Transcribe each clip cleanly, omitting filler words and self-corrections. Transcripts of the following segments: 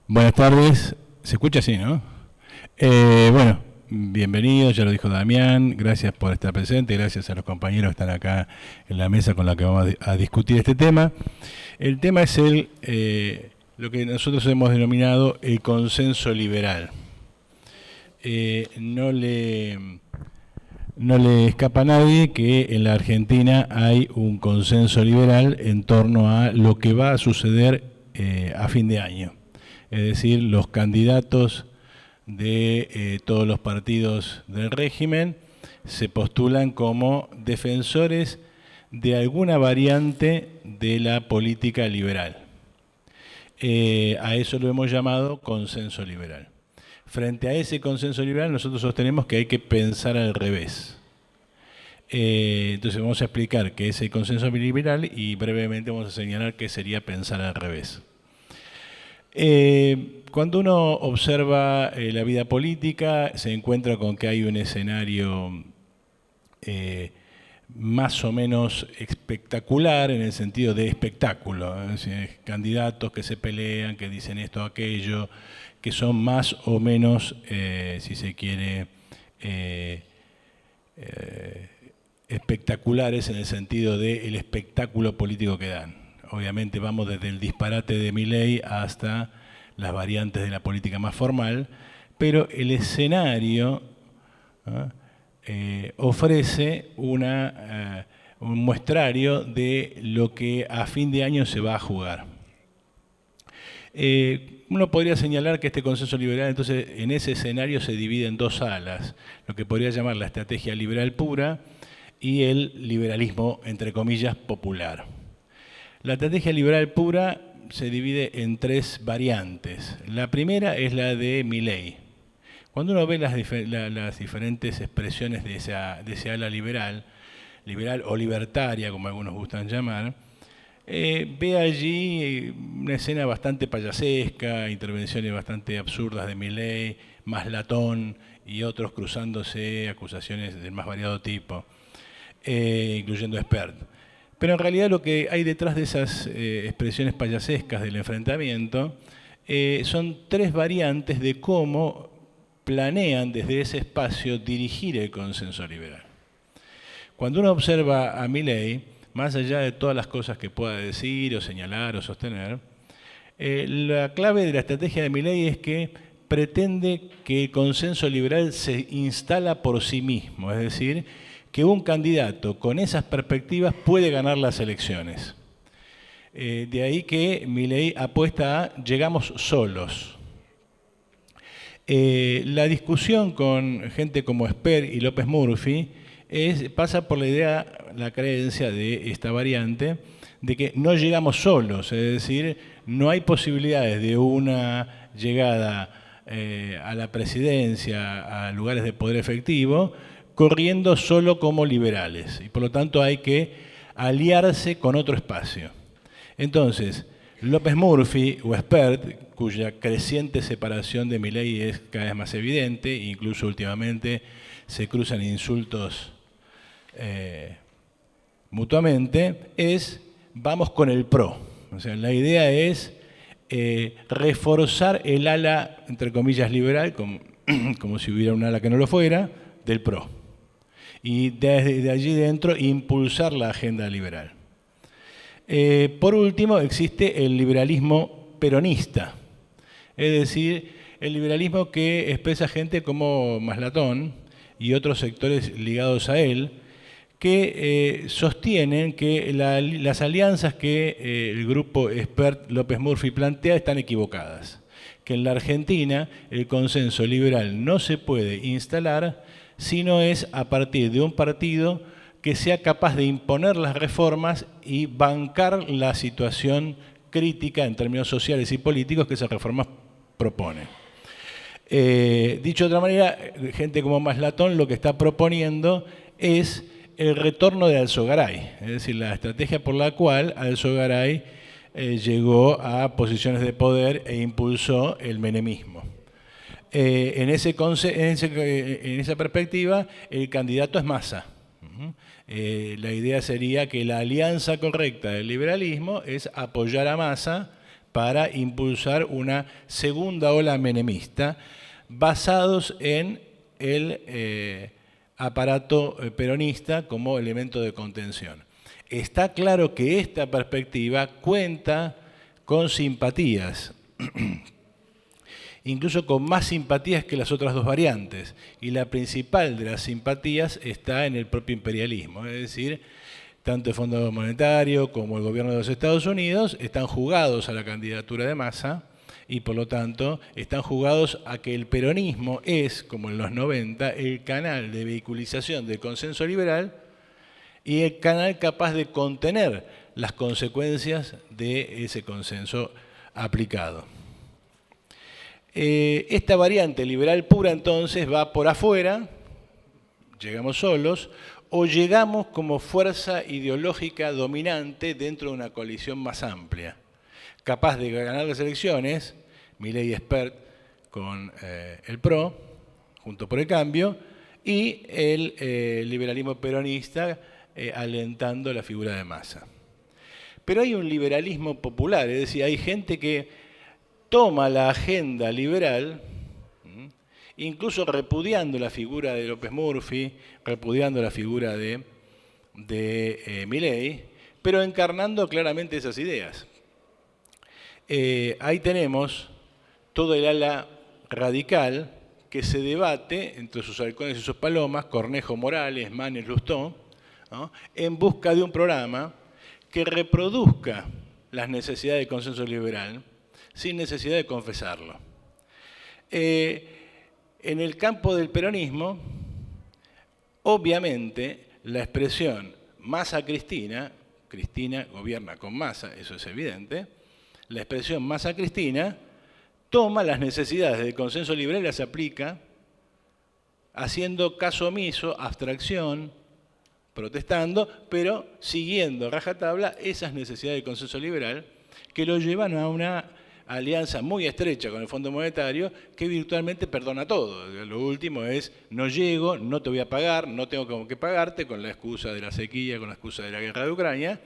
Buenas tardes, se escucha así, ¿no? Bueno, bienvenidos, ya lo dijo Damián, gracias por estar presente, gracias a los compañeros que están acá en la mesa con la que vamos a discutir este tema. El tema es lo que nosotros hemos denominado el consenso liberal. No le escapa a nadie que en la Argentina hay un consenso liberal en torno a lo que va a suceder a fin de año. Es decir, los candidatos de todos los partidos del régimen se postulan como defensores de alguna variante de la política liberal. A eso lo hemos llamado consenso liberal. Frente a ese consenso liberal, nosotros sostenemos que hay que pensar al revés. Entonces vamos a explicar qué es el consenso liberal y brevemente vamos a señalar qué sería pensar al revés. Cuando uno observa la vida política, se encuentra con que hay un escenario más o menos espectacular en el sentido de espectáculo. Es decir, candidatos que se pelean, que dicen esto o aquello, que son más o menos, si se quiere, espectaculares en el sentido del espectáculo político que dan. Obviamente vamos desde el disparate de Milei hasta las variantes de la política más formal, pero el escenario ofrece un muestrario de lo que a fin de año se va a jugar. Uno podría señalar que este consenso liberal, entonces, en ese escenario se divide en dos alas, lo que podría llamar la estrategia liberal pura y el liberalismo, entre comillas, popular. La estrategia liberal pura se divide en tres variantes. La primera es la de Milei. Cuando uno ve las diferentes expresiones de ese ala liberal o libertaria, como algunos gustan llamar, ve allí una escena bastante payasesca, intervenciones bastante absurdas de Milei, Maslatón y otros cruzándose, acusaciones del más variado tipo, incluyendo Espert. Pero en realidad lo que hay detrás de esas expresiones payasescas del enfrentamiento son tres variantes de cómo planean desde ese espacio dirigir el consenso liberal. Cuando uno observa a Milei, más allá de todas las cosas que pueda decir o señalar o sostener, la clave de la estrategia de Milei es que pretende que el consenso liberal se instala por sí mismo, es decir, que un candidato con esas perspectivas puede ganar las elecciones. De ahí que Milei apuesta a llegamos solos. La discusión con gente como Espert y López Murphy pasa por la creencia de esta variante de que no llegamos solos, es decir, no hay posibilidades de una llegada a la presidencia, a lugares de poder efectivo, corriendo solo como liberales, y por lo tanto hay que aliarse con otro espacio. Entonces, López Murphy o Espert, cuya creciente separación de Milei es cada vez más evidente, incluso últimamente se cruzan insultos mutuamente, vamos con el PRO. O sea, la idea es reforzar el ala, entre comillas, liberal, como si hubiera un ala que no lo fuera, del PRO. Y desde allí dentro impulsar la agenda liberal. Por último, existe el liberalismo peronista, es decir, el liberalismo que expresa gente como Maslatón y otros sectores ligados a él, que sostienen que las alianzas que el grupo Espert López Murphy plantea están equivocadas, que en la Argentina el consenso liberal no se puede instalar si no es a partir de un partido que sea capaz de imponer las reformas y bancar la situación crítica en términos sociales y políticos que esas reformas proponen. Dicho de otra manera, gente como Maslatón lo que está proponiendo es el retorno de Alzogaray, es decir, la estrategia por la cual Alzogaray llegó a posiciones de poder e impulsó el menemismo. En esa perspectiva, el candidato es Massa. La idea sería que la alianza correcta del liberalismo es apoyar a Massa para impulsar una segunda ola menemista basados en el aparato peronista como elemento de contención. Está claro que esta perspectiva cuenta con simpatías, incluso con más simpatías que las otras dos variantes, y la principal de las simpatías está en el propio imperialismo, es decir, tanto el Fondo Monetario como el gobierno de los Estados Unidos están jugados a la candidatura de Massa y por lo tanto están jugados a que el peronismo es, como en los 90, el canal de vehiculización del consenso liberal y el canal capaz de contener las consecuencias de ese consenso aplicado. Esta variante liberal pura entonces va por afuera, llegamos solos, o llegamos como fuerza ideológica dominante dentro de una coalición más amplia, capaz de ganar las elecciones, Milei y Spert con el PRO, junto por el Cambio, y el liberalismo peronista alentando la figura de Massa. Pero hay un liberalismo popular, es decir, hay gente que toma la agenda liberal, incluso repudiando la figura de López Murphy, repudiando la figura de Milei, pero encarnando claramente esas ideas. Ahí tenemos todo el ala radical que se debate entre sus halcones y sus palomas, Cornejo, Morales, Manes, Lustó, ¿no?, en busca de un programa que reproduzca las necesidades del consenso liberal sin necesidad de confesarlo. En el campo del peronismo, obviamente, la expresión Massa-Cristina, Cristina gobierna con Massa, eso es evidente, la expresión Massa-Cristina toma las necesidades del consenso liberal y las aplica haciendo caso omiso, abstracción, protestando, pero siguiendo rajatabla esas necesidades del consenso liberal que lo llevan a una alianza muy estrecha con el Fondo Monetario que virtualmente perdona todo. Lo último es, no llego, no te voy a pagar, no tengo como que pagarte, con la excusa de la sequía, con la excusa de la guerra de Ucrania.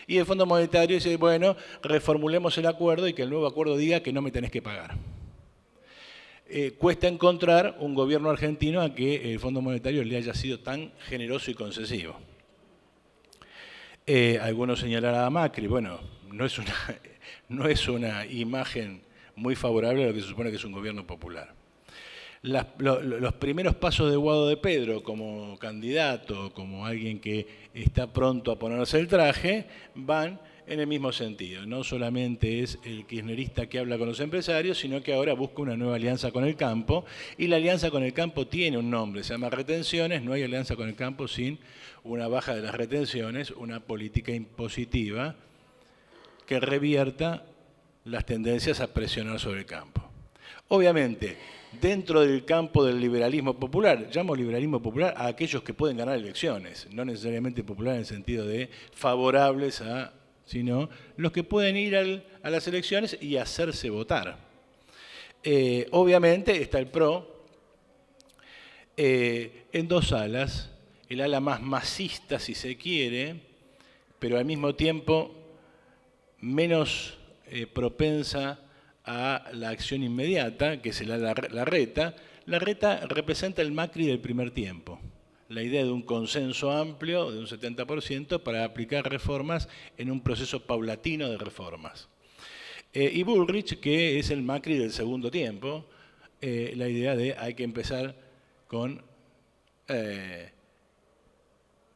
Y el Fondo Monetario dice, bueno, reformulemos el acuerdo y que el nuevo acuerdo diga que no me tenés que pagar. Cuesta encontrar un gobierno argentino a que el Fondo Monetario le haya sido tan generoso y concesivo. Algunos señalarán a Macri, bueno, no es una imagen muy favorable a lo que se supone que es un gobierno popular. Los primeros pasos de Guado de Pedro como candidato, como alguien que está pronto a ponerse el traje, van en el mismo sentido. No solamente es el kirchnerista que habla con los empresarios, sino que ahora busca una nueva alianza con el campo, y la alianza con el campo tiene un nombre, se llama retenciones. No hay alianza con el campo sin una baja de las retenciones, una política impositiva que revierta las tendencias a presionar sobre el campo. Obviamente, dentro del campo del liberalismo popular, llamo liberalismo popular a aquellos que pueden ganar elecciones, no necesariamente popular en el sentido de favorables a, sino los que pueden ir a las elecciones y hacerse votar. Obviamente está el PRO en dos alas, el ala más masista si se quiere, pero al mismo tiempo menos propensa a la acción inmediata, que es la Larreta. Larreta representa el Macri del primer tiempo, la idea de un consenso amplio de un 70% para aplicar reformas en un proceso paulatino de reformas. Y Bullrich, que es el Macri del segundo tiempo, la idea de hay que empezar con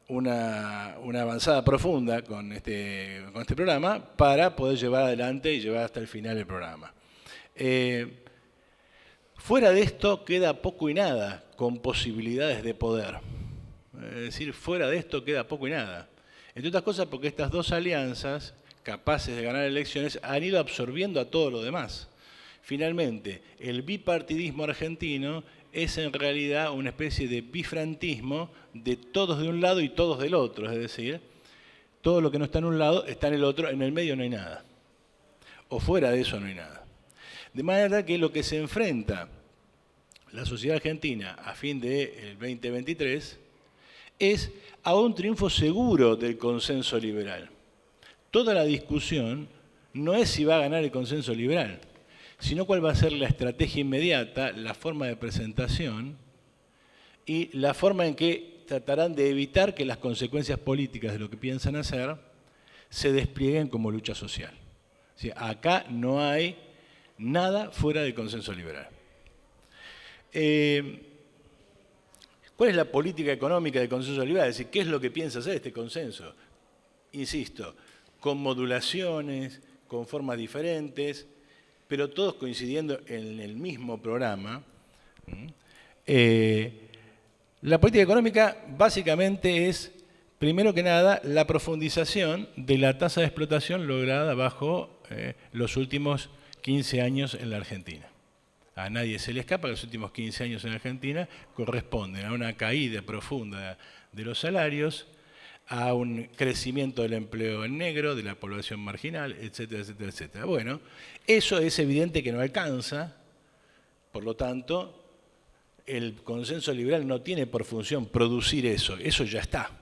una avanzada profunda con este programa para poder llevar adelante y llevar hasta el final el programa. Fuera de esto queda poco y nada con posibilidades de poder. Es decir, fuera de esto queda poco y nada. Entre otras cosas porque estas dos alianzas, capaces de ganar elecciones, han ido absorbiendo a todo lo demás. Finalmente, el bipartidismo argentino es en realidad una especie de bifrantismo de todos de un lado y todos del otro. Es decir, todo lo que no está en un lado está en el otro, en el medio no hay nada. O fuera de eso no hay nada. De manera que lo que se enfrenta la sociedad argentina a fin del 2023 es a un triunfo seguro del consenso liberal. Toda la discusión no es si va a ganar el consenso liberal, sino cuál va a ser la estrategia inmediata, la forma de presentación y la forma en que tratarán de evitar que las consecuencias políticas de lo que piensan hacer se desplieguen como lucha social. O sea, acá no hay nada fuera del consenso liberal. ¿Cuál es la política económica del consenso liberal? Es decir, ¿qué es lo que piensa hacer este consenso? Insisto, con modulaciones, con formas diferentes, pero todos coincidiendo en el mismo programa. La política económica básicamente es, primero que nada, la profundización de la tasa de explotación lograda bajo los últimos 15 años en la Argentina. A nadie se le escapa que los últimos 15 años en Argentina corresponden a una caída profunda de los salarios, a un crecimiento del empleo en negro, de la población marginal, etcétera, etcétera, etcétera. Bueno, eso es evidente que no alcanza, por lo tanto, el consenso liberal no tiene por función producir eso, eso ya está.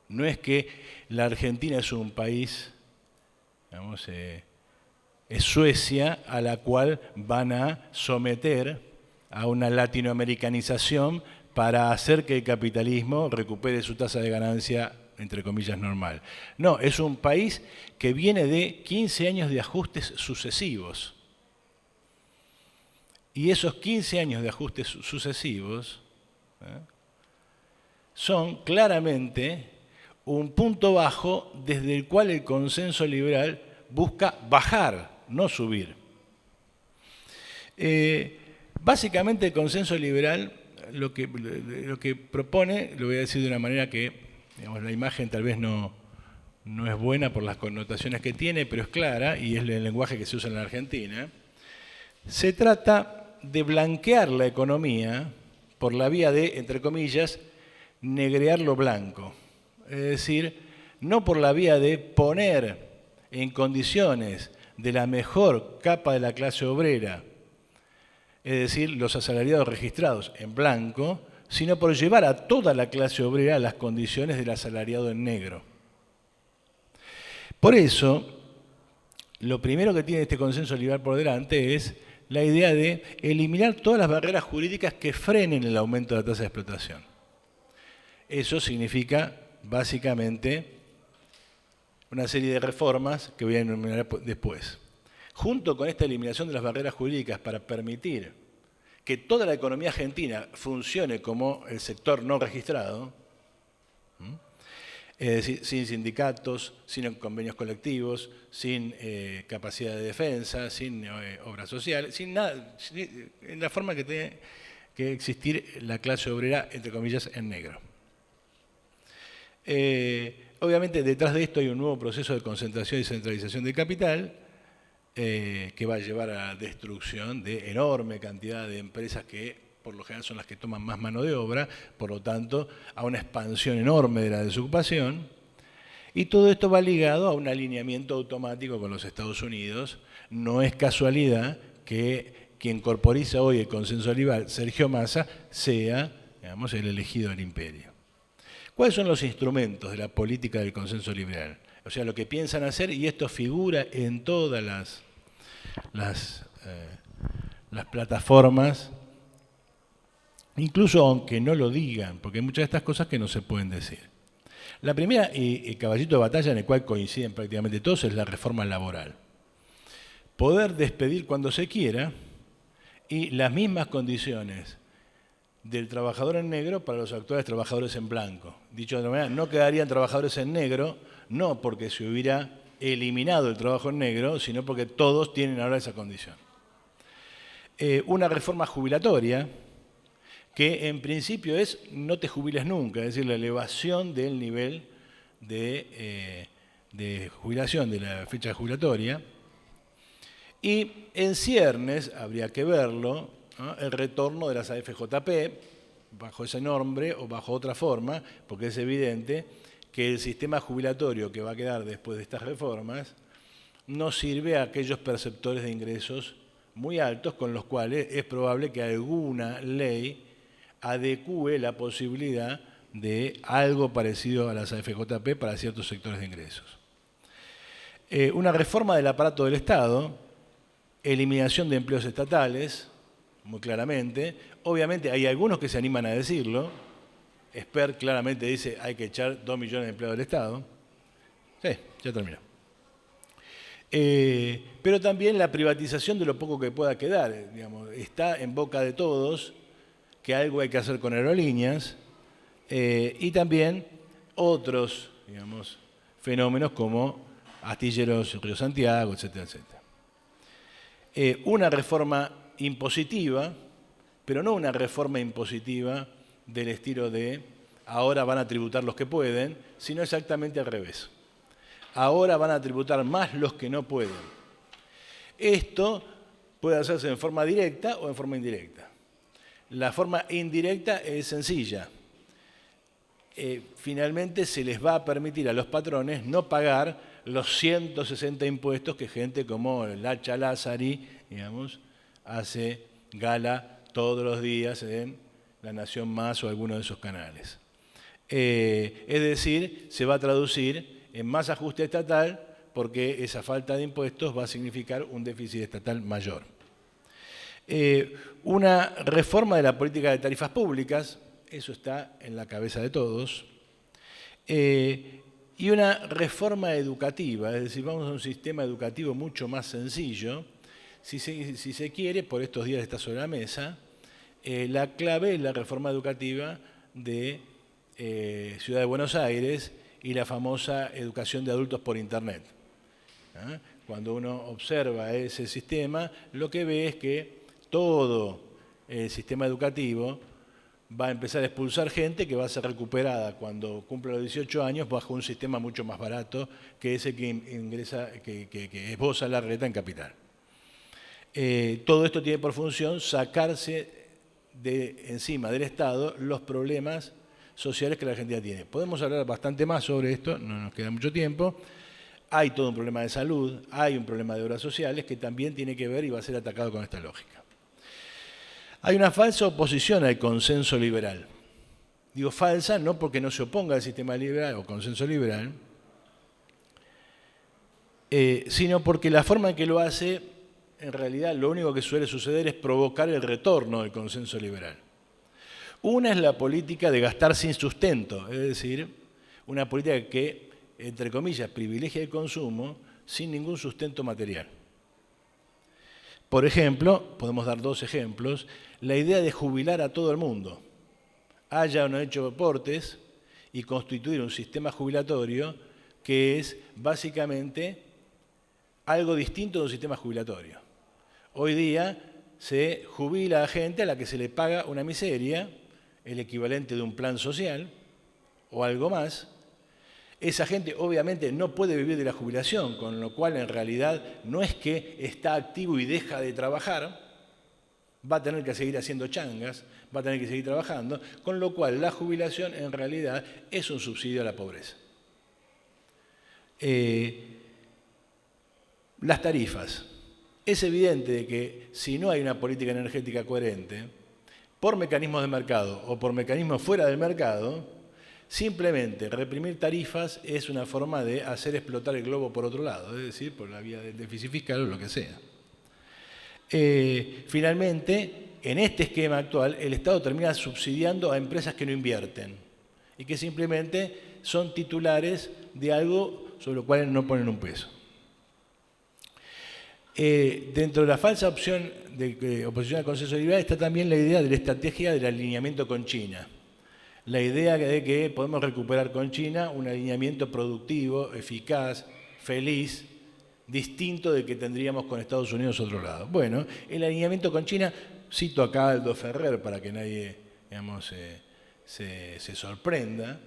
No es que la Argentina es un país, digamos, es Suecia a la cual van a someter a una latinoamericanización para hacer que el capitalismo recupere su tasa de ganancia, entre comillas, normal. No, es un país que viene de 15 años de ajustes sucesivos. Y esos 15 años de ajustes sucesivos son claramente un punto bajo desde el cual el consenso liberal busca bajar, no subir. Básicamente el consenso liberal lo que propone, lo voy a decir de una manera que, digamos, la imagen tal vez no es buena por las connotaciones que tiene, pero es clara y es el lenguaje que se usa en la Argentina. Se trata de blanquear la economía por la vía de, entre comillas, negrear lo blanco. Es decir, no por la vía de poner en condiciones de la mejor capa de la clase obrera, es decir, los asalariados registrados en blanco, sino por llevar a toda la clase obrera a las condiciones del asalariado en negro. Por eso, lo primero que tiene este consenso liberal por delante es la idea de eliminar todas las barreras jurídicas que frenen el aumento de la tasa de explotación. Eso significa, básicamente, una serie de reformas que voy a enumerar después. Junto con esta eliminación de las barreras jurídicas para permitir que toda la economía argentina funcione como el sector no registrado, es decir, sin sindicatos, sin convenios colectivos, sin capacidad de defensa, sin obra social, sin nada, en la forma que tiene que existir la clase obrera, entre comillas, en negro. Obviamente detrás de esto hay un nuevo proceso de concentración y centralización del capital que va a llevar a la destrucción de enorme cantidad de empresas que por lo general son las que toman más mano de obra, por lo tanto a una expansión enorme de la desocupación, y todo esto va ligado a un alineamiento automático con los Estados Unidos. No es casualidad que quien corporiza hoy el consenso liberal, Sergio Massa, sea, digamos, el elegido del imperio. ¿Cuáles son los instrumentos de la política del consenso liberal? O sea, lo que piensan hacer, y esto figura en todas las plataformas, incluso aunque no lo digan, porque hay muchas de estas cosas que no se pueden decir. La primera, y el caballito de batalla en el cual coinciden prácticamente todos, es la reforma laboral. Poder despedir cuando se quiera y las mismas condiciones del trabajador en negro para los actuales trabajadores en blanco. Dicho de otra manera, no quedarían trabajadores en negro, no porque se hubiera eliminado el trabajo en negro, sino porque todos tienen ahora esa condición. Una reforma jubilatoria, que en principio es no te jubiles nunca, es decir, la elevación del nivel de jubilación, de la fecha jubilatoria. Y en ciernes, habría que verlo, ¿no?, el retorno de las AFJP, bajo ese nombre o bajo otra forma, porque es evidente que el sistema jubilatorio que va a quedar después de estas reformas no sirve a aquellos perceptores de ingresos muy altos con los cuales es probable que alguna ley adecúe la posibilidad de algo parecido a las AFJP para ciertos sectores de ingresos. Una reforma del aparato del Estado, eliminación de empleos estatales, muy claramente. Obviamente hay algunos que se animan a decirlo. Esper claramente dice hay que echar 2 millones de empleados del Estado. Sí, ya terminó. Pero también la privatización de lo poco que pueda quedar. Digamos, está en boca de todos que algo hay que hacer con aerolíneas y también otros, digamos, fenómenos como Astilleros Río Santiago, etcétera, etcétera. Una reforma impositiva, pero no una reforma impositiva del estilo de ahora van a tributar los que pueden, sino exactamente al revés. Ahora van a tributar más los que no pueden. Esto puede hacerse en forma directa o en forma indirecta. La forma indirecta es sencilla. Finalmente se les va a permitir a los patrones no pagar los 160 impuestos que gente como Lacha Lázari, digamos, hace gala todos los días en La Nación Más o alguno de esos canales. Es decir, se va a traducir en más ajuste estatal porque esa falta de impuestos va a significar un déficit estatal mayor. Una reforma de la política de tarifas públicas, eso está en la cabeza de todos, y una reforma educativa, es decir, vamos a un sistema educativo mucho más sencillo. Si se quiere, por estos días está sobre la mesa, la clave es la reforma educativa de Ciudad de Buenos Aires y la famosa educación de adultos por Internet. Cuando uno observa ese sistema, lo que ve es que todo el sistema educativo va a empezar a expulsar gente que va a ser recuperada cuando cumpla los 18 años bajo un sistema mucho más barato que ese que ingresa, que esboza la reta en capital. Todo esto tiene por función sacarse de encima del Estado los problemas sociales que la Argentina tiene. Podemos hablar bastante más sobre esto, no nos queda mucho tiempo. Hay todo un problema de salud, hay un problema de obras sociales que también tiene que ver y va a ser atacado con esta lógica. Hay una falsa oposición al consenso liberal. Digo falsa no porque no se oponga al sistema liberal o consenso liberal, sino porque la forma en que lo hace, en realidad lo único que suele suceder es provocar el retorno del consenso liberal. Una es la política de gastar sin sustento, es decir, una política que, entre comillas, privilegia el consumo sin ningún sustento material. Por ejemplo, podemos dar 2 ejemplos, la idea de jubilar a todo el mundo, haya o no hecho aportes, y constituir un sistema jubilatorio que es básicamente algo distinto de un sistema jubilatorio. Hoy día se jubila a gente a la que se le paga una miseria, el equivalente de un plan social o algo más. Esa gente obviamente no puede vivir de la jubilación, con lo cual en realidad no es que está activo y deja de trabajar, va a tener que seguir haciendo changas, va a tener que seguir trabajando, con lo cual la jubilación en realidad es un subsidio a la pobreza. Las tarifas. Es evidente de que si no hay una política energética coherente, por mecanismos de mercado o por mecanismos fuera del mercado, simplemente reprimir tarifas es una forma de hacer explotar el globo por otro lado, es decir, por la vía del déficit fiscal o lo que sea. Finalmente, en este esquema actual, el Estado termina subsidiando a empresas que no invierten y que simplemente son titulares de algo sobre lo cual no ponen un peso. Dentro de la falsa opción de oposición al consenso liberal está también la idea de la estrategia del alineamiento con China. La idea de que podemos recuperar con China un alineamiento productivo, eficaz, feliz, distinto del que tendríamos con Estados Unidos otro lado. Bueno, el alineamiento con China, cito acá a Aldo Ferrer para que nadie, digamos, se sorprenda,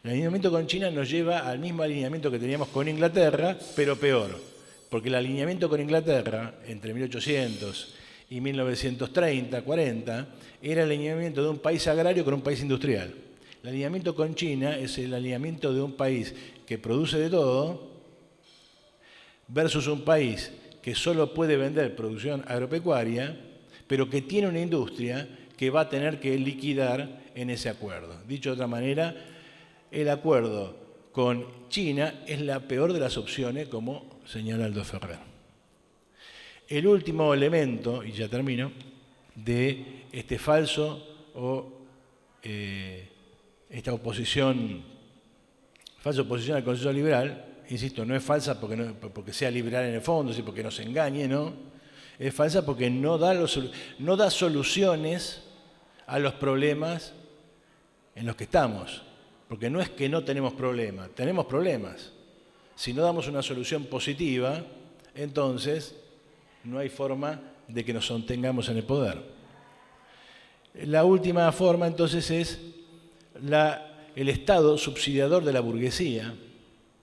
el alineamiento con China nos lleva al mismo alineamiento que teníamos con Inglaterra, pero peor. Porque el alineamiento con Inglaterra, entre 1800 y 1930, 40, era el alineamiento de un país agrario con un país industrial. El alineamiento con China es el alineamiento de un país que produce de todo versus un país que solo puede vender producción agropecuaria, pero que tiene una industria que va a tener que liquidar en ese acuerdo. Dicho de otra manera, el acuerdo con China es la peor de las opciones, como señala Aldo Ferrer. El último elemento, y ya termino, de este falso o esta oposición al consenso liberal, insisto, no es falsa porque sea liberal en el fondo, sino porque nos engañe, ¿no? Es falsa porque no da soluciones a los problemas en los que estamos. Porque no es que no tenemos problemas, tenemos problemas. Si no damos una solución positiva, entonces no hay forma de que nos sostengamos en el poder. La última forma, entonces, es el Estado subsidiador de la burguesía,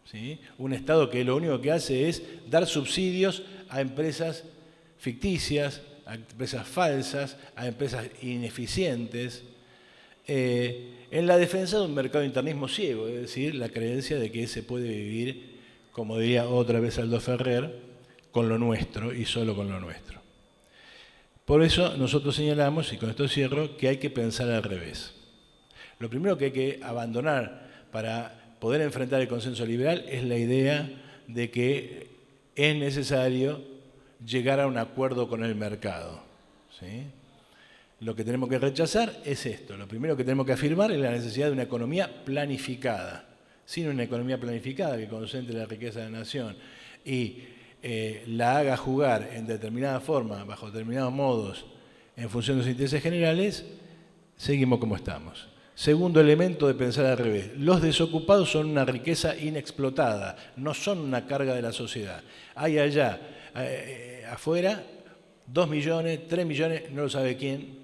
¿sí? Un Estado que lo único que hace es dar subsidios a empresas ficticias, a empresas falsas, a empresas ineficientes, en la defensa de un mercado internismo ciego, es decir, la creencia de que se puede vivir, como diría otra vez Aldo Ferrer, con lo nuestro y solo con lo nuestro. Por eso nosotros señalamos, y con esto cierro, que hay que pensar al revés. Lo primero que hay que abandonar para poder enfrentar el consenso liberal es la idea de que es necesario llegar a un acuerdo con el mercado, ¿sí? Lo que tenemos que rechazar es esto. Lo primero que tenemos que afirmar es la necesidad de una economía planificada. Sin una economía planificada que concentre la riqueza de la nación y la haga jugar en determinada forma, bajo determinados modos, en función de los intereses generales, seguimos como estamos. Segundo elemento de pensar al revés. Los desocupados son una riqueza inexplotada, no son una carga de la sociedad. Hay allá, afuera, 2 millones, 3 millones, no lo sabe quién,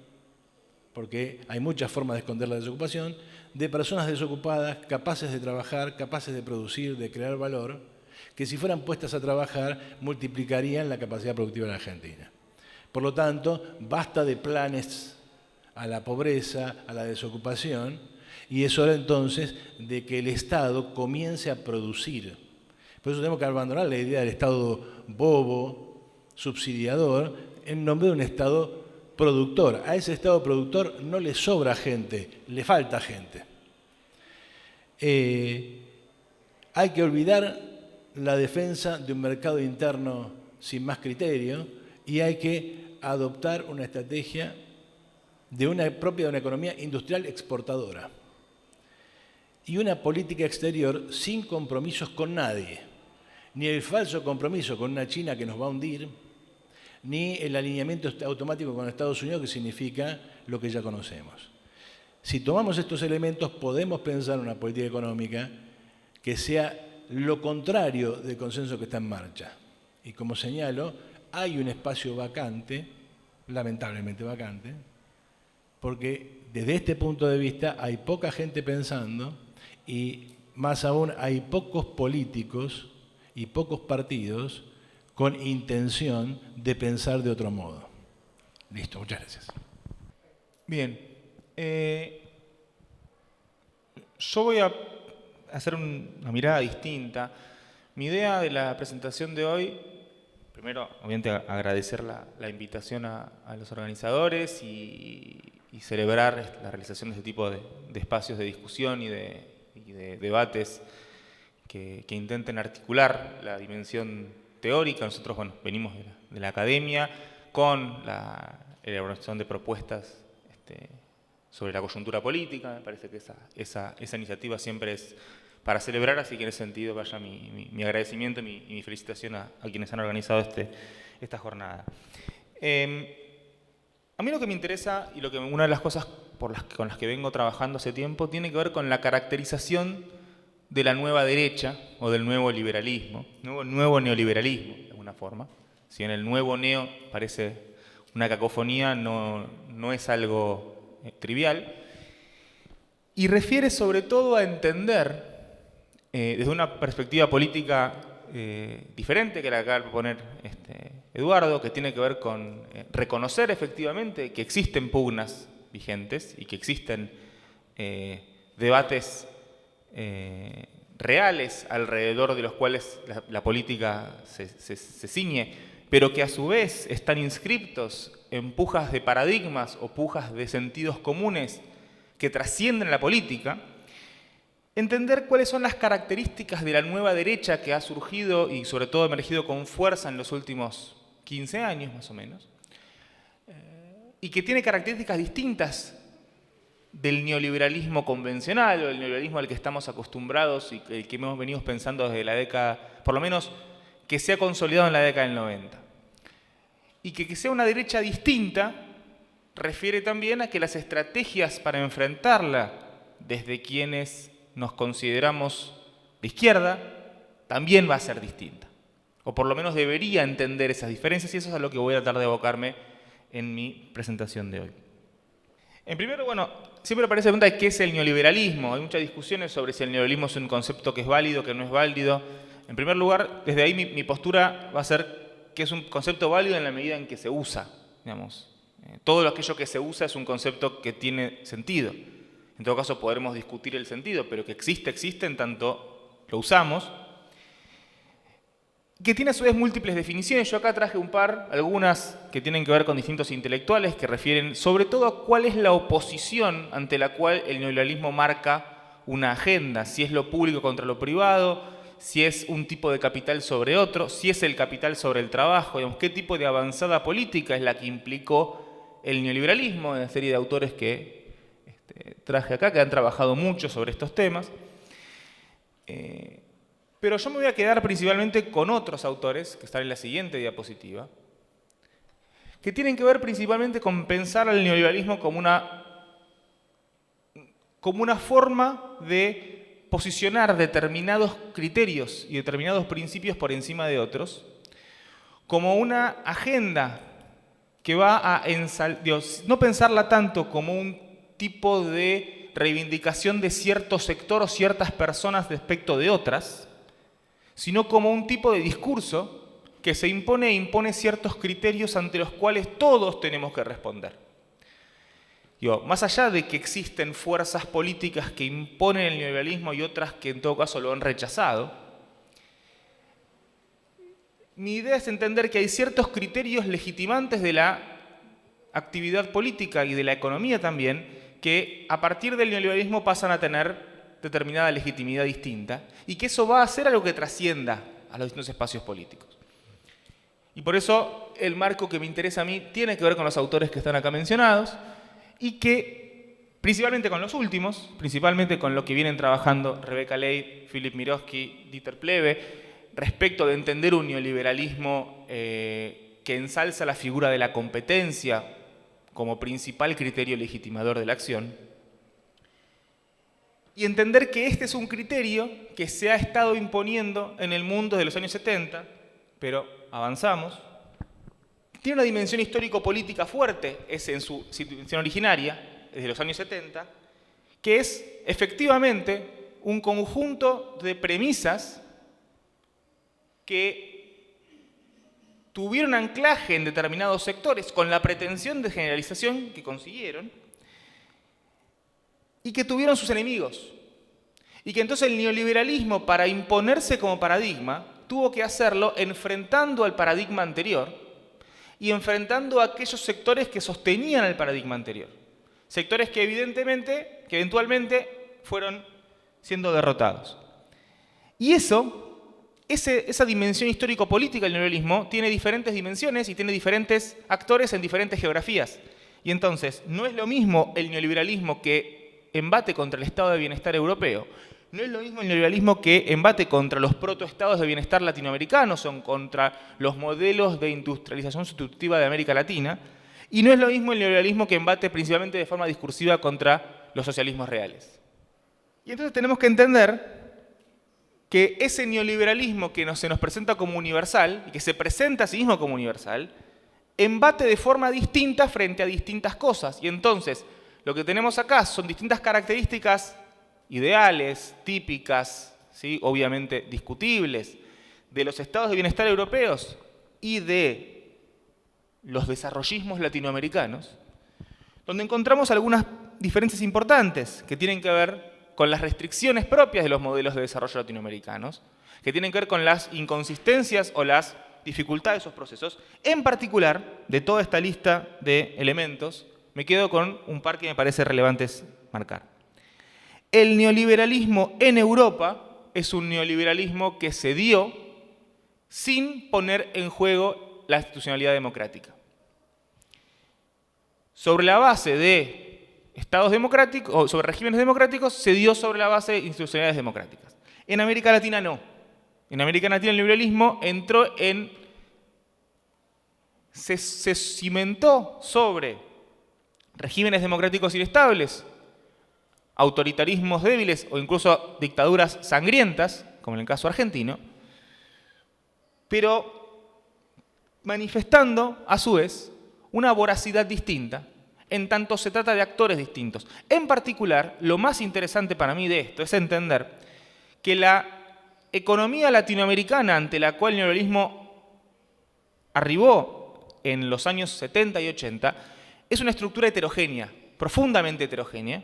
porque hay muchas formas de esconder la desocupación, de personas desocupadas, capaces de trabajar, capaces de producir, de crear valor, que si fueran puestas a trabajar multiplicarían la capacidad productiva de la Argentina. Por lo tanto, basta de planes a la pobreza, a la desocupación, y es hora entonces de que el Estado comience a producir. Por eso tenemos que abandonar la idea del Estado bobo, subsidiador, en nombre de un Estado productor. A ese Estado productor no le sobra gente, le falta gente. Hay que olvidar la defensa de un mercado interno sin más criterio y hay que adoptar una estrategia propia de una economía industrial exportadora y una política exterior sin compromisos con nadie, ni el falso compromiso con una China que nos va a hundir, ni el alineamiento automático con Estados Unidos, que significa lo que ya conocemos. Si tomamos estos elementos, podemos pensar una política económica que sea lo contrario del consenso que está en marcha. Y como señalo, hay un espacio vacante, lamentablemente vacante, porque desde este punto de vista hay poca gente pensando y más aún hay pocos políticos y pocos partidos con intención de pensar de otro modo. Listo, muchas gracias. Bien. Yo voy a hacer una mirada distinta. Mi idea de la presentación de hoy, primero, obviamente, agradecer la invitación a los organizadores y celebrar la realización de este tipo de espacios de discusión y de debates que intenten articular la dimensión teórica. Nosotros, bueno, venimos de la academia con la elaboración de propuestas sobre la coyuntura política. Me parece que esa iniciativa siempre es para celebrar, así que en ese sentido vaya mi agradecimiento y mi felicitación a quienes han organizado esta jornada. A mí lo que me interesa y una de las cosas con las que vengo trabajando hace tiempo tiene que ver con la caracterización de la nueva derecha o del nuevo liberalismo, nuevo neoliberalismo de alguna forma. Si bien el nuevo neo parece una cacofonía, no es algo trivial, y refiere sobre todo a entender desde una perspectiva política diferente que la que acaba de proponer Eduardo, que tiene que ver con reconocer efectivamente que existen pugnas vigentes y que existen debates reales alrededor de los cuales la política se ciñe, pero que a su vez están inscriptos en pujas de paradigmas o pujas de sentidos comunes que trascienden la política. entender cuáles son las características de la nueva derecha que ha surgido y sobre todo emergido con fuerza en los últimos 15 años más o menos, y que tiene características distintas del neoliberalismo convencional o del neoliberalismo al que estamos acostumbrados y el que hemos venido pensando desde la década, por lo menos que se ha consolidado en la década del 90. Y que sea una derecha distinta refiere también a que las estrategias para enfrentarla desde quienes nos consideramos de izquierda también va a ser distinta. O por lo menos debería entender esas diferencias y eso es a lo que voy a tratar de abocarme en mi presentación de hoy. En primero, bueno, siempre aparece la pregunta de qué es el neoliberalismo. Hay muchas discusiones sobre si el neoliberalismo es un concepto que es válido, que no es válido. En primer lugar, desde ahí mi postura va a ser que es un concepto válido en la medida en que se usa. Digamos. Todo aquello que se usa es un concepto que tiene sentido. En todo caso, podremos discutir el sentido, pero que existe, existe en tanto lo usamos. Que tiene a su vez múltiples definiciones. Yo acá traje un par, algunas que tienen que ver con distintos intelectuales que refieren sobre todo a cuál es la oposición ante la cual el neoliberalismo marca una agenda, si es lo público contra lo privado, si es un tipo de capital sobre otro, si es el capital sobre el trabajo, digamos, qué tipo de avanzada política es la que implicó el neoliberalismo, una serie de autores que traje acá, que han trabajado mucho sobre estos temas. Pero yo me voy a quedar principalmente con otros autores, que están en la siguiente diapositiva, que tienen que ver principalmente con pensar al neoliberalismo como una forma de posicionar determinados criterios y determinados principios por encima de otros, como una agenda que va a no pensarla tanto como un tipo de reivindicación de cierto sector o ciertas personas respecto de otras, sino como un tipo de discurso que se impone e impone ciertos criterios ante los cuales todos tenemos que responder. Más allá de que existen fuerzas políticas que imponen el neoliberalismo y otras que en todo caso lo han rechazado, mi idea es entender que hay ciertos criterios legitimantes de la actividad política y de la economía también, que a partir del neoliberalismo pasan a tener determinada legitimidad distinta y que eso va a hacer algo que trascienda a los distintos espacios políticos. Y por eso el marco que me interesa a mí tiene que ver con los autores que están acá mencionados y que, principalmente con los últimos, principalmente con lo que vienen trabajando Rebecca Leigh, Philip Mirowski, Dieter Plehve, respecto de entender un neoliberalismo que ensalza la figura de la competencia como principal criterio legitimador de la acción, y entender que este es un criterio que se ha estado imponiendo en el mundo desde los años 70, pero avanzamos. Tiene una dimensión histórico-política fuerte, es en su situación originaria, desde los años 70, que es efectivamente un conjunto de premisas que tuvieron anclaje en determinados sectores con la pretensión de generalización que consiguieron, y que tuvieron sus enemigos. Y que entonces el neoliberalismo, para imponerse como paradigma, tuvo que hacerlo enfrentando al paradigma anterior y enfrentando a aquellos sectores que sostenían el paradigma anterior. Sectores que eventualmente fueron siendo derrotados. Y esa dimensión histórico-política del neoliberalismo tiene diferentes dimensiones y tiene diferentes actores en diferentes geografías. Y entonces, no es lo mismo el neoliberalismo que embate contra el estado de bienestar europeo, no es lo mismo el neoliberalismo que embate contra los protoestados de bienestar latinoamericanos o contra los modelos de industrialización sustitutiva de América Latina, y no es lo mismo el neoliberalismo que embate principalmente de forma discursiva contra los socialismos reales. Y entonces tenemos que entender que ese neoliberalismo que se nos presenta como universal, y que se presenta a sí mismo como universal, embate de forma distinta frente a distintas cosas, y entonces lo que tenemos acá son distintas características ideales, típicas, ¿sí? Obviamente discutibles, de los estados de bienestar europeos y de los desarrollismos latinoamericanos, donde encontramos algunas diferencias importantes que tienen que ver con las restricciones propias de los modelos de desarrollo latinoamericanos, que tienen que ver con las inconsistencias o las dificultades de esos procesos. En particular, de toda esta lista de elementos, me quedo con un par que me parece relevantes marcar. El neoliberalismo en Europa es un neoliberalismo que se dio sin poner en juego la institucionalidad democrática. Sobre la base de estados democráticos, o sobre regímenes democráticos, se dio sobre la base de institucionalidades democráticas. En América Latina no. En América Latina el liberalismo entró en... se cimentó sobre regímenes democráticos inestables, autoritarismos débiles o incluso dictaduras sangrientas, como en el caso argentino, pero manifestando, a su vez, una voracidad distinta, en tanto se trata de actores distintos. En particular, lo más interesante para mí de esto es entender que la economía latinoamericana ante la cual el neoliberalismo arribó en los años 70 y 80 es una estructura heterogénea, profundamente heterogénea,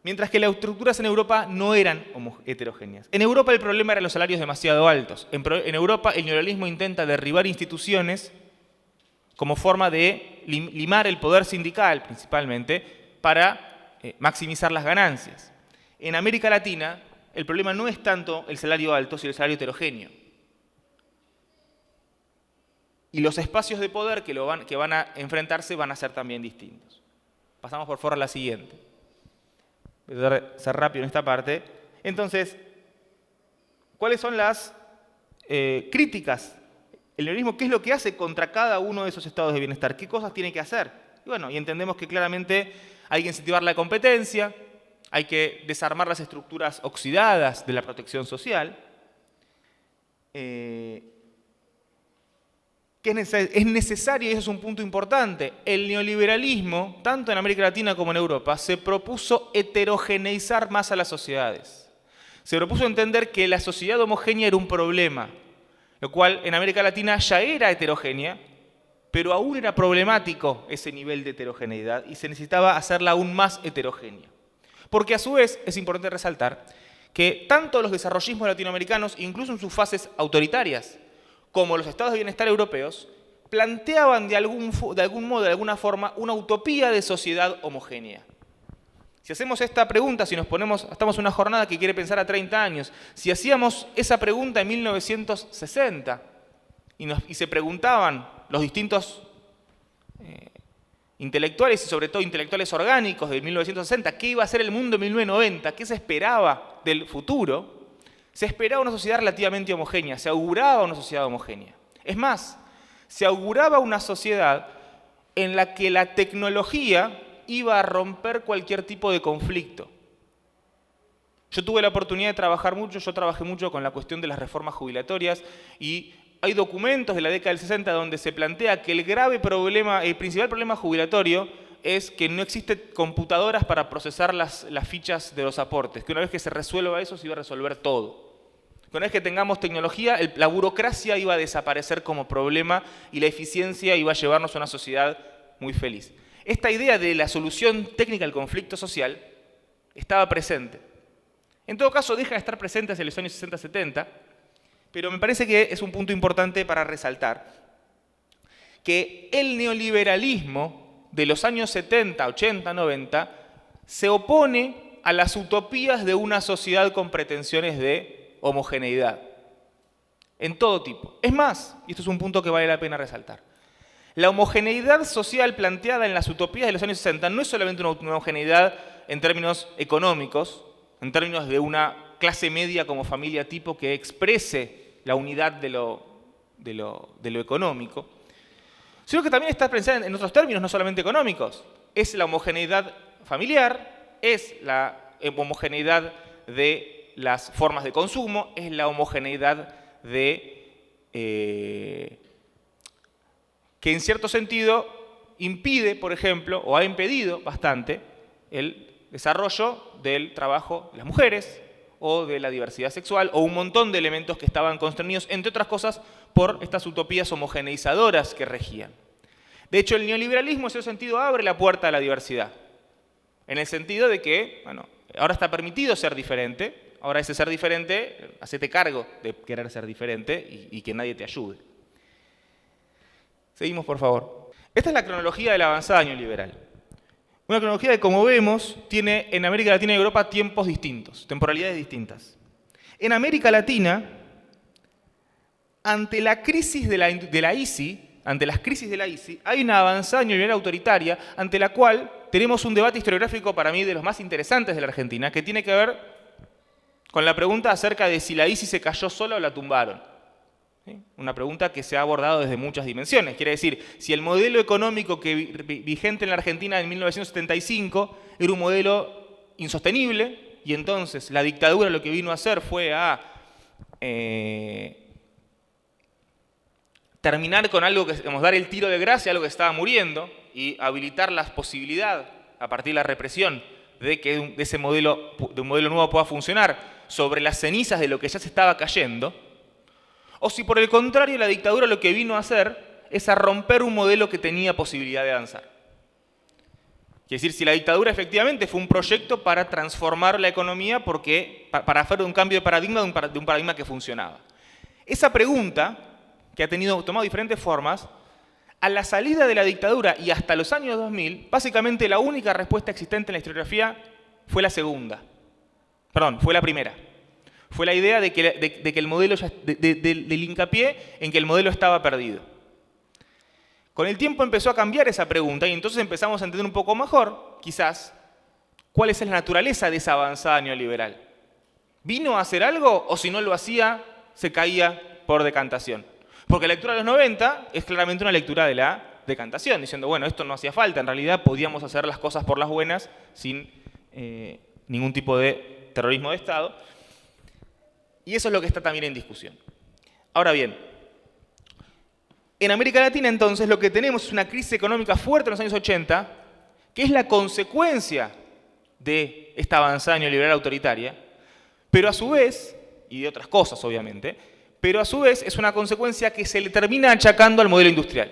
mientras que las estructuras en Europa no eran heterogéneas. En Europa el problema eran los salarios demasiado altos. En Europa el neoliberalismo intenta derribar instituciones como forma de limar el poder sindical, principalmente, para maximizar las ganancias. En América Latina el problema no es tanto el salario alto, sino el salario heterogéneo. Y los espacios de poder que van a enfrentarse van a ser también distintos. Pasamos por favor a la siguiente. Voy a tratar de ser rápido en esta parte. Entonces, ¿cuáles son las críticas? El neoliberalismo, ¿qué es lo que hace contra cada uno de esos estados de bienestar? ¿Qué cosas tiene que hacer? Y bueno, y entendemos que claramente hay que incentivar la competencia, hay que desarmar las estructuras oxidadas de la protección social, que es necesario, y eso es un punto importante, el neoliberalismo, tanto en América Latina como en Europa, se propuso heterogeneizar más a las sociedades. Se propuso entender que la sociedad homogénea era un problema, lo cual en América Latina ya era heterogénea, pero aún era problemático ese nivel de heterogeneidad y se necesitaba hacerla aún más heterogénea. Porque a su vez es importante resaltar que tanto los desarrollismos latinoamericanos, incluso en sus fases autoritarias, como los estados de bienestar europeos, planteaban de algún modo, de alguna forma, una utopía de sociedad homogénea. Si hacemos esta pregunta, si estamos en una jornada que quiere pensar a 30 años, si hacíamos esa pregunta en 1960 y se preguntaban los distintos intelectuales y sobre todo intelectuales orgánicos de 1960, ¿qué iba a ser el mundo en 1990? ¿Qué se esperaba del futuro? Se esperaba una sociedad relativamente homogénea, se auguraba una sociedad homogénea. Es más, se auguraba una sociedad en la que la tecnología iba a romper cualquier tipo de conflicto. Yo tuve la oportunidad de trabajar mucho, yo trabajé mucho con la cuestión de las reformas jubilatorias y hay documentos de la década del 60 donde se plantea que el principal problema jubilatorio es que no existen computadoras para procesar las fichas de los aportes, que una vez que se resuelva eso se iba a resolver todo. Que una vez que tengamos tecnología, la burocracia iba a desaparecer como problema y la eficiencia iba a llevarnos a una sociedad muy feliz. Esta idea de la solución técnica al conflicto social estaba presente. En todo caso, deja de estar presente hacia los años 60-70, pero me parece que es un punto importante para resaltar que el neoliberalismo de los años 70, 80, 90 se opone a las utopías de una sociedad con pretensiones de homogeneidad, en todo tipo. Es más, y esto es un punto que vale la pena resaltar, la homogeneidad social planteada en las utopías de los años 60 no es solamente una homogeneidad en términos económicos, en términos de una clase media como familia tipo que exprese la unidad de lo económico, sino que también está pensada en otros términos, no solamente económicos. Es la homogeneidad familiar, es la homogeneidad de las formas de consumo, es la homogeneidad que en cierto sentido impide, por ejemplo, o ha impedido bastante el desarrollo del trabajo de las mujeres o de la diversidad sexual o un montón de elementos que estaban constreñidos, entre otras cosas, por estas utopías homogeneizadoras que regían. De hecho, el neoliberalismo en ese sentido abre la puerta a la diversidad, en el sentido de que, bueno, ahora está permitido ser diferente, ahora ese ser diferente, hacete cargo de querer ser diferente y que nadie te ayude. Seguimos, por favor. Esta es la cronología de la avanzada neoliberal. Una cronología que, como vemos, tiene en América Latina y Europa tiempos distintos, temporalidades distintas. En América Latina, ante la crisis de la ISI, ante las crisis de la ISI, hay una avanzada neoliberal autoritaria ante la cual tenemos un debate historiográfico para mí de los más interesantes de la Argentina, que tiene que ver con la pregunta acerca de si la ISI se cayó sola o la tumbaron. ¿Sí? Una pregunta que se ha abordado desde muchas dimensiones. Quiere decir, si el modelo económico vigente en la Argentina en 1975 era un modelo insostenible, y entonces la dictadura lo que vino a hacer fue a terminar con algo que, digamos, dar el tiro de gracia a algo que estaba muriendo y habilitar la posibilidad, a partir de la represión, de que de un modelo nuevo pueda funcionar sobre las cenizas de lo que ya se estaba cayendo, o si por el contrario la dictadura lo que vino a hacer es a romper un modelo que tenía posibilidad de avanzar. Quiere decir, si la dictadura efectivamente fue un proyecto para transformar la economía para hacer un cambio de paradigma de un paradigma que funcionaba. Esa pregunta, que ha tomado diferentes formas, a la salida de la dictadura y hasta los años 2000, básicamente la única respuesta existente en la historiografía fue la primera. Fue la idea de que el modelo del hincapié en que el modelo estaba perdido. Con el tiempo empezó a cambiar esa pregunta y entonces empezamos a entender un poco mejor, quizás, cuál es la naturaleza de esa avanzada neoliberal. ¿Vino a hacer algo o si no lo hacía, se caía por decantación? Porque la lectura de los 90 es claramente una lectura de la decantación, diciendo, bueno, esto no hacía falta, en realidad podíamos hacer las cosas por las buenas sin ningún tipo de terrorismo de Estado. Y eso es lo que está también en discusión. Ahora bien, en América Latina entonces lo que tenemos es una crisis económica fuerte en los años 80, que es la consecuencia de esta avanzada neoliberal autoritaria, pero a su vez, y de otras cosas obviamente, pero a su vez es una consecuencia que se le termina achacando al modelo industrial.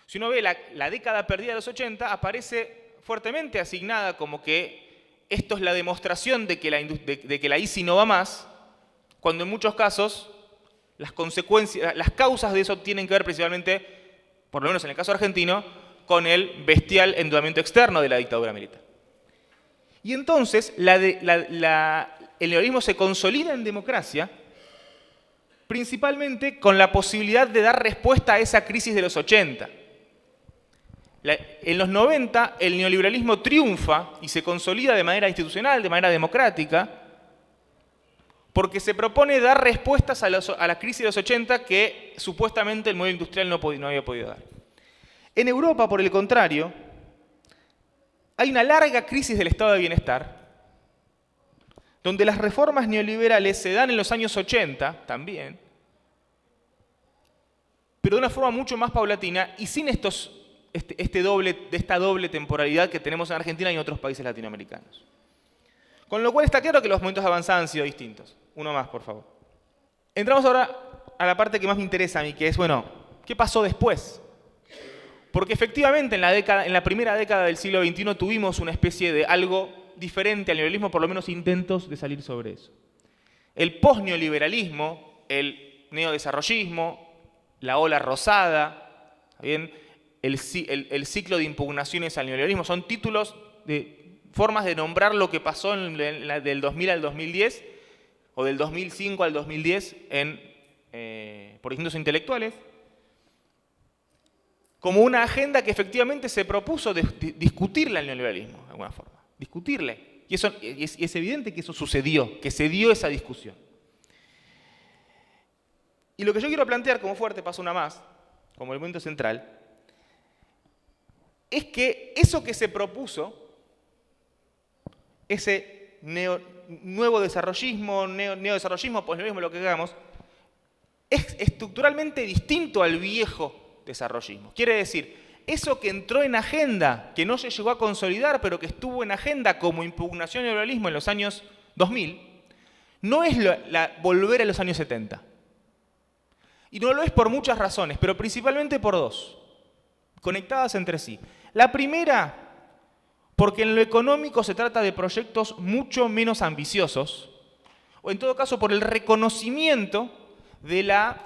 Si uno ve la década perdida de los 80, aparece fuertemente asignada como que esto es la demostración de que la ISI no va más, cuando en muchos casos las consecuencias, las causas de eso tienen que ver principalmente, por lo menos en el caso argentino, con el bestial endeudamiento externo de la dictadura militar. Y entonces el neoliberalismo se consolida en democracia, principalmente con la posibilidad de dar respuesta a esa crisis de los 80. En los 90 el neoliberalismo triunfa y se consolida de manera institucional, de manera democrática, porque se propone dar respuestas a la crisis de los 80 que supuestamente el modelo industrial no había podido dar. En Europa, por el contrario, hay una larga crisis del estado de bienestar, donde las reformas neoliberales se dan en los años 80 también, pero de una forma mucho más paulatina y sin esta doble temporalidad que tenemos en Argentina y en otros países latinoamericanos. Con lo cual está claro que los momentos avanzados han sido distintos. Uno más, por favor. Entramos ahora a la parte que más me interesa a mí, que es, bueno, ¿qué pasó después? Porque efectivamente en la primera década del siglo XXI tuvimos una especie de algo diferente al neoliberalismo, por lo menos intentos de salir sobre eso. El posneoliberalismo, el neodesarrollismo, la ola rosada, ¿bien? El ciclo de impugnaciones al neoliberalismo, son títulos de formas de nombrar lo que pasó del 2000 al 2010, o del 2005 al 2010 por distintos intelectuales, como una agenda que efectivamente se propuso discutirle al neoliberalismo, de alguna forma, discutirle. Y es evidente que eso sucedió, que se dio esa discusión. Y lo que yo quiero plantear como fuerte, paso una más, como elemento central, es que eso que se propuso, ese nuevo desarrollismo, neodesarrollismo, posneoliberalismo, lo que hagamos, es estructuralmente distinto al viejo desarrollismo. Quiere decir, eso que entró en agenda, que no se llegó a consolidar, pero que estuvo en agenda como impugnación al neoliberalismo en los años 2000, no es volver a los años 70. Y no lo es por muchas razones, pero principalmente por dos, conectadas entre sí. La primera, porque en lo económico se trata de proyectos mucho menos ambiciosos, o en todo caso por el reconocimiento de la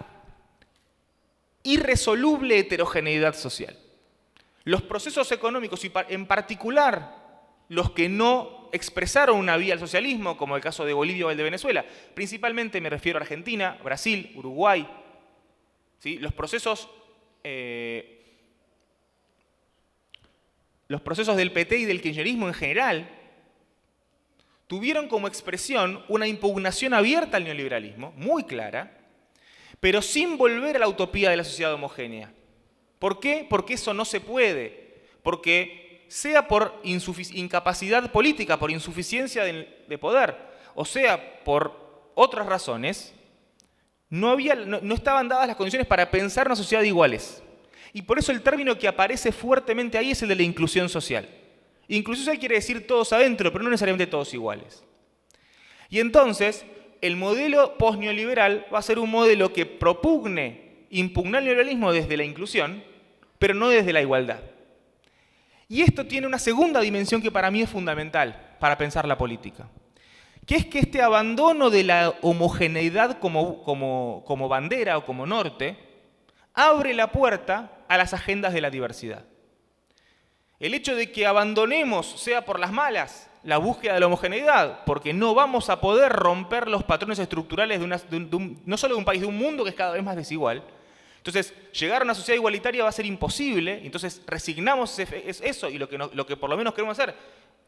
irresoluble heterogeneidad social. Los procesos económicos, y en particular los que no expresaron una vía al socialismo, como el caso de Bolivia o el de Venezuela, principalmente me refiero a Argentina, Brasil, Uruguay, ¿sí? Los procesos del PT y del kirchnerismo en general tuvieron como expresión una impugnación abierta al neoliberalismo, muy clara, pero sin volver a la utopía de la sociedad homogénea. ¿Por qué? Porque eso no se puede. Porque sea por incapacidad política, por insuficiencia de poder, o sea por otras razones, no estaban dadas las condiciones para pensar una sociedad de iguales. Y por eso el término que aparece fuertemente ahí es el de la inclusión social. Inclusión social quiere decir todos adentro, pero no necesariamente todos iguales. Y entonces, el modelo postneoliberal va a ser un modelo que impugna el neoliberalismo desde la inclusión, pero no desde la igualdad. Y esto tiene una segunda dimensión que para mí es fundamental para pensar la política, que es que este abandono de la homogeneidad como bandera o como norte abre la puerta a las agendas de la diversidad. El hecho de que abandonemos, sea por las malas, la búsqueda de la homogeneidad, porque no vamos a poder romper los patrones estructurales no solo de un país, de un mundo que es cada vez más desigual. Entonces, llegar a una sociedad igualitaria va a ser imposible, entonces resignamos eso, y lo que por lo menos queremos hacer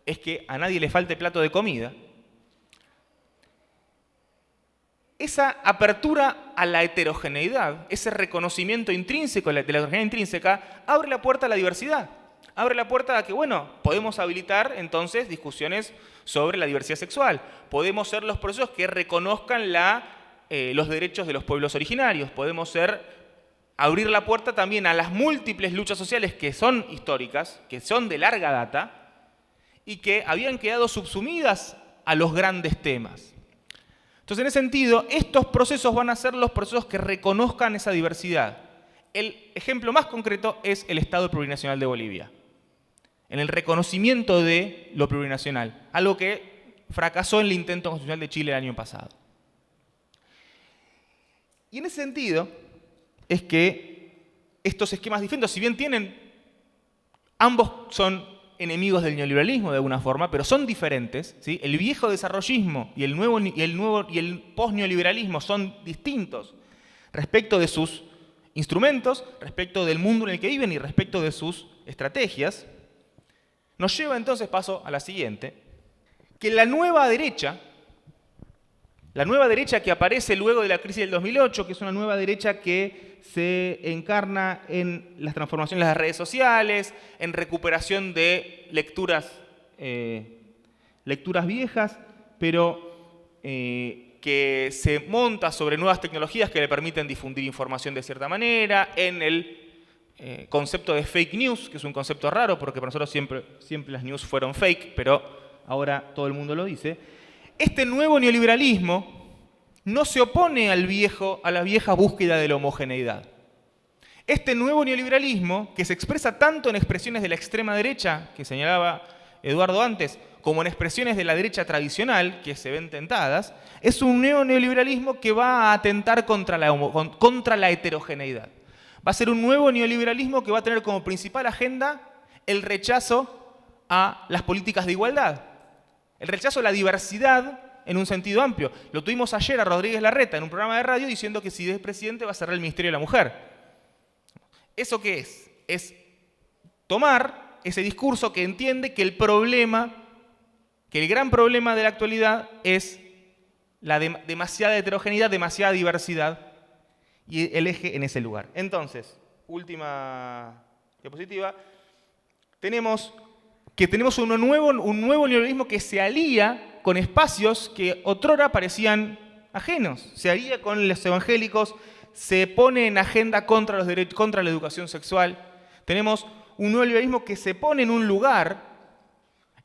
es que a nadie le falte plato de comida. Esa apertura a la heterogeneidad, ese reconocimiento intrínseco de la heterogeneidad intrínseca, abre la puerta a la diversidad. Abre la puerta a que, bueno, podemos habilitar entonces discusiones sobre la diversidad sexual. Podemos ser los procesos que reconozcan los derechos de los pueblos originarios. Podemos abrir la puerta también a las múltiples luchas sociales que son históricas, que son de larga data y que habían quedado subsumidas a los grandes temas. Entonces, en ese sentido, estos procesos van a ser los procesos que reconozcan esa diversidad. El ejemplo más concreto es el Estado Plurinacional de Bolivia, en el reconocimiento de lo plurinacional, algo que fracasó en el intento constitucional de Chile el año pasado. Y en ese sentido es que estos esquemas distintos, si bien ambos son enemigos del neoliberalismo de alguna forma, pero son diferentes, ¿sí? El viejo desarrollismo y el postneoliberalismo son distintos respecto de sus instrumentos, respecto del mundo en el que viven y respecto de sus estrategias. Nos lleva entonces paso a la siguiente, que la nueva derecha que aparece luego de la crisis del 2008, que es una nueva derecha que se encarna en las transformaciones de las redes sociales, en recuperación de lecturas viejas, pero que se monta sobre nuevas tecnologías que le permiten difundir información de cierta manera, en el concepto de fake news, que es un concepto raro porque para nosotros siempre las news fueron fake, pero ahora todo el mundo lo dice. Este nuevo neoliberalismo no se opone a la vieja búsqueda de la homogeneidad. Este nuevo neoliberalismo, que se expresa tanto en expresiones de la extrema derecha, que señalaba Eduardo antes, como en expresiones de la derecha tradicional, que se ven tentadas, es un nuevo neoliberalismo que va a atentar contra la heterogeneidad. Va a ser un nuevo neoliberalismo que va a tener como principal agenda el rechazo a las políticas de igualdad, el rechazo a la diversidad en un sentido amplio. Lo tuvimos ayer a Rodríguez Larreta en un programa de radio diciendo que si es presidente va a cerrar el Ministerio de la Mujer. ¿Eso qué es? Es tomar ese discurso que entiende que el gran problema de la actualidad es la demasiada heterogeneidad, demasiada diversidad, y el eje en ese lugar. Entonces, última diapositiva, tenemos un nuevo neoliberalismo que se alía con espacios que otrora parecían ajenos. Se alía con los evangélicos, se pone en agenda contra la educación sexual. Tenemos un nuevo liberalismo que se pone en un lugar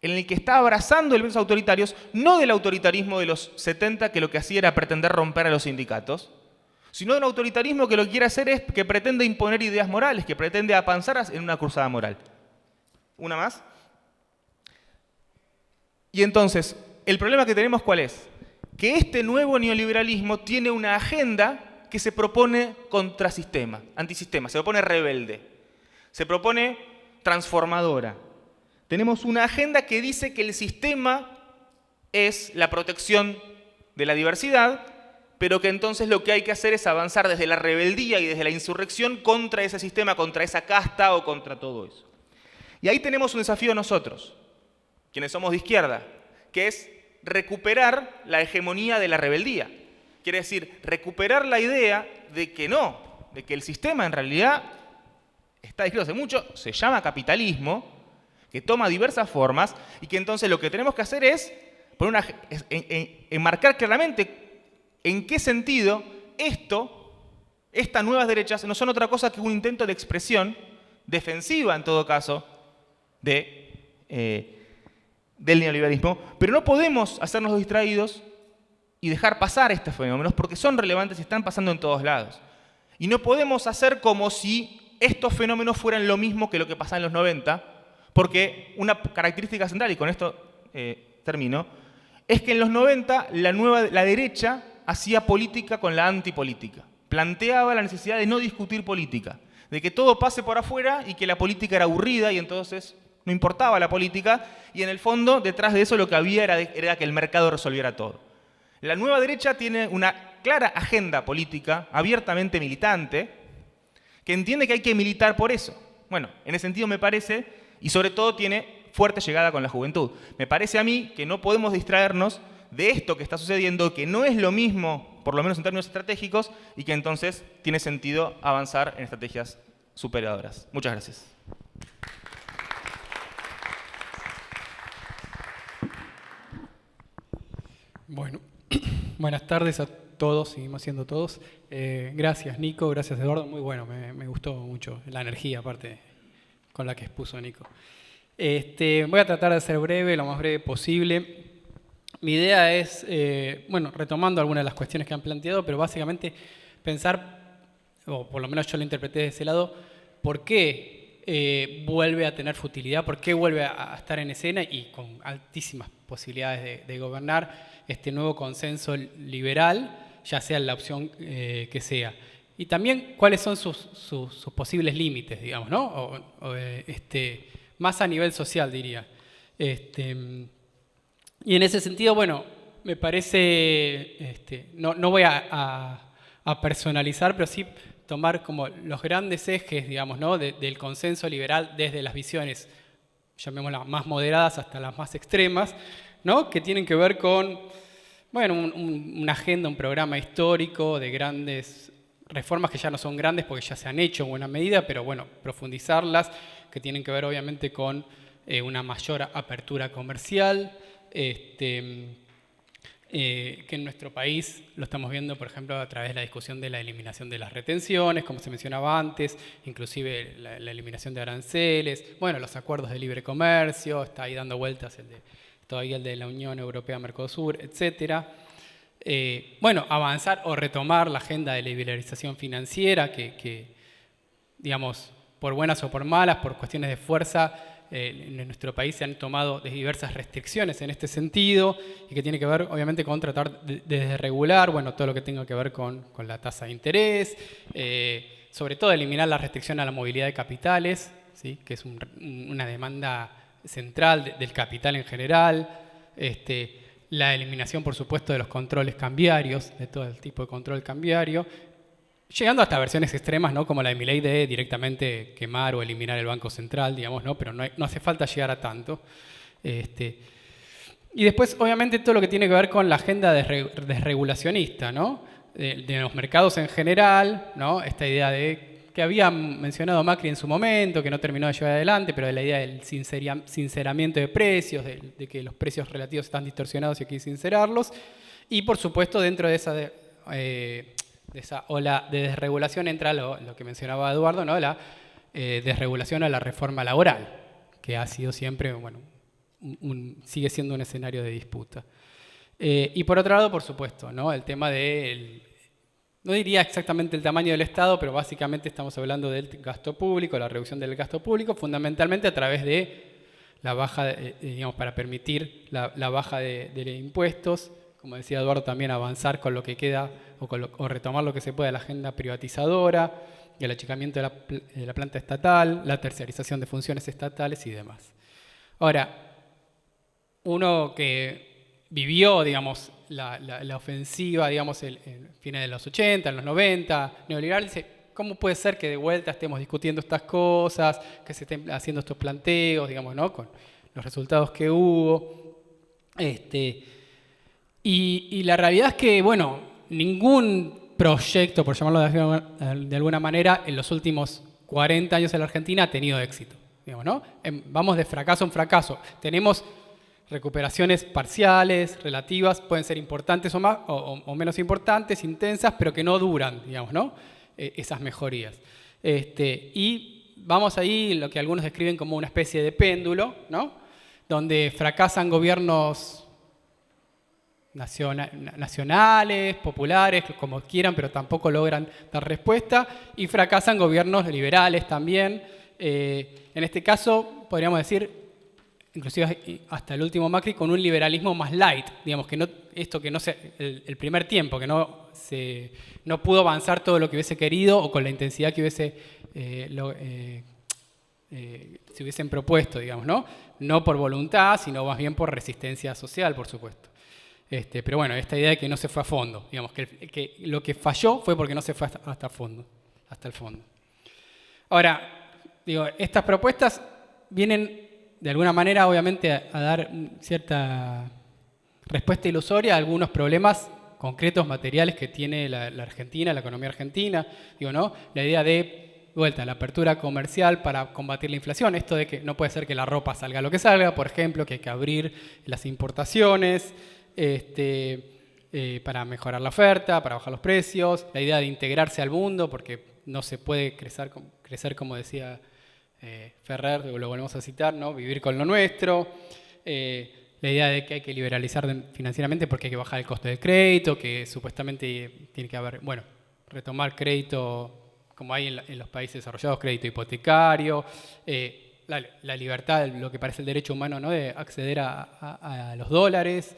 en el que está abrazando elementos autoritarios, no del autoritarismo de los 70, que lo que hacía era pretender romper a los sindicatos, sino de un autoritarismo que lo que quiere hacer es que pretende imponer ideas morales, que pretende avanzar en una cruzada moral. Una más. Y entonces, el problema que tenemos, ¿cuál es? Que este nuevo neoliberalismo tiene una agenda que se propone contrasistema, antisistema, se propone rebelde. Se propone transformadora. Tenemos una agenda que dice que el sistema es la protección de la diversidad, pero que entonces lo que hay que hacer es avanzar desde la rebeldía y desde la insurrección contra ese sistema, contra esa casta o contra todo eso. Y ahí tenemos un desafío nosotros, quienes somos de izquierda, que es recuperar la hegemonía de la rebeldía. Quiere decir, recuperar la idea de que no, de que el sistema en realidad está descrito hace mucho, se llama capitalismo, que toma diversas formas y que entonces lo que tenemos que hacer es enmarcar claramente en qué sentido estas nuevas derechas no son otra cosa que un intento de expresión defensiva, en todo caso, del neoliberalismo, pero no podemos hacernos distraídos y dejar pasar estos fenómenos porque son relevantes y están pasando en todos lados. Y no podemos hacer como si estos fenómenos fueran lo mismo que lo que pasaba en los 90, porque una característica central, y con esto termino, es que en los 90 la derecha hacía política con la antipolítica. Planteaba la necesidad de no discutir política, de que todo pase por afuera y que la política era aburrida y entonces no importaba la política, y en el fondo detrás de eso lo que había era que el mercado resolviera todo. La nueva derecha tiene una clara agenda política, abiertamente militante, que entiende que hay que militar por eso. Bueno, en ese sentido me parece, y sobre todo tiene fuerte llegada con la juventud. Me parece a mí que no podemos distraernos de esto que está sucediendo, que no es lo mismo, por lo menos en términos estratégicos, y que entonces tiene sentido avanzar en estrategias superadoras. Muchas gracias. Bueno, buenas tardes a todos, seguimos siendo todos. Gracias Nico, gracias Eduardo, muy bueno, me gustó mucho la energía aparte con la que expuso Nico. Voy a tratar de ser breve, lo más breve posible. Mi idea es, retomando algunas de las cuestiones que han planteado, pero básicamente pensar, o por lo menos yo lo interpreté de ese lado, por qué vuelve a tener futilidad, por qué vuelve a estar en escena y con altísimas posibilidades de gobernar este nuevo consenso liberal, ya sea la opción que sea. Y también cuáles son sus posibles límites, digamos, ¿no? Más a nivel social, diría. Y en ese sentido, bueno, me parece, no voy a personalizar, pero sí tomar como los grandes ejes, digamos, ¿no? del consenso liberal desde las visiones, llamémoslas más moderadas hasta las más extremas, ¿no? Que tienen que ver con, bueno, una agenda, un programa histórico de grandes reformas que ya no son grandes porque ya se han hecho en buena medida, pero bueno, profundizarlas, que tienen que ver obviamente con una mayor apertura comercial, que en nuestro país lo estamos viendo, por ejemplo, a través de la discusión de la eliminación de las retenciones, como se mencionaba antes, inclusive la eliminación de aranceles, bueno, los acuerdos de libre comercio, está ahí dando vueltas todavía el de la Unión Europea-Mercosur, etcétera. Bueno, avanzar o retomar la agenda de liberalización financiera que, digamos, por buenas o por malas, por cuestiones de fuerza, en nuestro país se han tomado diversas restricciones en este sentido y que tiene que ver, obviamente, con tratar de desregular, bueno, todo lo que tenga que ver con la tasa de interés, sobre todo eliminar la restricción a la movilidad de capitales, ¿sí? Que es una demanda central del capital en general, la eliminación, por supuesto, de los controles cambiarios, de todo el tipo de control cambiario, llegando hasta versiones extremas, ¿no? Como la de Milei de directamente quemar o eliminar el Banco Central, digamos, ¿no? Pero no hace falta llegar a tanto. Y después, obviamente, todo lo que tiene que ver con la agenda desregulacionista, ¿no? De los mercados en general, ¿no? Esta idea de que había mencionado Macri en su momento, que no terminó de llevar adelante, pero de la idea del sinceramiento de precios, de que los precios relativos están distorsionados y hay que sincerarlos. Y, por supuesto, dentro de esa ola de desregulación entra lo que mencionaba Eduardo, ¿no? La desregulación a la reforma laboral, que ha sido siempre, bueno, sigue siendo un escenario de disputa. Y por otro lado, por supuesto, ¿no? El tema no diría exactamente el tamaño del Estado, pero básicamente estamos hablando del gasto público, la reducción del gasto público, fundamentalmente a través de la baja, digamos, para permitir la baja de impuestos, como decía Eduardo, también avanzar con lo que queda o retomar lo que se pueda de la agenda privatizadora, el achicamiento de la planta estatal, la terciarización de funciones estatales y demás. Ahora, uno que vivió, digamos, la ofensiva, digamos, en fines de los 80, en los 90, neoliberal, dice, ¿cómo puede ser que de vuelta estemos discutiendo estas cosas, que se estén haciendo estos planteos, digamos, ¿no? Con los resultados que hubo? Y la realidad es que, bueno, ningún proyecto, por llamarlo de alguna manera, en los últimos 40 años en la Argentina ha tenido éxito, digamos, ¿no? Vamos de fracaso en fracaso. Tenemos recuperaciones parciales, relativas, pueden ser importantes o, más, o menos importantes, intensas, pero que no duran, digamos, ¿no? Esas mejorías. Y vamos ahí, lo que algunos describen como una especie de péndulo, ¿no? Donde fracasan gobiernos nacionales, populares, como quieran, pero tampoco logran dar respuesta, y fracasan gobiernos liberales también. En este caso, podríamos decir, inclusive hasta el último Macri, con un liberalismo más light, digamos, que no, esto que no se, el primer tiempo, que no pudo avanzar todo lo que hubiese querido o con la intensidad que hubiese se hubiesen propuesto, digamos, ¿no? No por voluntad, sino más bien por resistencia social, por supuesto. Pero bueno, esta idea de que no se fue a fondo, digamos, que lo que falló fue porque no se fue hasta el fondo. Ahora, digo, estas propuestas vienen de alguna manera, obviamente, a dar cierta respuesta ilusoria a algunos problemas concretos, materiales que tiene la Argentina, la economía argentina. Digo, ¿no? La idea de vuelta, la apertura comercial para combatir la inflación. Esto de que no puede ser que la ropa salga lo que salga, por ejemplo, que hay que abrir las importaciones para mejorar la oferta, para bajar los precios. La idea de integrarse al mundo, porque no se puede crecer como decía Ferrer, lo volvemos a citar, ¿no? Vivir con lo nuestro. La idea de que hay que liberalizar financieramente porque hay que bajar el costo del crédito, que supuestamente tiene que haber, bueno, retomar crédito como hay en los países desarrollados, crédito hipotecario, la libertad, lo que parece el derecho humano, ¿no? De acceder a los dólares.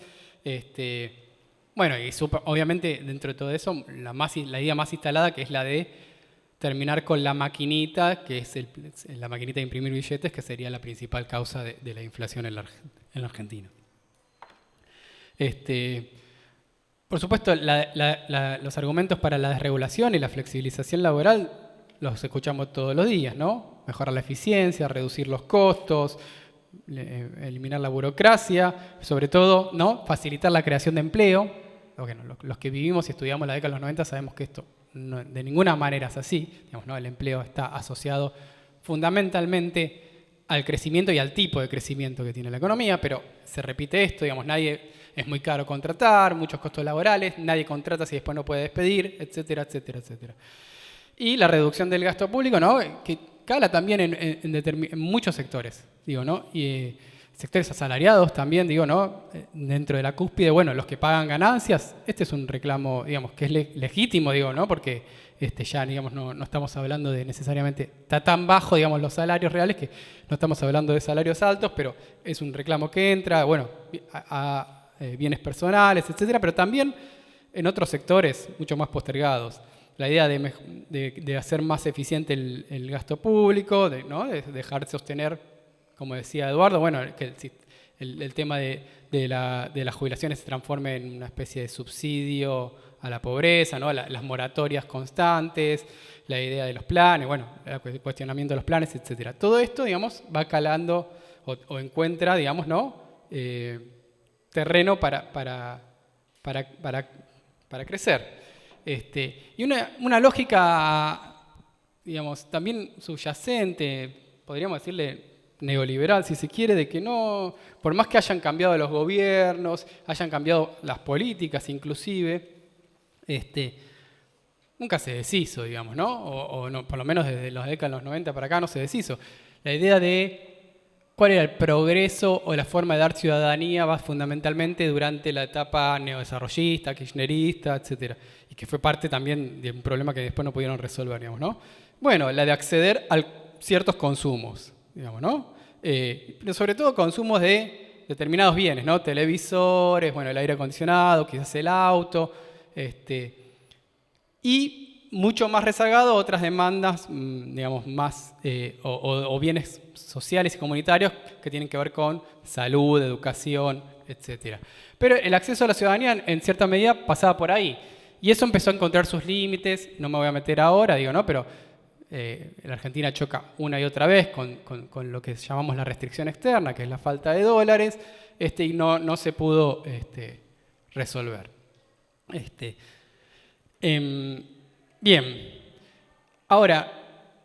Bueno, y obviamente dentro de todo eso, la idea más instalada, que es la de terminar con la maquinita, que es la maquinita de imprimir billetes, que sería la principal causa de la inflación en la Argentina. Por supuesto, los argumentos para la desregulación y la flexibilización laboral los escuchamos todos los días, ¿no? Mejorar la eficiencia, reducir los costos, eliminar la burocracia, sobre todo, ¿no? Facilitar la creación de empleo. Bueno, los que vivimos y estudiamos la década de los 90 sabemos que esto no, de ninguna manera es así. Digamos, ¿no? El empleo está asociado fundamentalmente al crecimiento y al tipo de crecimiento que tiene la economía, pero se repite esto, digamos, es muy caro contratar, muchos costos laborales, nadie contrata si después no puede despedir, etcétera, etcétera, etcétera. Y la reducción del gasto público, ¿no? Que cala también en muchos sectores, digo, ¿no? Y sectores asalariados también, digo, ¿no? Dentro de la cúspide, bueno, los que pagan ganancias, este es un reclamo, digamos, que es legítimo, digo, ¿no? Porque ya, digamos, no estamos hablando de necesariamente, está tan bajo, digamos, los salarios reales que no estamos hablando de salarios altos, pero es un reclamo que entra, bueno, a bienes personales, etcétera, pero también en otros sectores mucho más postergados. La idea de hacer más eficiente el gasto público, ¿no? De dejar de sostener, como decía Eduardo, bueno, que el tema de las jubilaciones se transforme en una especie de subsidio a la pobreza, ¿no? Las moratorias constantes, la idea de los planes, bueno, el cuestionamiento de los planes, etcétera. Todo esto, digamos, va calando o encuentra, digamos, ¿no? Terreno para crecer. Y una lógica, digamos, también subyacente, podríamos decirle neoliberal, si se quiere, de que no, por más que hayan cambiado los gobiernos, hayan cambiado las políticas inclusive, nunca se deshizo, digamos, ¿no? O no, por lo menos desde la década de los 90 para acá no se deshizo. La idea de cuál era el progreso o la forma de dar ciudadanía va fundamentalmente durante la etapa neodesarrollista, kirchnerista, etc. Y que fue parte también de un problema que después no pudieron resolver, digamos, ¿no? Bueno, la de acceder a ciertos consumos, digamos, ¿no? Pero sobre todo consumos de determinados bienes, ¿no? Televisores, bueno, el aire acondicionado, quizás el auto, y mucho más rezagado otras demandas, digamos, más, o bienes sociales y comunitarios que tienen que ver con salud, educación, etc. Pero el acceso a la ciudadanía, en cierta medida, pasaba por ahí. Y eso empezó a encontrar sus límites, no me voy a meter ahora, digo, ¿no? Pero la Argentina choca una y otra vez con lo que llamamos la restricción externa, que es la falta de dólares, y no se pudo resolver. Bien, ahora,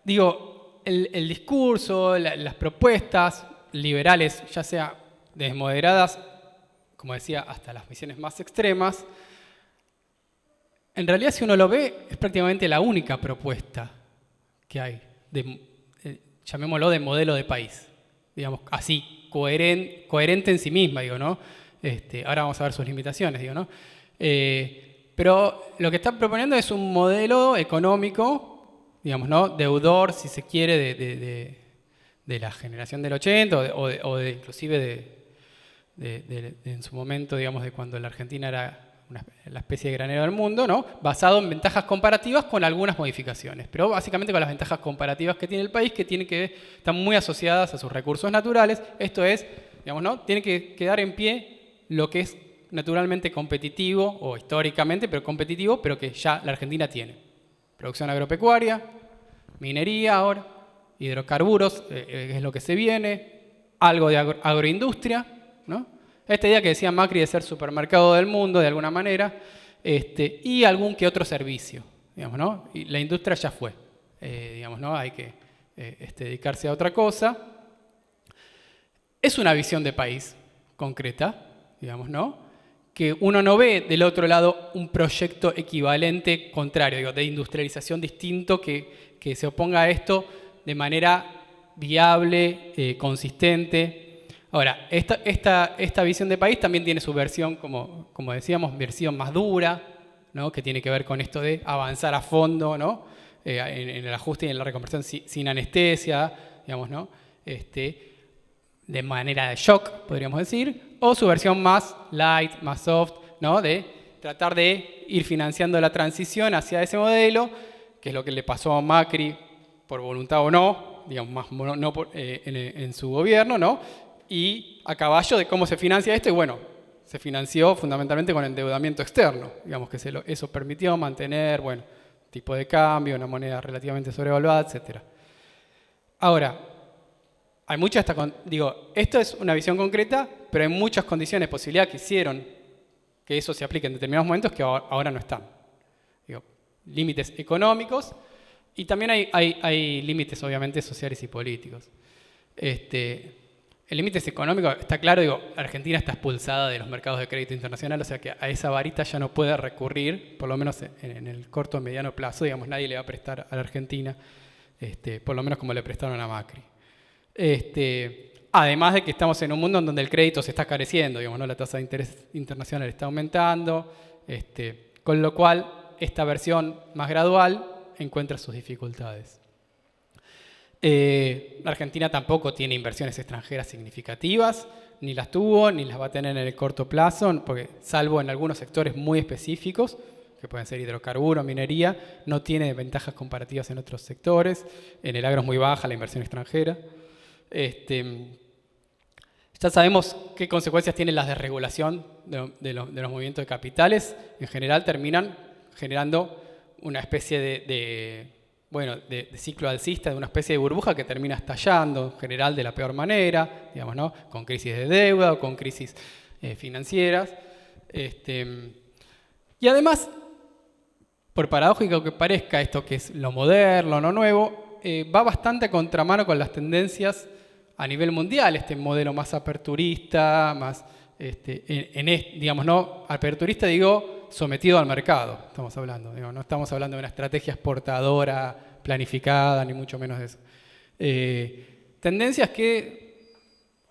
digo, el discurso, las propuestas liberales, ya sea desmoderadas, como decía, hasta las visiones más extremas, en realidad, si uno lo ve, es prácticamente la única propuesta que hay, llamémoslo de modelo de país, digamos, así, coherente en sí misma, digo, ¿no? Ahora vamos a ver sus limitaciones, digo, ¿no? Pero lo que están proponiendo es un modelo económico, digamos, ¿no? Deudor, si se quiere, de la generación del 80 o inclusive en su momento, digamos, de cuando la Argentina era la especie de granero del mundo, ¿no? Basado en ventajas comparativas con algunas modificaciones, pero básicamente con las ventajas comparativas que tiene el país, están muy asociadas a sus recursos naturales. Esto es, digamos, ¿no? Tiene que quedar en pie lo que es naturalmente competitivo, o históricamente, pero competitivo, pero que ya la Argentina tiene. Producción agropecuaria, minería ahora, hidrocarburos, es lo que se viene, algo de agroindustria, ¿no? Esta idea que decía Macri de ser supermercado del mundo, de alguna manera, y algún que otro servicio, digamos, ¿no? Y la industria ya fue, digamos, ¿no? Hay que dedicarse a otra cosa. Es una visión de país concreta, digamos, ¿no? Que uno no ve del otro lado un proyecto equivalente contrario, digo, de industrialización distinto que se oponga a esto de manera viable, consistente. Ahora, esta visión de país también tiene su versión, como decíamos, versión más dura, ¿no? Que tiene que ver con esto de avanzar a fondo, ¿no? En el ajuste y en la reconversión sin anestesia, digamos, ¿no? De manera de shock, podríamos decir, o su versión más light, más soft, ¿no? De tratar de ir financiando la transición hacia ese modelo, que es lo que le pasó a Macri, por voluntad o no, digamos, en su gobierno, ¿no? Y a caballo de cómo se financia esto, y bueno, se financió fundamentalmente con endeudamiento externo, digamos que eso permitió mantener, bueno, tipo de cambio, una moneda relativamente sobrevaluada, etc. Ahora, hay muchas, esto es una visión concreta, pero hay muchas condiciones, posibilidades que hicieron que eso se aplique en determinados momentos que ahora no están. Límites económicos y también hay límites, obviamente, sociales y políticos. El límite económico está claro, Argentina está expulsada de los mercados de crédito internacional, o sea que a esa varita ya no puede recurrir, por lo menos en el corto o mediano plazo, digamos, nadie le va a prestar a la Argentina, por lo menos como le prestaron a Macri. Además de que estamos en un mundo en donde el crédito se está careciendo, digamos, ¿no? La tasa de interés internacional está aumentando, con lo cual esta versión más gradual encuentra sus dificultades. La Argentina tampoco tiene inversiones extranjeras significativas, ni las tuvo, ni las va a tener en el corto plazo, porque salvo en algunos sectores muy específicos, que pueden ser hidrocarburos, minería, no tiene ventajas comparativas en otros sectores. En el agro es muy baja la inversión extranjera. Ya sabemos qué consecuencias tienen las desregulación de los movimientos de capitales. En general terminan generando una especie de ciclo alcista, de una especie de burbuja que termina estallando, en general de la peor manera, digamos, ¿no? Con crisis de deuda o con crisis financieras. Y además, por paradójico que parezca, esto que es lo moderno, lo nuevo, va bastante a contramano con las tendencias a nivel mundial, este modelo más aperturista, más, digamos, ¿no? Aperturista, digo, sometido al mercado, estamos hablando. Digo, no estamos hablando de una estrategia exportadora planificada, ni mucho menos de eso. Tendencias que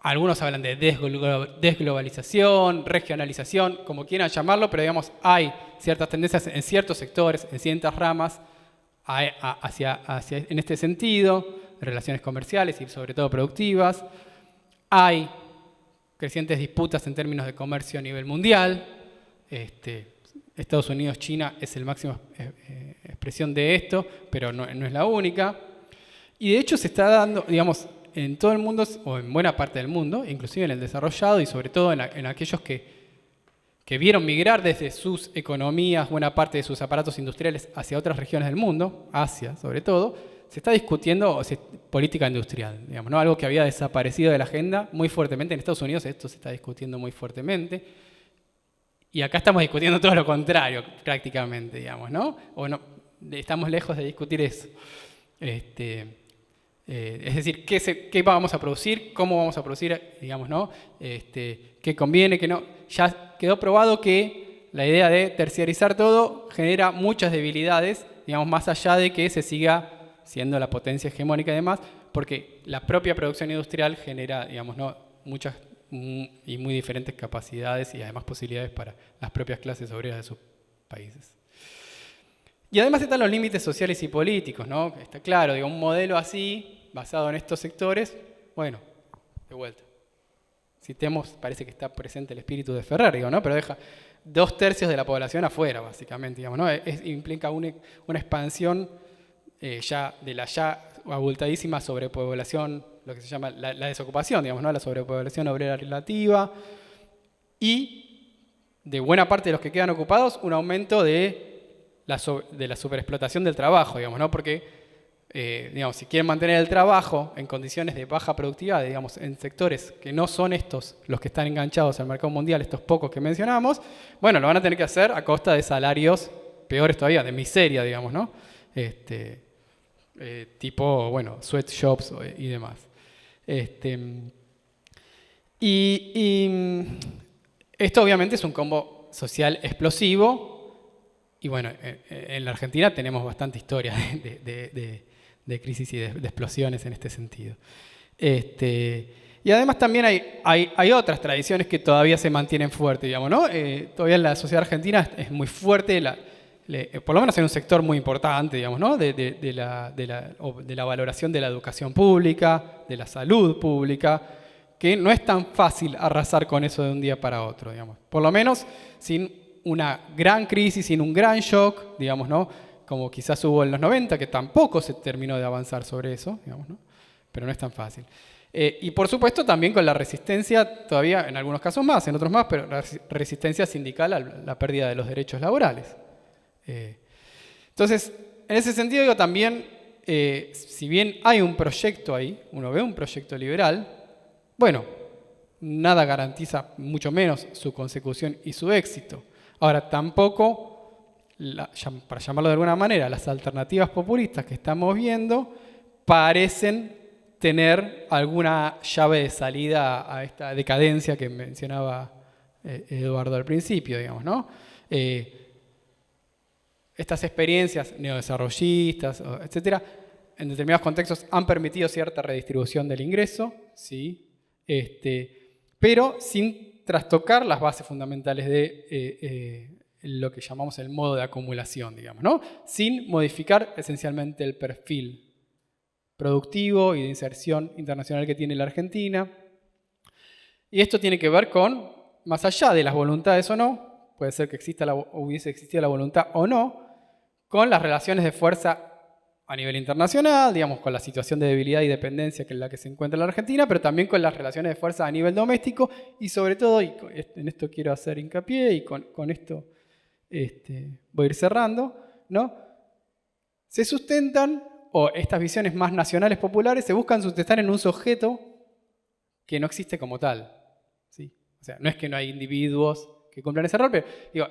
algunos hablan de desglobalización, regionalización, como quieran llamarlo, pero digamos, hay ciertas tendencias en ciertos sectores, en ciertas ramas, en este sentido, relaciones comerciales y sobre todo productivas. Hay crecientes disputas en términos de comercio a nivel mundial, Estados Unidos, China es el máximo expresión de esto, pero no es la única. Y de hecho se está dando, digamos, en todo el mundo, o en buena parte del mundo, inclusive en el desarrollado y sobre todo en aquellos que vieron migrar desde sus economías, buena parte de sus aparatos industriales hacia otras regiones del mundo, Asia sobre todo, se está discutiendo política industrial, digamos, ¿no? Algo que había desaparecido de la agenda muy fuertemente. En Estados Unidos esto se está discutiendo muy fuertemente. Y acá estamos discutiendo todo lo contrario, prácticamente, digamos, ¿no? O no, estamos lejos de discutir eso. Es decir, ¿qué vamos a producir? ¿Cómo vamos a producir? Digamos, ¿no? ¿Qué conviene? ¿Qué no? Ya quedó probado que la idea de terciarizar todo genera muchas debilidades, digamos, más allá de que se siga siendo la potencia hegemónica y demás, porque la propia producción industrial genera, digamos, ¿no? muchas y muy diferentes capacidades y además posibilidades para las propias clases obreras de sus países. Y además están los límites sociales y políticos, ¿no? Está claro, digo, un modelo así, basado en estos sectores, bueno, de vuelta. Citemos, parece que está presente el espíritu de Ferrer, digo, ¿no? Pero deja 2/3 de la población afuera, básicamente, digamos, ¿no? Implica una expansión de la ya abultadísima sobrepoblación, lo que se llama la desocupación, digamos, ¿no? La sobrepoblación obrera relativa, y de buena parte de los que quedan ocupados, un aumento de la superexplotación del trabajo, digamos, ¿no? Porque, digamos, si quieren mantener el trabajo en condiciones de baja productividad, digamos, en sectores que no son estos los que están enganchados al mercado mundial, estos pocos que mencionamos, bueno, lo van a tener que hacer a costa de salarios peores todavía, de miseria, digamos, ¿no? Tipo, bueno, sweatshops y demás. Y esto obviamente es un combo social explosivo. Y bueno, en la Argentina tenemos bastante historia de crisis y de explosiones en este sentido. Y además también hay otras tradiciones que todavía se mantienen fuertes, digamos, ¿no? Todavía en la sociedad argentina es muy fuerte, por lo menos en un sector muy importante, digamos, ¿no? de la valoración de la educación pública, de la salud pública, que no es tan fácil arrasar con eso de un día para otro, digamos. Por lo menos sin una gran crisis, sin un gran shock, digamos, ¿no? Como quizás hubo en los 90, que tampoco se terminó de avanzar sobre eso, digamos, ¿no? Pero no es tan fácil. Y por supuesto también con la resistencia, todavía en algunos casos más, en otros más, pero la resistencia sindical a la pérdida de los derechos laborales. Entonces, en ese sentido digo también, si bien hay un proyecto ahí, uno ve un proyecto liberal, bueno, nada garantiza, mucho menos, su consecución y su éxito. Ahora, tampoco, para llamarlo de alguna manera, las alternativas populistas que estamos viendo parecen tener alguna llave de salida a esta decadencia que mencionaba Eduardo al principio, digamos, ¿no? Estas experiencias neodesarrollistas, etcétera, en determinados contextos han permitido cierta redistribución del ingreso, ¿sí? Pero sin trastocar las bases fundamentales de lo que llamamos el modo de acumulación, digamos, ¿no? Sin modificar esencialmente el perfil productivo y de inserción internacional que tiene la Argentina. Y esto tiene que ver con, más allá de las voluntades o no, puede ser que hubiese existido la voluntad o no, con las relaciones de fuerza a nivel internacional, digamos, con la situación de debilidad y dependencia en la que se encuentra la Argentina, pero también con las relaciones de fuerza a nivel doméstico y sobre todo, y en esto quiero hacer hincapié y con esto voy a ir cerrando, ¿no? Se sustentan, o estas visiones más nacionales populares se buscan sustentar en un sujeto que no existe como tal, ¿sí? O sea, no es que no hay individuos que cumplan ese rol, pero digo,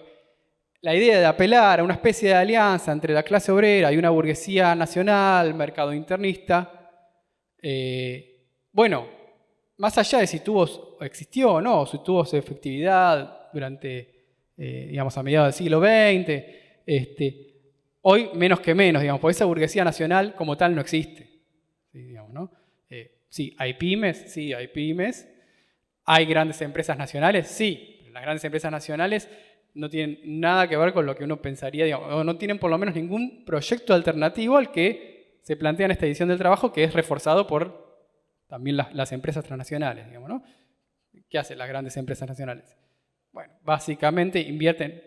la idea de apelar a una especie de alianza entre la clase obrera y una burguesía nacional, mercado internista, bueno, más allá de si existió o no, si tuvo su efectividad durante, digamos, a mediados del siglo XX, hoy menos que menos, digamos, porque esa burguesía nacional como tal no existe, ¿sí? Digamos, ¿no? Sí, hay pymes, hay grandes empresas nacionales, sí, pero las grandes empresas nacionales no tienen nada que ver con lo que uno pensaría, digamos, o no tienen por lo menos ningún proyecto alternativo al que se plantea en esta edición del trabajo, que es reforzado por también las empresas transnacionales, digamos, ¿no? ¿Qué hacen las grandes empresas nacionales? Bueno, básicamente invierten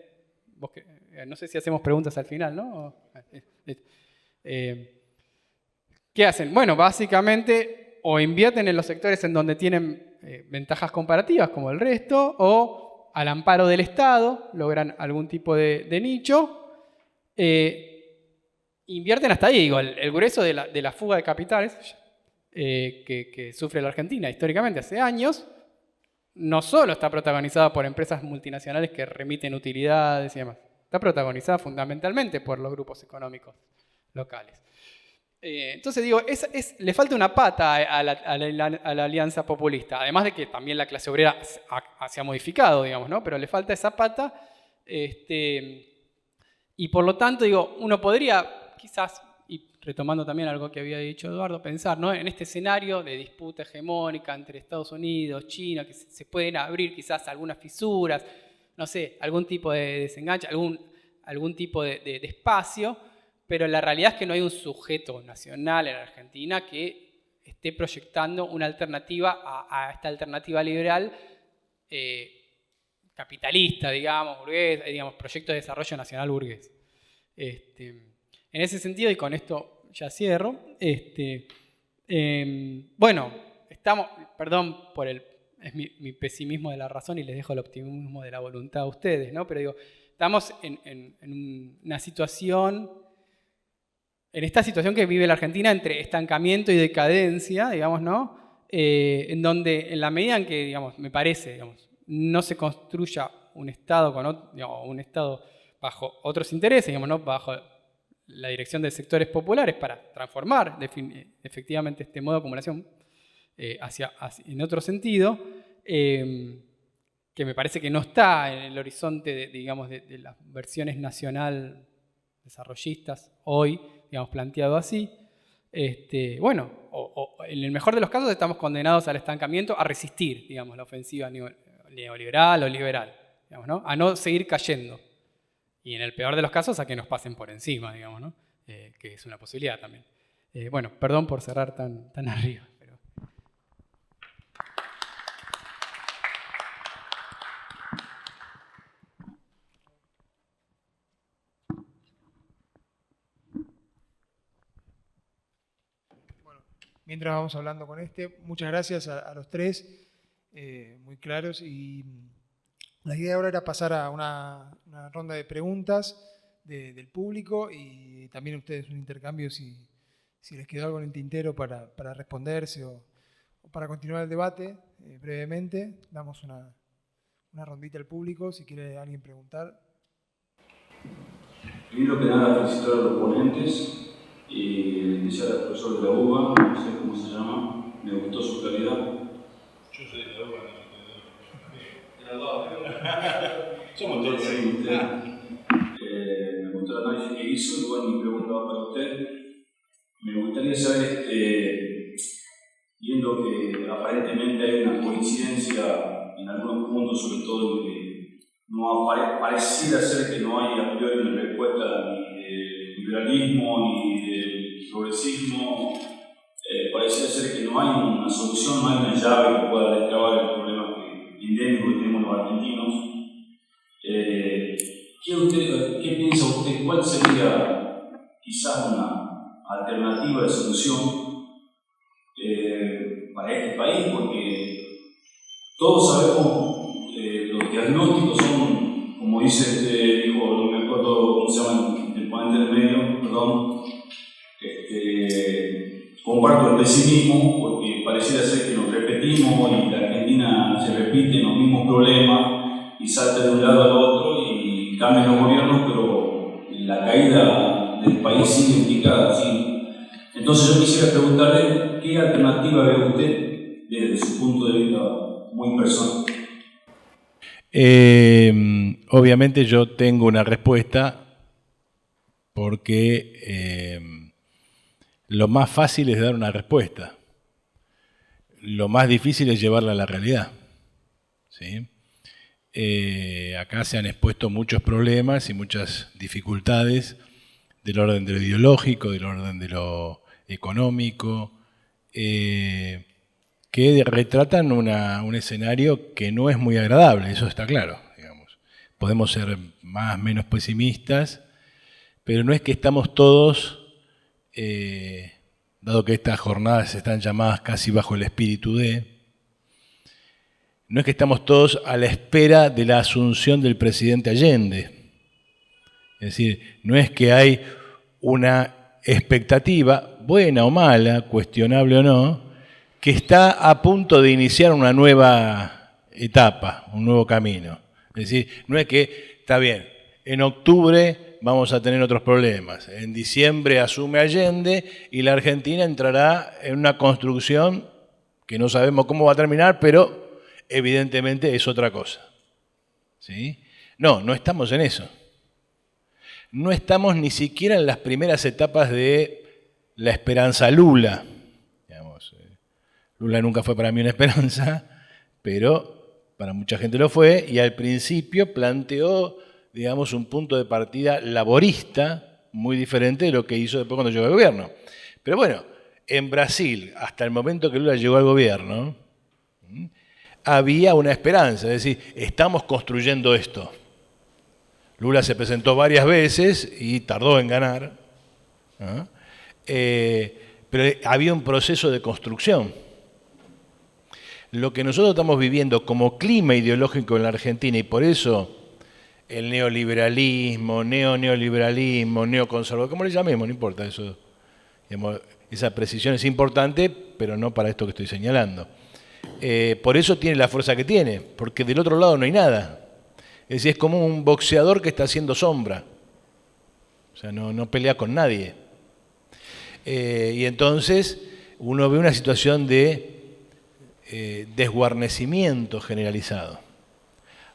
no sé si hacemos preguntas al final, ¿no? ¿Qué hacen? Bueno, básicamente o invierten en los sectores en donde tienen ventajas comparativas como el resto, o al amparo del Estado logran algún tipo de nicho. Invierten hasta ahí, digo, el grueso de la fuga de capitales que sufre la Argentina históricamente hace años, no solo está protagonizada por empresas multinacionales que remiten utilidades y demás, está protagonizada fundamentalmente por los grupos económicos locales. Entonces digo, le falta una pata a la alianza populista, además de que también la clase obrera se ha modificado, digamos, ¿no? Pero le falta esa pata, y por lo tanto, digo, uno podría quizás, y retomando también algo que había dicho Eduardo, pensar, ¿no?, en este escenario de disputa hegemónica entre Estados Unidos, China, que se pueden abrir quizás algunas fisuras, no sé, algún tipo de desenganche, algún tipo de espacio, pero la realidad es que no hay un sujeto nacional en Argentina que esté proyectando una alternativa a esta alternativa liberal capitalista, digamos, burgués, digamos, proyecto de desarrollo nacional burgués. En ese sentido, y con esto ya cierro, bueno, perdón por es mi pesimismo de la razón y les dejo el optimismo de la voluntad a ustedes, ¿no? Pero digo, estamos en una situación, en esta situación que vive la Argentina entre estancamiento y decadencia, digamos, ¿no? En donde, en la medida en que, digamos, me parece, digamos, no se construya un Estado un Estado bajo otros intereses, digamos, ¿no?, bajo la dirección de sectores populares para transformar efectivamente este modo de acumulación en otro sentido, que me parece que no está en el horizonte digamos, de las versiones nacional desarrollistas hoy, digamos, planteado así. Bueno, en el mejor de los casos estamos condenados al estancamiento, a resistir, digamos, la ofensiva neoliberal o liberal, digamos, ¿no?, a no seguir cayendo. Y en el peor de los casos a que nos pasen por encima, digamos, ¿no? Que es una posibilidad también. Bueno, perdón por cerrar tan arriba. Pero... Bueno, mientras vamos hablando con muchas gracias a los tres, muy claros. Y la idea ahora era pasar a una ronda de preguntas del público y también ustedes un intercambio si les quedó algo en el tintero para responderse o para continuar el debate brevemente. Damos una rondita al público, si quiere alguien preguntar. Primero que nada, felicitar a los ponentes y desear al profesor de la UBA, no sé cómo se llama, me gustó su calidad. Yo soy de la UBA, no. Somos todos ahí, usted. Me gustó el análisis que hizo. Igual mi pregunta va para usted. Me gustaría saber, viendo que aparentemente hay una coincidencia en algunos puntos, sobre todo en que no pareciera ser que no hay a priori una respuesta ni de liberalismo ni de progresismo, pareciera ser que no hay una solución, no hay una llave que pueda destrabar el problema endémico que tenemos los argentinos. ¿Qué piensa usted? ¿Cuál sería quizás una alternativa de solución para este país? Porque todos sabemos, los diagnósticos son, como dijo, no me acuerdo cómo se llama el ponente del medio, perdón, comparto el pesimismo porque pareciera ser que nos repetimos y la Argentina se repite los mismos problemas y salta de un lado al otro y cambian los gobiernos, pero la caída del país sigue indicada, ¿sí? Entonces yo quisiera preguntarle qué alternativa ve usted desde su punto de vista muy personal. Obviamente yo tengo una respuesta porque lo más fácil es dar una respuesta. Lo más difícil es llevarla a la realidad, ¿sí? Acá se han expuesto muchos problemas y muchas dificultades del orden de lo ideológico, del orden de lo económico, que retratan un escenario que no es muy agradable, eso está claro, digamos. podemos ser más, menos pesimistas, pero no es que estamos todos, dado que estas jornadas están llamadas casi bajo el espíritu no es que estamos todos a la espera de la asunción del presidente Allende. Es decir, no es que hay una expectativa, buena o mala, cuestionable o no, que está a punto de iniciar una nueva etapa, un nuevo camino. Es decir, no es que, está bien, en octubre vamos a tener otros problemas, en diciembre asume Allende y la Argentina entrará en una construcción que no sabemos cómo va a terminar, pero evidentemente es otra cosa. ¿Sí? No, no estamos en eso. No estamos ni siquiera en las primeras etapas de la esperanza Lula. Digamos, Lula nunca fue para mí una esperanza, pero para mucha gente lo fue, y al principio planteó, digamos, un punto de partida laborista muy diferente de lo que hizo después cuando llegó al gobierno. Pero bueno, en Brasil, hasta el momento que Lula llegó al gobierno, había una esperanza, es decir, estamos construyendo esto. Lula se presentó varias veces y tardó en ganar, ¿no? Pero había un proceso de construcción. Lo que nosotros estamos viviendo como clima ideológico en la Argentina, y por eso el neoliberalismo, neoliberalismo, neoconservador, como le llamemos, no importa, eso, digamos, esa precisión es importante, pero no para esto que estoy señalando. Por eso tiene la fuerza que tiene, porque del otro lado no hay nada. Es decir, es como un boxeador que está haciendo sombra. O sea, no pelea con nadie. Y entonces uno ve una situación de desguarnecimiento generalizado.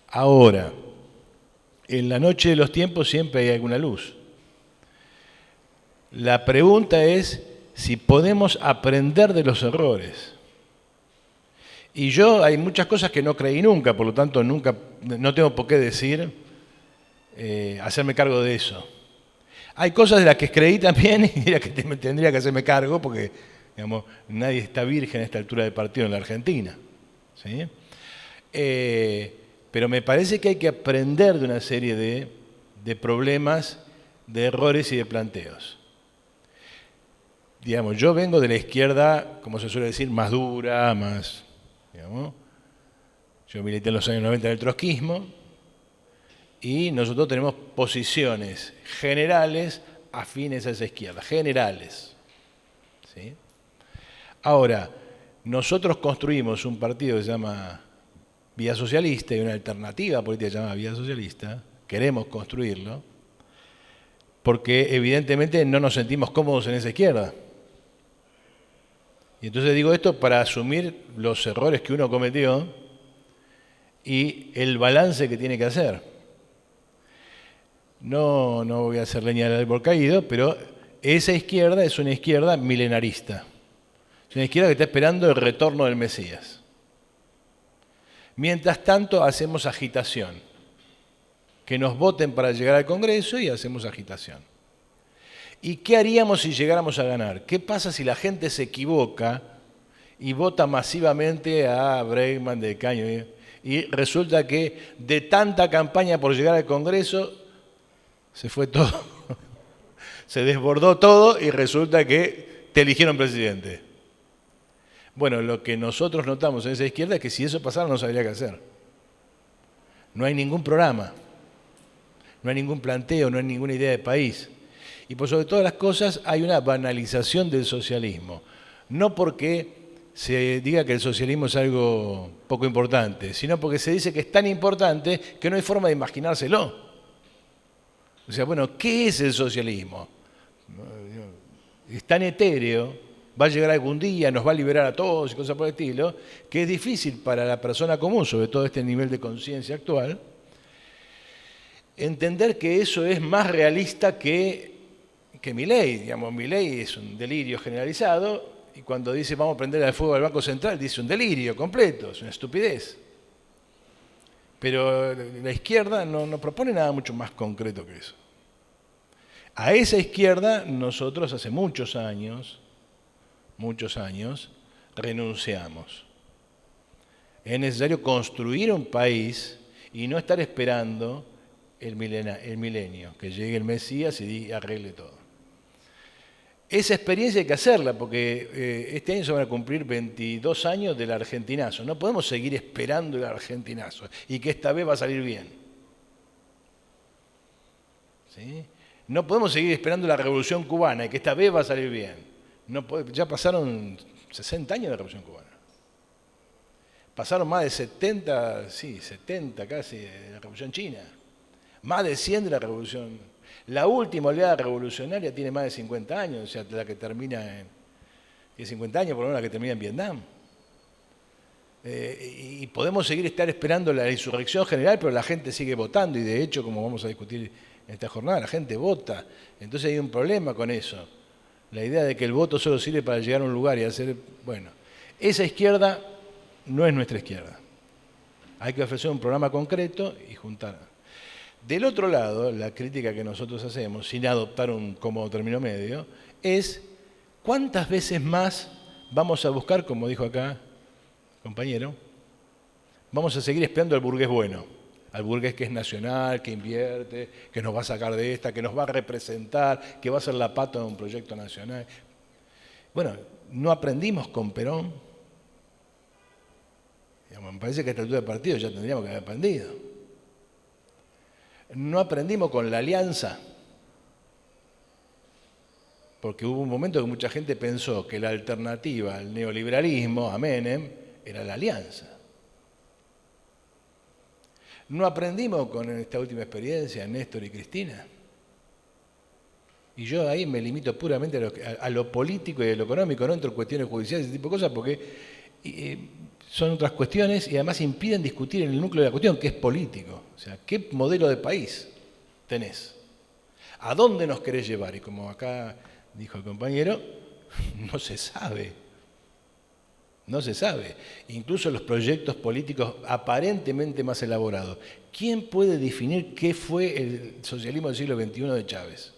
Ahora, en la noche de los tiempos siempre hay alguna luz. La pregunta es si podemos aprender de los errores. Y yo hay muchas cosas que no creí nunca, por lo tanto no tengo por qué decir, hacerme cargo de eso. Hay cosas de las que creí también y de las que tendría que hacerme cargo, porque digamos, nadie está virgen a esta altura del partido en la Argentina. ¿Sí? Pero me parece que hay que aprender de una serie de problemas, de errores y de planteos. Digamos, yo vengo de la izquierda, como se suele decir, más dura, más... Digamos. Yo milité en los años 90 en el trotskismo y nosotros tenemos posiciones generales afines a esa izquierda, generales. ¿Sí? Ahora, nosotros construimos un partido que se llama Vía Socialista y una alternativa política llamada Vía Socialista, queremos construirlo, porque evidentemente no nos sentimos cómodos en esa izquierda. Y entonces digo esto para asumir los errores que uno cometió y el balance que tiene que hacer. No voy a hacer leña del árbol caído, pero esa izquierda es una izquierda milenarista. Es una izquierda que está esperando el retorno del Mesías. Mientras tanto hacemos agitación. Que nos voten para llegar al Congreso y hacemos agitación. ¿Y qué haríamos si llegáramos a ganar? ¿Qué pasa si la gente se equivoca y vota masivamente a Bregman, de Caño? Y resulta que de tanta campaña por llegar al Congreso se fue todo, se desbordó todo y resulta que te eligieron presidente. Bueno, lo que nosotros notamos en esa izquierda es que si eso pasara no sabría qué hacer. No hay ningún programa, no hay ningún planteo, no hay ninguna idea de país. Y por sobre todas las cosas hay una banalización del socialismo. No porque se diga que el socialismo es algo poco importante, sino porque se dice que es tan importante que no hay forma de imaginárselo. O sea, bueno, ¿qué es el socialismo? Es tan etéreo, va a llegar algún día, nos va a liberar a todos y cosas por el estilo, que es difícil para la persona común, sobre todo este nivel de conciencia actual, entender que eso es más realista que Milei. Digamos, Milei es un delirio generalizado y cuando dice vamos a prender al fuego al Banco Central, dice un delirio completo, es una estupidez. Pero la izquierda no propone nada mucho más concreto que eso. A esa izquierda nosotros hace muchos años, renunciamos. Es necesario construir un país y no estar esperando el milenio, que llegue el Mesías y arregle todo. Esa experiencia hay que hacerla, porque este año se van a cumplir 22 años del argentinazo. No podemos seguir esperando el argentinazo y que esta vez va a salir bien. ¿Sí? No podemos seguir esperando la revolución cubana y que esta vez va a salir bien. Ya pasaron 60 años de la revolución cubana. Pasaron más de 70 casi, de la revolución china. Más de 100 de la revolución. La última oleada revolucionaria tiene más de 50 años, o sea, la que termina en... Tiene 50 años, por lo menos la que termina en Vietnam. Y podemos seguir esperando la insurrección general, pero la gente sigue votando, y de hecho, como vamos a discutir en esta jornada, la gente vota. Entonces hay un problema con eso. La idea de que el voto solo sirve para llegar a un lugar y hacer... Bueno, esa izquierda no es nuestra izquierda. Hay que ofrecer un programa concreto y juntar. Del otro lado, la crítica que nosotros hacemos, sin adoptar un cómodo término medio, es cuántas veces más vamos a buscar, como dijo acá compañero, vamos a seguir esperando al burgués bueno, al burgués que es nacional, que invierte, que nos va a sacar de esta, que nos va a representar, que va a ser la pata de un proyecto nacional. Bueno, no aprendimos con Perón. Me parece que a esta altura de partido ya tendríamos que haber aprendido. No aprendimos con la alianza, porque hubo un momento que mucha gente pensó que la alternativa al neoliberalismo, a Menem, era la alianza. No aprendimos con esta última experiencia, Néstor y Cristina. Y yo ahí me limito puramente a lo político y a lo económico, no entro en cuestiones judiciales y ese tipo de cosas, porque son otras cuestiones y además impiden discutir en el núcleo de la cuestión, que es político. O sea, ¿qué modelo de país tenés? ¿A dónde nos querés llevar? Y como acá dijo el compañero, no se sabe. No se sabe. Incluso los proyectos políticos aparentemente más elaborados. ¿Quién puede definir qué fue el socialismo del siglo XXI de Chávez?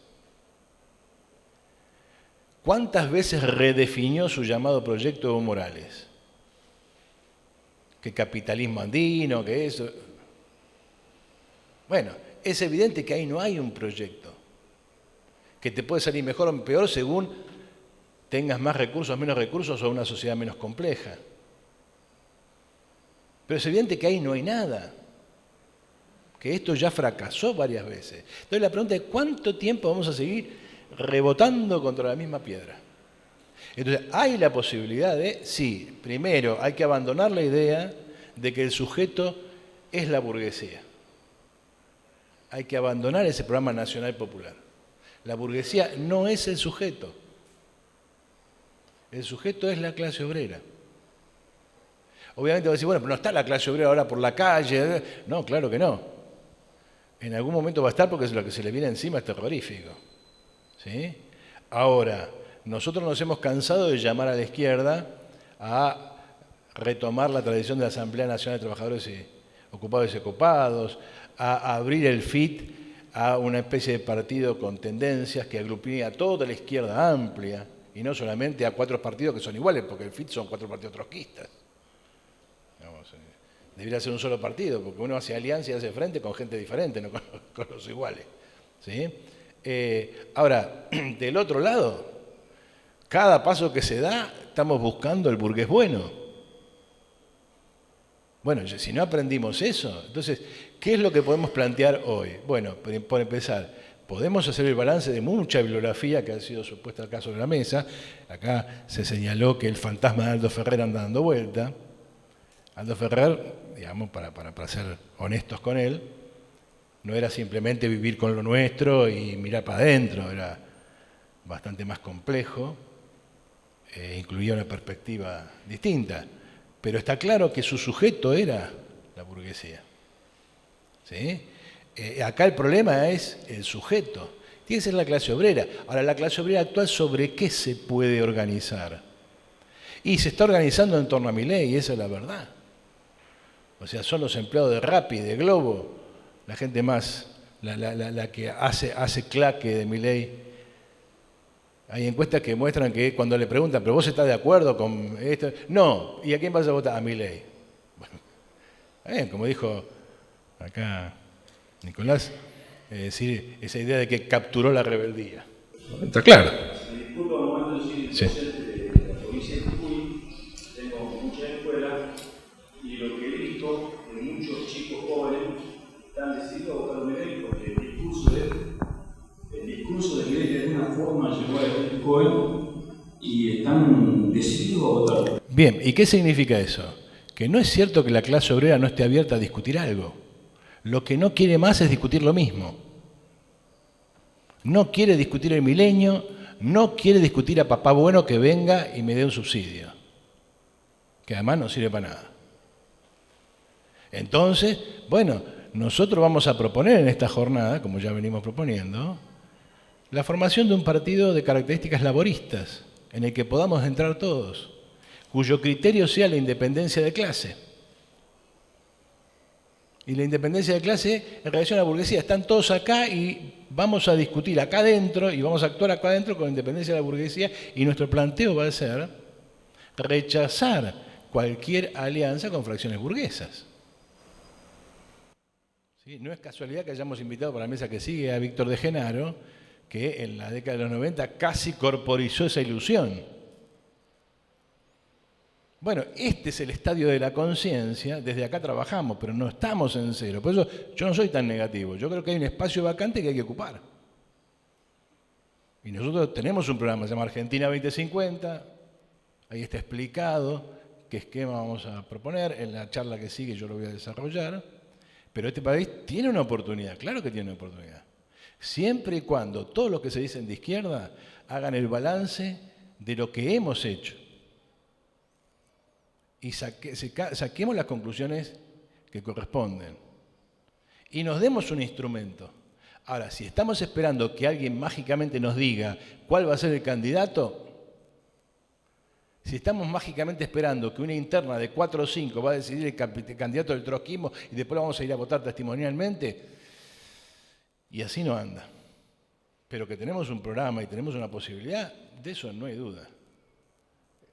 ¿Cuántas veces redefinió su llamado proyecto Evo Morales? Que capitalismo andino, que eso... Bueno, es evidente que ahí no hay un proyecto que te puede salir mejor o peor según tengas más recursos, menos recursos o una sociedad menos compleja. Pero es evidente que ahí no hay nada, que esto ya fracasó varias veces. Entonces la pregunta es, ¿cuánto tiempo vamos a seguir rebotando contra la misma piedra? Entonces, hay la posibilidad de, sí, primero hay que abandonar la idea de que el sujeto es la burguesía. Hay que abandonar ese programa nacional popular. La burguesía no es el sujeto. El sujeto es la clase obrera. Obviamente va a decir, bueno, pero no está la clase obrera ahora por la calle. No, claro que no. En algún momento va a estar porque lo que se le viene encima es terrorífico. ¿Sí? Ahora, nosotros nos hemos cansado de llamar a la izquierda a retomar la tradición de la Asamblea Nacional de Trabajadores Ocupados y Desocupados, a abrir el FIT a una especie de partido con tendencias que aglutine a toda la izquierda amplia y no solamente a 4 partidos que son iguales, porque el FIT son 4 partidos trotskistas. Debería ser un solo partido, porque uno hace alianza y hace frente con gente diferente, no con los iguales. ¿Sí? Ahora, del otro lado, cada paso que se da, estamos buscando el burgués bueno. Bueno, si no aprendimos eso, entonces, ¿qué es lo que podemos plantear hoy? Bueno, por empezar, podemos hacer el balance de mucha bibliografía que ha sido supuesta acá sobre la mesa. Acá se señaló que el fantasma de Aldo Ferrer anda dando vuelta. Aldo Ferrer, digamos, para ser honestos con él, no era simplemente vivir con lo nuestro y mirar para adentro, era bastante más complejo, incluía una perspectiva distinta. Pero está claro que su sujeto era la burguesía. ¿Sí? Acá el problema es el sujeto. Tiene que ser la clase obrera. Ahora, la clase obrera actual, ¿sobre qué se puede organizar? Y se está organizando en torno a Milei, esa es la verdad. O sea, son los empleados de Rappi, de Globo, la gente más, la que hace claque de Milei. Hay encuestas que muestran que cuando le preguntan, ¿pero vos estás de acuerdo con esto? No. ¿Y a quién vas a votar? A Milei. Bueno, como dijo acá Nicolás, Es decir, esa idea de que capturó la rebeldía. Está claro. Disculpa un momento, decir, Sí. de la provincia de Jujuy, tengo muchas escuelas y lo que he visto de muchos chicos jóvenes están decididos a votar médico, porque el discurso de Milei de alguna forma llegó a este joven y están decididos a votar. Bien, ¿y qué significa eso? Que no es cierto que la clase obrera no esté abierta a discutir algo. Lo que no quiere más es discutir lo mismo. No quiere discutir el milenio, no quiere discutir a papá bueno que venga y me dé un subsidio, que además no sirve para nada. Entonces, bueno, nosotros vamos a proponer en esta jornada, como ya venimos proponiendo, la formación de un partido de características laboristas, en el que podamos entrar todos, cuyo criterio sea la independencia de clase. Y la independencia de clase en relación a la burguesía. Están todos acá y vamos a discutir acá adentro y vamos a actuar acá adentro con independencia de la burguesía, y nuestro planteo va a ser rechazar cualquier alianza con fracciones burguesas. ¿Sí? No es casualidad que hayamos invitado para la mesa que sigue a Víctor de Genaro, que en la década de los 90 casi corporizó esa ilusión. Bueno, este es el estadio de la conciencia, desde acá trabajamos, pero no estamos en cero. Por eso yo no soy tan negativo, yo creo que hay un espacio vacante que hay que ocupar. Y nosotros tenemos un programa, se llama Argentina 2050, ahí está explicado qué esquema vamos a proponer, en la charla que sigue yo lo voy a desarrollar, pero este país tiene una oportunidad, claro que tiene una oportunidad. Siempre y cuando todos los que se dicen de izquierda hagan el balance de lo que hemos hecho y saquemos las conclusiones que corresponden y nos demos un instrumento. Ahora, si estamos esperando que alguien mágicamente nos diga cuál va a ser el candidato, si estamos mágicamente esperando que una interna de 4 o 5 va a decidir el candidato del trotskismo y después vamos a ir a votar testimonialmente, y así no anda. Pero que tenemos un programa y tenemos una posibilidad, de eso no hay duda.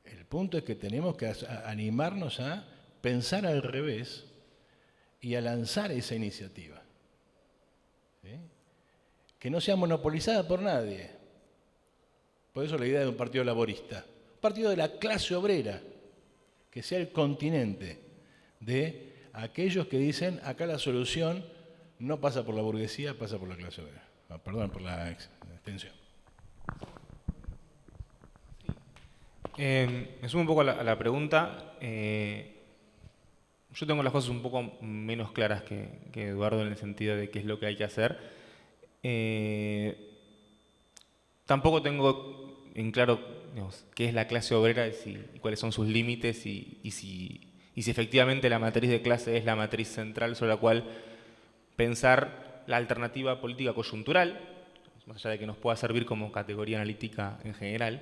El punto es que tenemos que animarnos a pensar al revés y a lanzar esa iniciativa. ¿Sí? Que no sea monopolizada por nadie. Por eso la idea de un partido laborista. Un partido de la clase obrera, que sea el continente de aquellos que dicen acá la solución no pasa por la burguesía, pasa por la clase obrera. Perdón por la extensión. Me sumo un poco a la pregunta. Yo tengo las cosas un poco menos claras que Eduardo en el sentido de qué es lo que hay que hacer. Tampoco tengo en claro, digamos, qué es la clase obrera y cuáles son sus límites y si efectivamente la matriz de clase es la matriz central sobre la cual pensar la alternativa política coyuntural, más allá de que nos pueda servir como categoría analítica en general.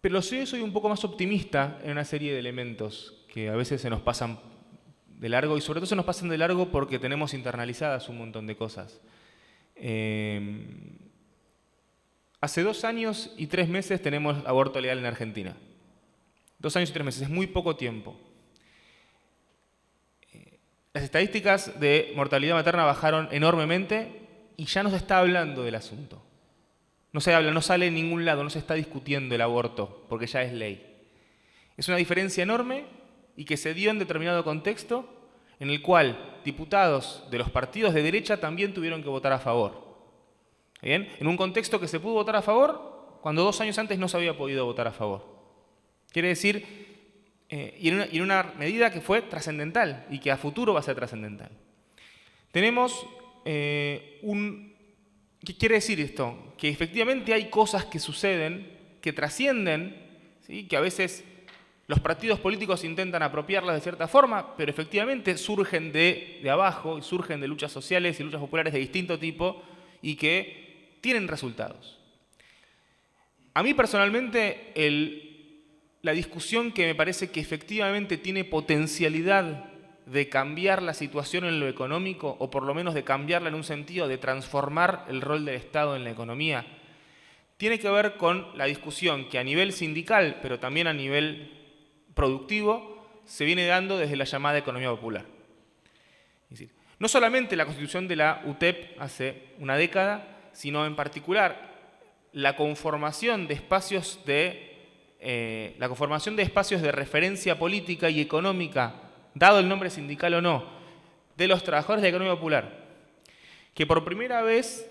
Pero soy un poco más optimista en una serie de elementos que a veces se nos pasan de largo, y sobre todo se nos pasan de largo porque tenemos internalizadas un montón de cosas. Hace 2 años y 3 meses tenemos aborto legal en Argentina. 2 años y 3 meses, es muy poco tiempo. Las estadísticas de mortalidad materna bajaron enormemente y ya no se está hablando del asunto. No se habla, no sale en ningún lado, no se está discutiendo el aborto, porque ya es ley. Es una diferencia enorme y que se dio en determinado contexto en el cual diputados de los partidos de derecha también tuvieron que votar a favor. ¿Bien? En un contexto que se pudo votar a favor cuando 2 años antes no se había podido votar a favor. Quiere decir, y en una medida que fue trascendental y que a futuro va a ser trascendental. Tenemos ¿qué quiere decir esto? Que efectivamente hay cosas que suceden, que trascienden, ¿sí? Que a veces los partidos políticos intentan apropiarlas de cierta forma, pero efectivamente surgen de abajo y surgen de luchas sociales y luchas populares de distinto tipo y que tienen resultados. A mí personalmente la discusión que me parece que efectivamente tiene potencialidad de cambiar la situación en lo económico, o por lo menos de cambiarla en un sentido de transformar el rol del Estado en la economía, tiene que ver con la discusión que a nivel sindical, pero también a nivel productivo, se viene dando desde la llamada economía popular. Es decir, No solamente la constitución de la UTEP hace una década, sino en particular la conformación de espacios de referencia política y económica, dado el nombre sindical o no, de los trabajadores de la economía popular, que por primera vez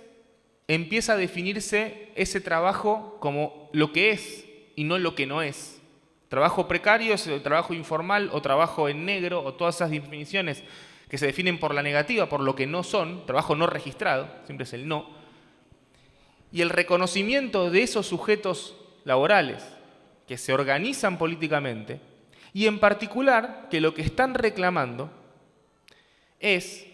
empieza a definirse ese trabajo como lo que es y no lo que no es. Trabajo precario es el trabajo informal o trabajo en negro o todas esas definiciones que se definen por la negativa, por lo que no son, trabajo no registrado, siempre es el no. Y el reconocimiento de esos sujetos laborales que se organizan políticamente y en particular que lo que están reclamando es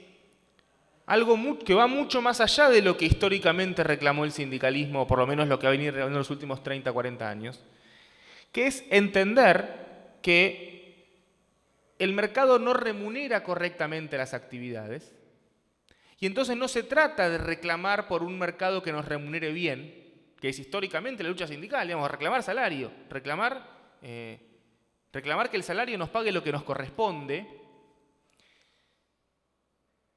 algo que va mucho más allá de lo que históricamente reclamó el sindicalismo, o por lo menos lo que ha venido reclamando en los últimos 30, 40 años, que es entender que el mercado no remunera correctamente las actividades, y entonces no se trata de reclamar por un mercado que nos remunere bien, que es históricamente la lucha sindical, digamos, reclamar salario, reclamar que el salario nos pague lo que nos corresponde.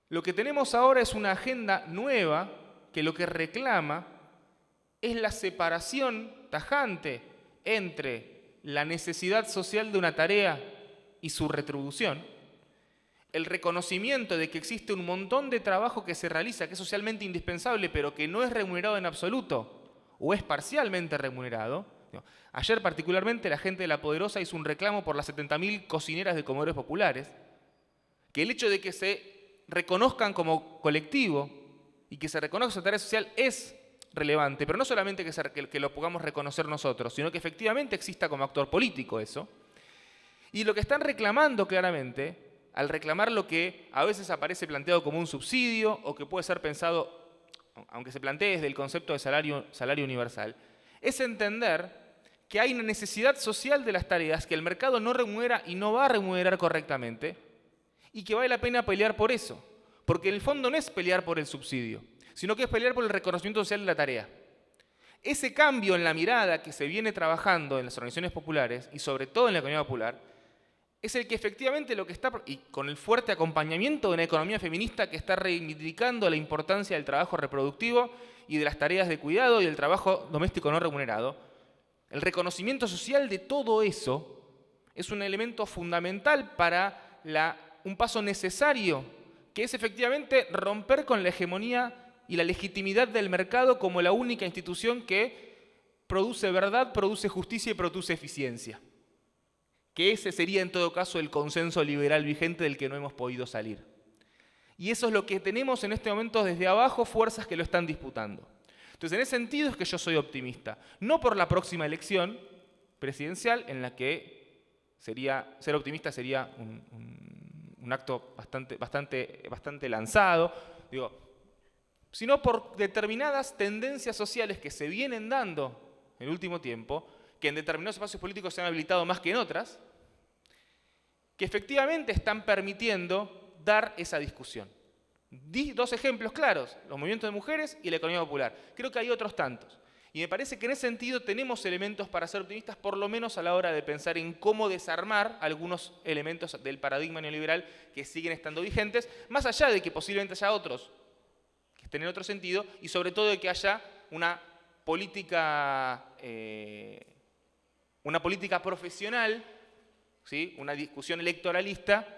Lo que tenemos ahora es una agenda nueva que lo que reclama es la separación tajante entre la necesidad social de una tarea y su retribución, el reconocimiento de que existe un montón de trabajo que se realiza, que es socialmente indispensable, pero que no es remunerado en absoluto o es parcialmente remunerado. Ayer particularmente la gente de La Poderosa hizo un reclamo por las 70.000 cocineras de comedores populares, que el hecho de que se reconozcan como colectivo y que se reconozca su tarea social es relevante, pero no solamente que lo podamos reconocer nosotros, sino que efectivamente exista como actor político eso. Y lo que están reclamando claramente, al reclamar lo que a veces aparece planteado como un subsidio o que puede ser pensado, aunque se plantee desde el concepto de salario universal, es entender que hay una necesidad social de las tareas que el mercado no remunera y no va a remunerar correctamente, y que vale la pena pelear por eso. Porque en el fondo no es pelear por el subsidio, sino que es pelear por el reconocimiento social de la tarea. Ese cambio en la mirada que se viene trabajando en las organizaciones populares, y sobre todo en la economía popular, es el que efectivamente lo que está, y con el fuerte acompañamiento de una economía feminista que está reivindicando la importancia del trabajo reproductivo y de las tareas de cuidado y del trabajo doméstico no remunerado, el reconocimiento social de todo eso es un elemento fundamental para un paso necesario, que es efectivamente romper con la hegemonía y la legitimidad del mercado como la única institución que produce verdad, produce justicia y produce eficiencia. Que ese sería en todo caso el consenso liberal vigente del que no hemos podido salir. Y eso es lo que tenemos en este momento desde abajo, fuerzas que lo están disputando. Entonces, en ese sentido es que yo soy optimista. No por la próxima elección presidencial, en la que ser optimista sería un acto bastante lanzado, sino por determinadas tendencias sociales que se vienen dando en el último tiempo, que en determinados espacios políticos se han habilitado más que en otras, que efectivamente están permitiendo dar esa discusión. Di dos ejemplos claros, los movimientos de mujeres y la economía popular. Creo que hay otros tantos. Y me parece que en ese sentido tenemos elementos para ser optimistas, por lo menos a la hora de pensar en cómo desarmar algunos elementos del paradigma neoliberal que siguen estando vigentes, más allá de que posiblemente haya otros que estén en otro sentido, y sobre todo de que haya una política profesional, ¿sí? Una discusión electoralista,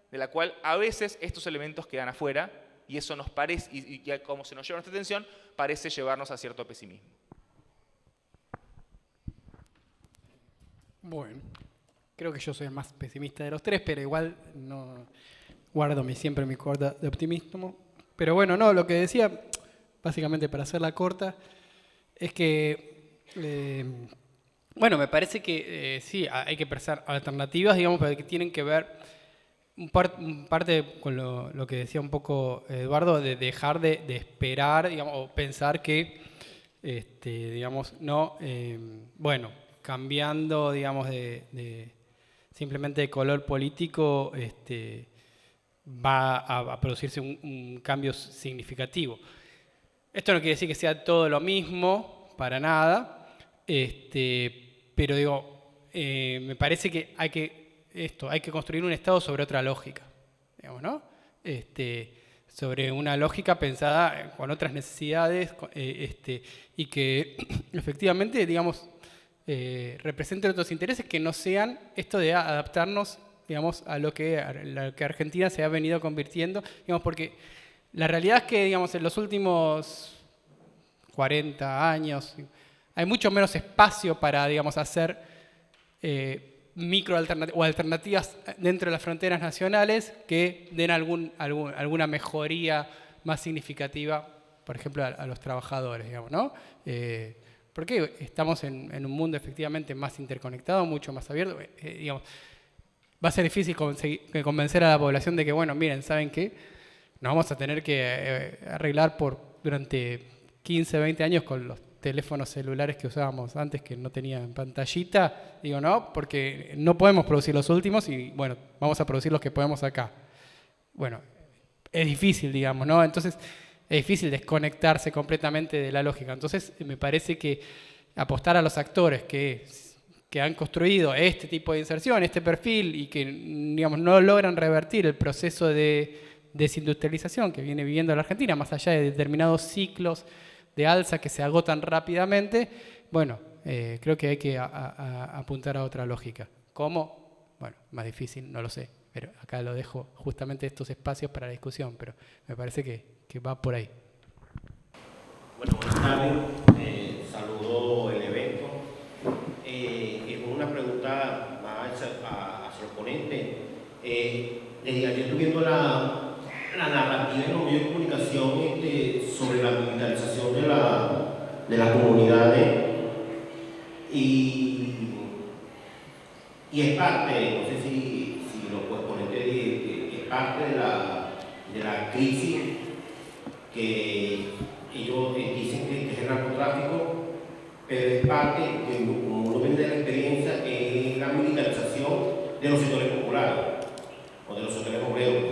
de la cual a veces estos elementos quedan afuera, y eso nos parece, y como se nos lleva nuestra atención, parece llevarnos a cierto pesimismo. Bueno, creo que yo soy el más pesimista de los tres, pero igual no guardo siempre mi cuerda de optimismo. Pero bueno, no, lo que decía, básicamente para hacerla corta, es que, bueno, me parece que sí, hay que pensar alternativas, digamos, pero que tienen que ver parte con lo que decía un poco Eduardo, de dejar de esperar, digamos, o pensar que, digamos, no, bueno, cambiando, digamos, simplemente de color político, va a producirse un cambio significativo. Esto no quiere decir que sea todo lo mismo, para nada, pero digo, me parece que hay que construir un Estado sobre otra lógica, digamos, ¿no? sobre una lógica pensada con otras necesidades y que efectivamente, digamos, representen otros intereses que no sean esto de adaptarnos, digamos, a lo que Argentina se ha venido convirtiendo, digamos, porque la realidad es que, digamos, en los últimos 40 años hay mucho menos espacio para, digamos, hacer alternativas dentro de las fronteras nacionales que den alguna mejoría más significativa, por ejemplo, a los trabajadores, digamos, ¿no? Porque estamos en un mundo efectivamente más interconectado, mucho más abierto, digamos. Va a ser difícil convencer a la población de que, bueno, miren, ¿saben qué? Nos vamos a tener que arreglar durante 15, 20 años con los teléfonos celulares que usábamos antes, que no tenían pantallita. Digo, no, porque no podemos producir los últimos y, bueno, vamos a producir los que podemos acá. Bueno, es difícil, digamos, ¿no? Entonces, es difícil desconectarse completamente de la lógica. Entonces, me parece que apostar a los actores que han construido este tipo de inserción, este perfil, y que, digamos, no logran revertir el proceso de desindustrialización que viene viviendo la Argentina, más allá de determinados ciclos de alza que se agotan rápidamente, bueno, creo que hay que apuntar a otra lógica. ¿Cómo? Bueno, más difícil, no lo sé, pero acá lo dejo justamente estos espacios para la discusión, pero me parece que va por ahí. Bueno, buenas tardes. Saludo el evento. Una pregunta más hacia los ponentes. Desde ayer estoy viendo la narrativa en los medios de comunicación sobre la militarización de las comunidades y es parte, no sé si los exponentes es parte de la crisis que ellos dicen que es el narcotráfico, pero es parte, que como uno viene de la experiencia, es la militarización de los sectores populares o de los sectores obreros,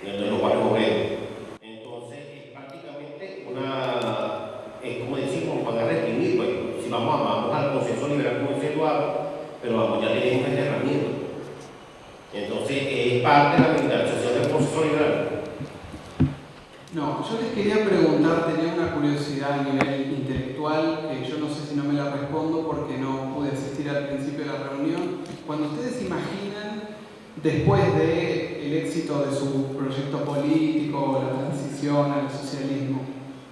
de los barrios obreros. Entonces es prácticamente es como decimos, van a reprimir, pues, si vamos al consenso liberal como dice Eduardo, pero vamos, ya tenemos esta herramienta. Entonces es parte de la militarización del proceso liberal. No, yo les quería preguntar, tenía una curiosidad a nivel intelectual, que yo no sé si no me la respondo porque no pude asistir al principio de la reunión. Cuando ustedes imaginan, después del éxito de su proyecto político, la transición al socialismo,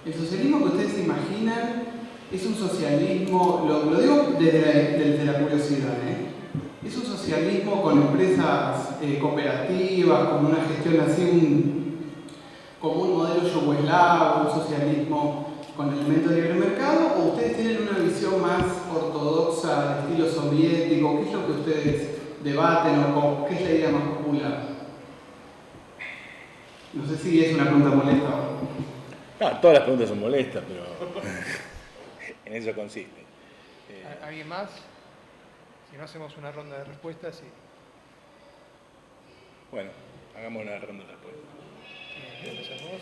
el socialismo que ustedes imaginan es un socialismo, lo digo desde la curiosidad, es un socialismo con empresas cooperativas, con una gestión así, como un modelo yugoslavo, un socialismo con elementos de libre mercado, o ustedes tienen una visión más ortodoxa, de estilo soviético? ¿Qué es lo que ustedes debaten o qué es la idea más popular? No sé si es una pregunta molesta o no. No, todas las preguntas son molestas, pero en eso consiste. ¿Alguien más? Si no, hacemos una ronda de respuestas. Bueno, hagamos una ronda de respuestas. Empezamos.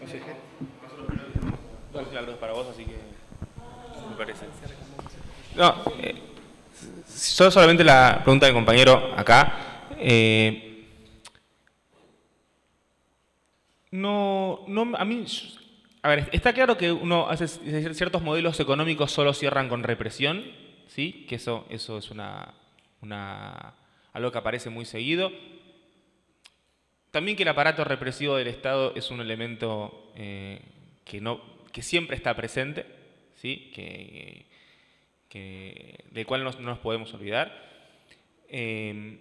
No sé. La luz para vos, así que me parece. No, yo solamente la pregunta del compañero acá. A mí, a ver, está claro que uno hace ciertos modelos económicos solo cierran con represión, ¿sí? Que eso es algo que aparece muy seguido. También que el aparato represivo del Estado es un elemento que siempre está presente, ¿sí? Del cual no nos podemos olvidar. En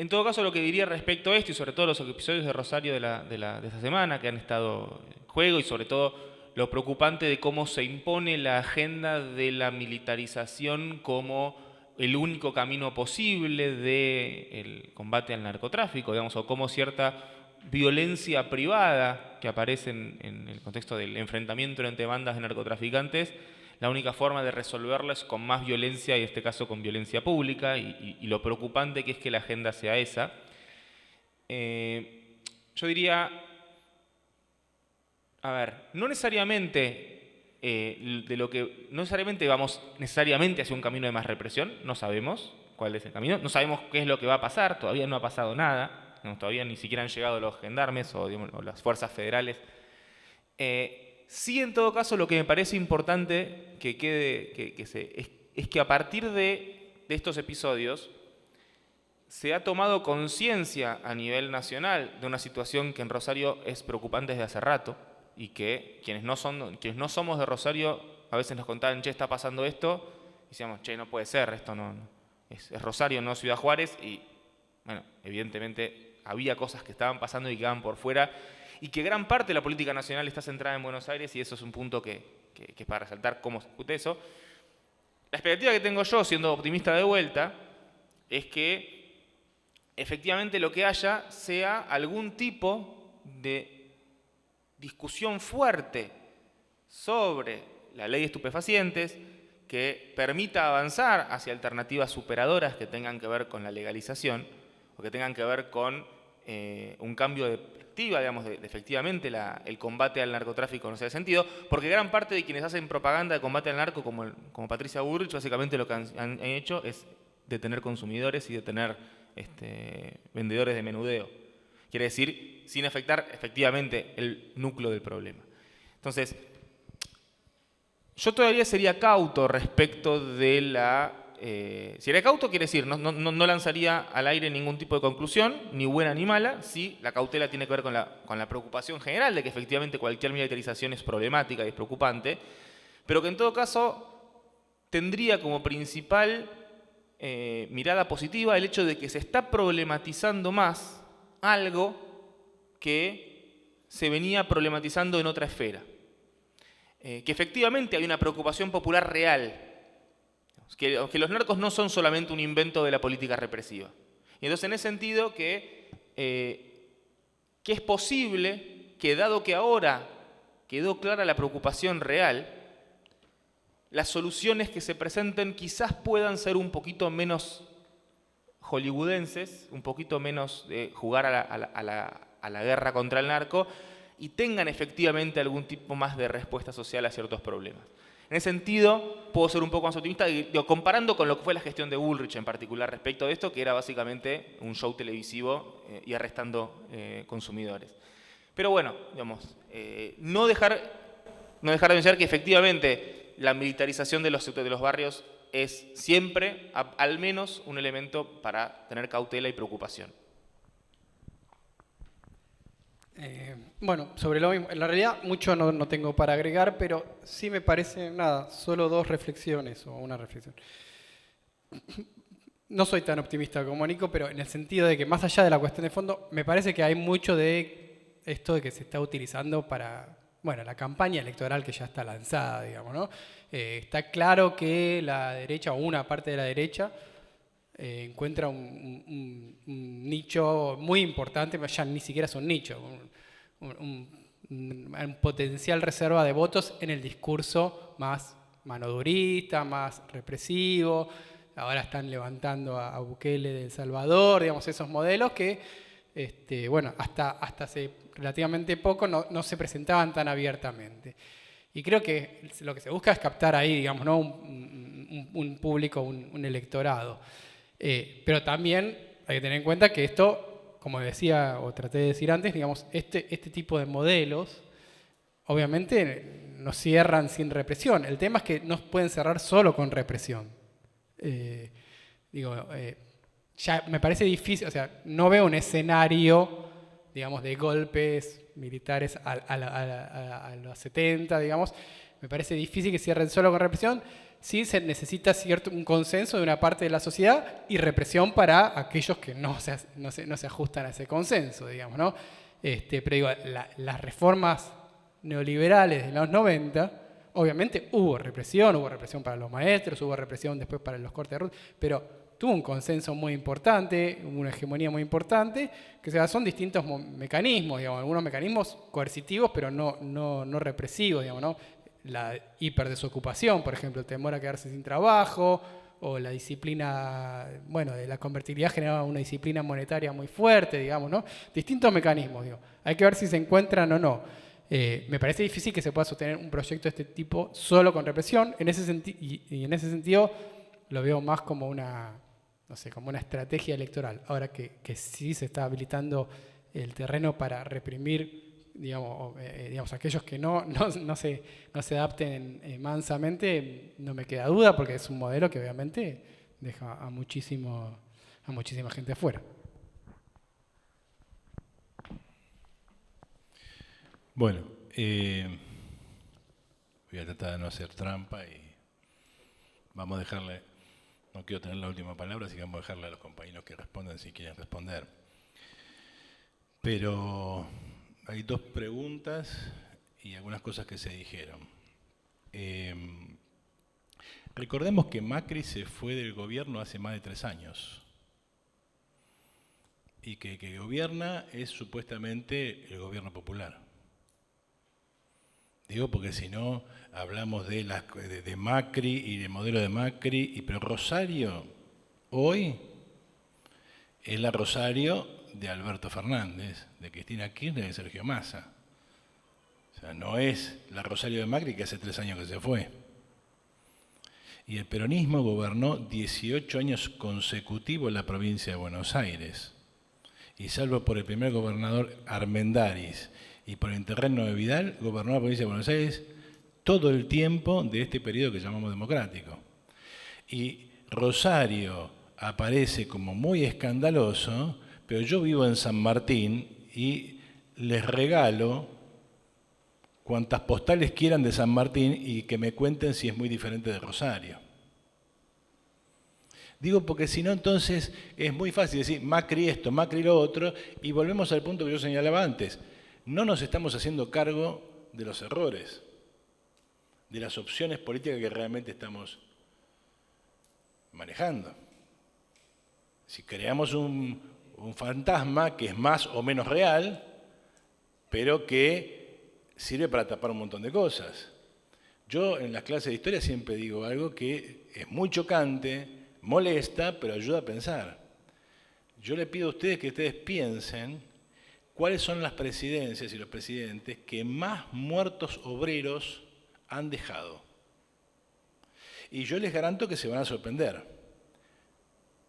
todo caso, lo que diría respecto a esto, y sobre todo los episodios de Rosario de esta semana que han estado en juego, y sobre todo lo preocupante de cómo se impone la agenda de la militarización como el único camino posible del combate al narcotráfico, digamos, o como cierta violencia privada que aparece en el contexto del enfrentamiento entre bandas de narcotraficantes, la única forma de resolverlo es con más violencia, y en este caso con violencia pública, y lo preocupante que es que la agenda sea esa. Yo diría, a ver, no necesariamente no necesariamente vamos necesariamente hacia un camino de más represión, no sabemos cuál es el camino, no sabemos qué es lo que va a pasar, todavía no ha pasado nada. no, todavía ni siquiera han llegado los gendarmes o, digamos, o las fuerzas federales. Sí, en todo caso, lo que me parece importante que quede, es que a partir de estos episodios se ha tomado conciencia a nivel nacional de una situación que en Rosario es preocupante desde hace rato y que quienes no somos de Rosario a veces nos contaban, che, está pasando esto, y decíamos, che, no puede ser, esto no es Rosario, no Ciudad Juárez, y bueno, evidentemente había cosas que estaban pasando y quedaban por fuera, y que gran parte de la política nacional está centrada en Buenos Aires, y eso es un punto que es para resaltar cómo se discute eso. La expectativa que tengo yo, siendo optimista de vuelta, es que efectivamente lo que haya sea algún tipo de discusión fuerte sobre la ley de estupefacientes que permita avanzar hacia alternativas superadoras que tengan que ver con la legalización o que tengan que ver con un cambio de perspectiva, digamos, de efectivamente el combate al narcotráfico en ese sentido, porque gran parte de quienes hacen propaganda de combate al narco, como Patricia Bullrich, básicamente lo que han hecho es detener consumidores y detener vendedores de menudeo. Quiere decir, sin afectar efectivamente el núcleo del problema. Entonces, yo todavía sería cauto respecto de la... sería cauto quiere decir, no lanzaría al aire ningún tipo de conclusión, ni buena ni mala, si la cautela tiene que ver con la preocupación general de que efectivamente cualquier militarización es problemática y es preocupante, pero que en todo caso tendría como principal mirada positiva el hecho de que se está problematizando más algo que se venía problematizando en otra esfera. Que efectivamente hay una preocupación popular real, que los narcos no son solamente un invento de la política represiva. Y entonces en ese sentido que es posible que dado que ahora quedó clara la preocupación real, las soluciones que se presenten quizás puedan ser un poquito menos hollywoodenses, un poquito menos de jugar a la guerra contra el narco y tengan efectivamente algún tipo más de respuesta social a ciertos problemas. En ese sentido, puedo ser un poco más optimista, comparando con lo que fue la gestión de Bullrich en particular respecto de esto, que era básicamente un show televisivo y arrestando consumidores. Pero bueno, digamos, no dejar de pensar que efectivamente la militarización de los barrios es siempre, al menos, un elemento para tener cautela y preocupación. Bueno, sobre lo mismo, en la realidad mucho no tengo para agregar, pero sí me parece, solo dos reflexiones o una reflexión. No soy tan optimista como Nico, pero en el sentido de que más allá de la cuestión de fondo, me parece que hay mucho de esto de que se está utilizando para, la campaña electoral que ya está lanzada, digamos, ¿no? Está claro que la derecha o una parte de la derecha encuentra un nicho muy importante, pero ya ni siquiera es un nicho, un potencial reserva de votos en el discurso más manodurista, más represivo. Ahora están levantando a Bukele de El Salvador, digamos, esos modelos que, hasta hace relativamente poco no se presentaban tan abiertamente. Y creo que lo que se busca es captar ahí, digamos, ¿no? un público, un electorado. Pero también hay que tener en cuenta que esto, como decía o traté de decir antes, digamos, este tipo de modelos obviamente no cierran sin represión. El tema es que no pueden cerrar solo con represión. Ya me parece difícil, no veo un escenario, digamos, de golpes militares a los 70, digamos. Me parece difícil que cierren solo con represión. Sí se necesita un consenso de una parte de la sociedad y represión para aquellos que no se ajustan a ese consenso, digamos, ¿no? Pero digo, las reformas neoliberales de los 90, obviamente hubo represión para los maestros, hubo represión después para los cortes de ruta, pero tuvo un consenso muy importante, una hegemonía muy importante, que son distintos mecanismos, digamos, algunos mecanismos coercitivos, pero no represivos, digamos, ¿no? La hiperdesocupación, por ejemplo, el temor a quedarse sin trabajo, o la disciplina, de la convertibilidad generaba una disciplina monetaria muy fuerte, digamos, ¿no? Distintos mecanismos, digo. Hay que ver si se encuentran o no. Me parece difícil que se pueda sostener un proyecto de este tipo solo con represión, y en ese sentido lo veo más como una no sé, como una estrategia electoral. Ahora que sí se está habilitando el terreno para reprimir, digamos, aquellos que no se adapten mansamente, no me queda duda, porque es un modelo que obviamente deja a muchísima gente afuera. Bueno, voy a tratar de no hacer trampa y vamos a dejarle, no quiero tener la última palabra, así que vamos a dejarle a los compañeros que respondan si quieren responder. Pero hay dos preguntas y algunas cosas que se dijeron. Recordemos que Macri se fue del gobierno hace más de 3 años y que gobierna es supuestamente el gobierno popular. Digo porque si no hablamos de Macri y del modelo de Macri, pero Rosario hoy es la Rosario de Alberto Fernández, de Cristina Kirchner y de Sergio Massa. O sea, no es la Rosario de Macri que hace 3 años que se fue. Y el peronismo gobernó 18 años consecutivos la provincia de Buenos Aires. Y salvo por el primer gobernador Armendáriz y por el interregno de Vidal, gobernó la provincia de Buenos Aires todo el tiempo de este periodo que llamamos democrático. Y Rosario aparece como muy escandaloso, pero yo vivo en San Martín y les regalo cuantas postales quieran de San Martín y que me cuenten si es muy diferente de Rosario. Digo porque si no, entonces es muy fácil decir Macri esto, Macri lo otro, y volvemos al punto que yo señalaba antes. No nos estamos haciendo cargo de los errores, de las opciones políticas que realmente estamos manejando. Si creamos un fantasma que es más o menos real, pero que sirve para tapar un montón de cosas. Yo en las clases de historia siempre digo algo que es muy chocante, molesta, pero ayuda a pensar. Yo le pido a ustedes que ustedes piensen cuáles son las presidencias y los presidentes que más muertos obreros han dejado. Y yo les garanto que se van a sorprender.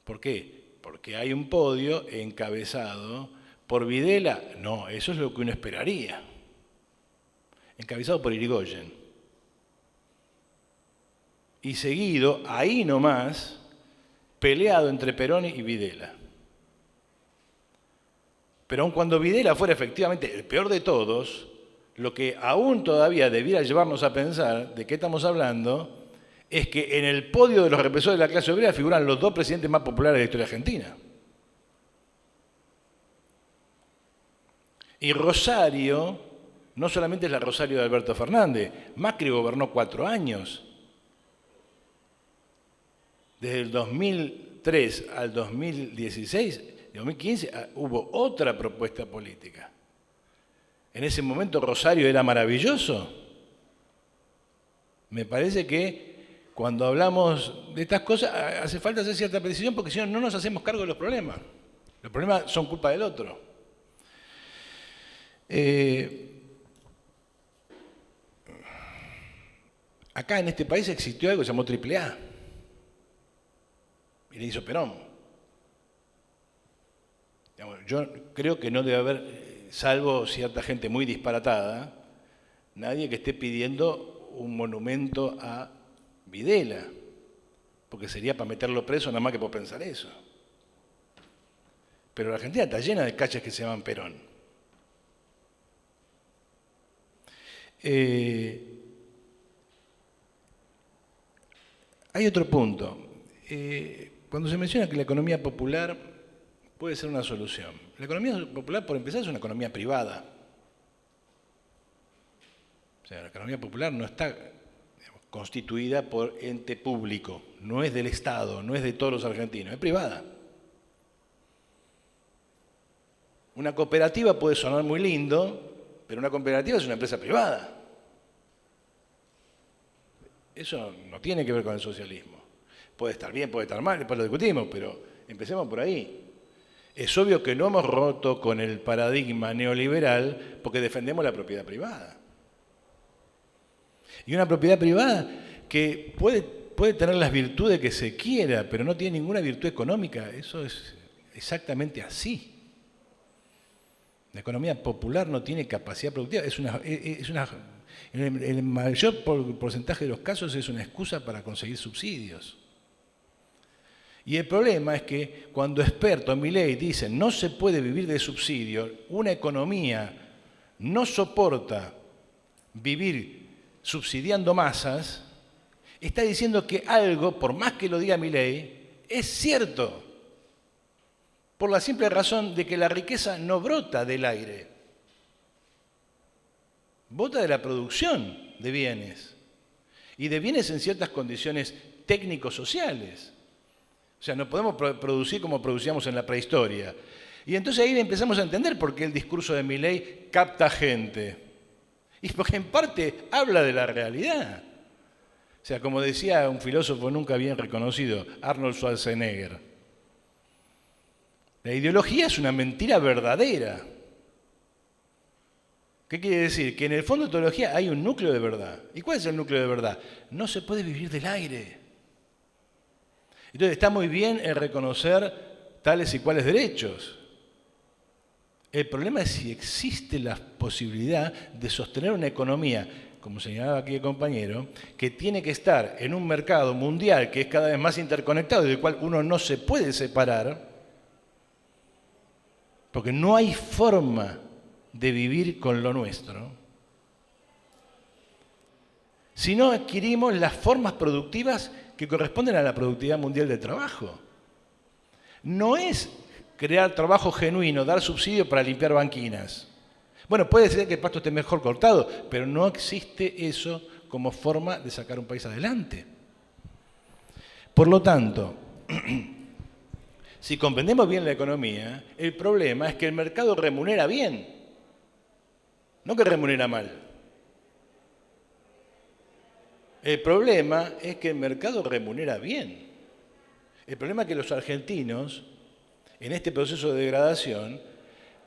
¿Por qué? Porque hay un podio encabezado por Videla. No, eso es lo que uno esperaría. Encabezado por Irigoyen. Y seguido, ahí nomás, peleado entre Perón y Videla. Pero aun cuando Videla fuera efectivamente el peor de todos, lo que aún todavía debiera llevarnos a pensar de qué estamos hablando es que en el podio de los represores de la clase obrera figuran los 2 presidentes más populares de la historia argentina. Y Rosario no solamente es la Rosario de Alberto Fernández, Macri gobernó 4 años. Desde el 2003 al 2016, 2015, hubo otra propuesta política. En ese momento Rosario era maravilloso. Me parece que cuando hablamos de estas cosas hace falta hacer cierta precisión porque si no, no nos hacemos cargo de los problemas. Los problemas son culpa del otro. Acá en este país existió algo que se llamó AAA. Y le hizo Perón. Yo creo que no debe haber, salvo cierta gente muy disparatada, nadie que esté pidiendo un monumento a Videla, porque sería para meterlo preso nada más que por pensar eso. Pero la Argentina está llena de calles que se llaman Perón. Hay otro punto. Cuando se menciona que la economía popular puede ser una solución. La economía popular, por empezar, es una economía privada. O sea, la economía popular no está constituida por ente público, no es del Estado, no es de todos los argentinos, es privada. Una cooperativa puede sonar muy lindo, pero una cooperativa es una empresa privada. Eso no tiene que ver con el socialismo. Puede estar bien, puede estar mal, después lo discutimos, pero empecemos por ahí. Es obvio que no hemos roto con el paradigma neoliberal porque defendemos la propiedad privada. Y una propiedad privada que puede puede tener las virtudes que se quiera, pero no tiene ninguna virtud económica. Eso es exactamente así. La economía popular no tiene capacidad productiva. En el mayor porcentaje de los casos es una excusa para conseguir subsidios. Y el problema es que cuando expertos, Milei, dicen no se puede vivir de subsidio, una economía no soporta vivir subsidiando masas, está diciendo que algo, por más que lo diga Milei, es cierto. Por la simple razón de que la riqueza no brota del aire. Brota de la producción de bienes. Y de bienes en ciertas condiciones técnico-sociales. O sea, no podemos producir como producíamos en la prehistoria. Y entonces ahí empezamos a entender por qué el discurso de Milei capta gente. Y porque en parte habla de la realidad. O sea, como decía un filósofo nunca bien reconocido, Arnold Schwarzenegger, la ideología es una mentira verdadera. ¿Qué quiere decir? Que en el fondo de teología hay un núcleo de verdad. ¿Y cuál es el núcleo de verdad? No se puede vivir del aire. Entonces está muy bien en reconocer tales y cuales derechos. El problema es si existe la posibilidad de sostener una economía, como señalaba aquí el compañero, que tiene que estar en un mercado mundial que es cada vez más interconectado y del cual uno no se puede separar, porque no hay forma de vivir con lo nuestro, si no adquirimos las formas productivas que corresponden a la productividad mundial del trabajo. No es crear trabajo genuino, dar subsidio para limpiar banquinas. Bueno, puede ser que el pasto esté mejor cortado, pero no existe eso como forma de sacar un país adelante. Por lo tanto, si comprendemos bien la economía, el problema es que el mercado remunera bien, no que remunera mal. El problema es que el mercado remunera bien. El problema es que los argentinos, en este proceso de degradación,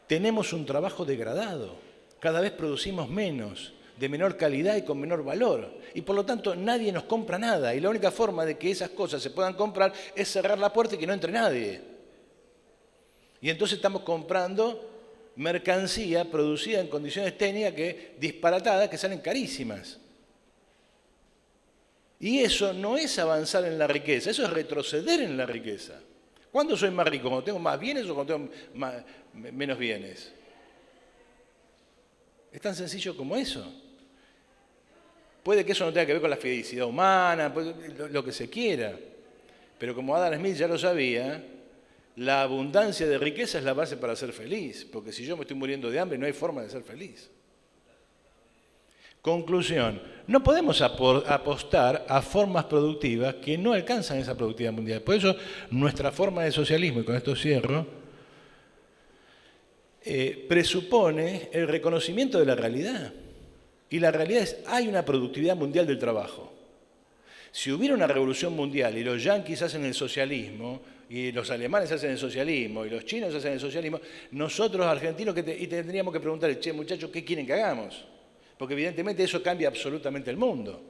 tenemos un trabajo degradado. Cada vez producimos menos, de menor calidad y con menor valor. Y por lo tanto nadie nos compra nada. Y la única forma de que esas cosas se puedan comprar es cerrar la puerta y que no entre nadie. Y entonces estamos comprando mercancía producida en condiciones técnicas disparatadas que salen carísimas. Y eso no es avanzar en la riqueza, eso es retroceder en la riqueza. ¿Cuándo soy más rico? ¿Cuando tengo más bienes o cuando tengo menos bienes? Es tan sencillo como eso. Puede que eso no tenga que ver con la felicidad humana, lo que se quiera. Pero como Adam Smith ya lo sabía, la abundancia de riqueza es la base para ser feliz. Porque si yo me estoy muriendo de hambre, no hay forma de ser feliz. Conclusión, no podemos apostar a formas productivas que no alcanzan esa productividad mundial. Por eso nuestra forma de socialismo, y con esto cierro, presupone el reconocimiento de la realidad. Y la realidad es, hay una productividad mundial del trabajo. Si hubiera una revolución mundial y los yanquis hacen el socialismo, y los alemanes hacen el socialismo, y los chinos hacen el socialismo, nosotros argentinos tendríamos que preguntarle, che, muchachos, ¿qué quieren que hagamos? Porque evidentemente eso cambia absolutamente el mundo.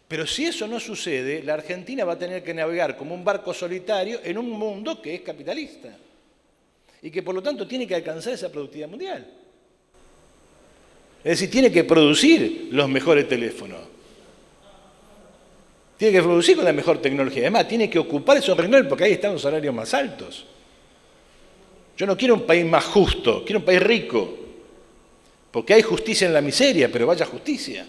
Pero si eso no sucede, la Argentina va a tener que navegar como un barco solitario en un mundo que es capitalista. Y que por lo tanto tiene que alcanzar esa productividad mundial. Es decir, tiene que producir los mejores teléfonos. Tiene que producir con la mejor tecnología. Además, tiene que ocupar esos renglones porque ahí están los salarios más altos. Yo no quiero un país más justo, quiero un país rico. Porque hay justicia en la miseria, pero vaya justicia.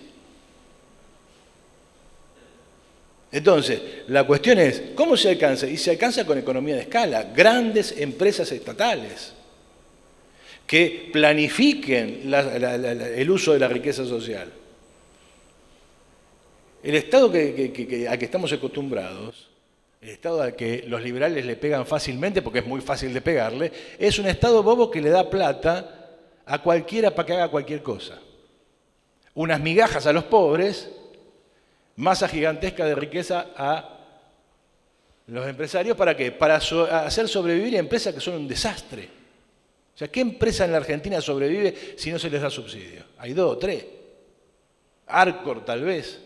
Entonces, la cuestión es, ¿cómo se alcanza? Y se alcanza con economía de escala, grandes empresas estatales que planifiquen el uso de la riqueza social. El Estado al que estamos acostumbrados, el Estado al que los liberales le pegan fácilmente, porque es muy fácil de pegarle, es un Estado bobo que le da plata a cualquiera para que haga cualquier cosa. Unas migajas a los pobres, masa gigantesca de riqueza a los empresarios. ¿Para qué? Para hacer sobrevivir empresas que son un desastre. O sea, ¿qué empresa en la Argentina sobrevive si no se les da subsidio? Hay 2 o 3. Arcor, tal vez.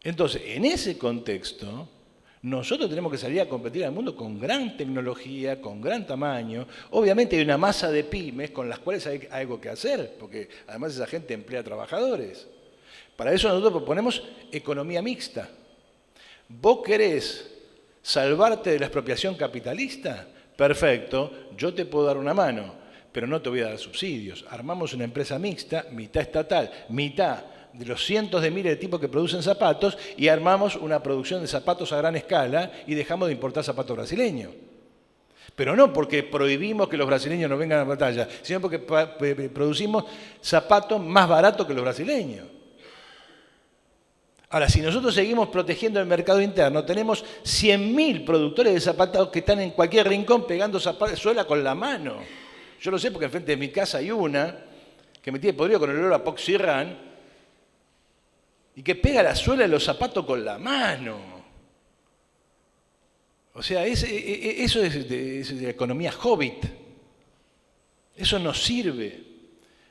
Entonces, en ese contexto, nosotros tenemos que salir a competir al mundo con gran tecnología, con gran tamaño. Obviamente hay una masa de pymes con las cuales hay algo que hacer, porque además esa gente emplea trabajadores. Para eso nosotros proponemos economía mixta. ¿Vos querés salvarte de la expropiación capitalista? Perfecto, yo te puedo dar una mano, pero no te voy a dar subsidios. Armamos una empresa mixta, mitad estatal, mitad de los cientos de miles de tipos que producen zapatos, y armamos una producción de zapatos a gran escala y dejamos de importar zapatos brasileños. Pero no porque prohibimos que los brasileños no vengan a la batalla, sino porque producimos zapatos más baratos que los brasileños. Ahora, si nosotros seguimos protegiendo el mercado interno, tenemos 100.000 productores de zapatos que están en cualquier rincón pegando suela con la mano. Yo lo sé porque enfrente de mi casa hay una que me tiene podrido con el olor a Poxirrán y que pega la suela de los zapatos con la mano. O sea, eso es de economía hobbit. Eso no sirve.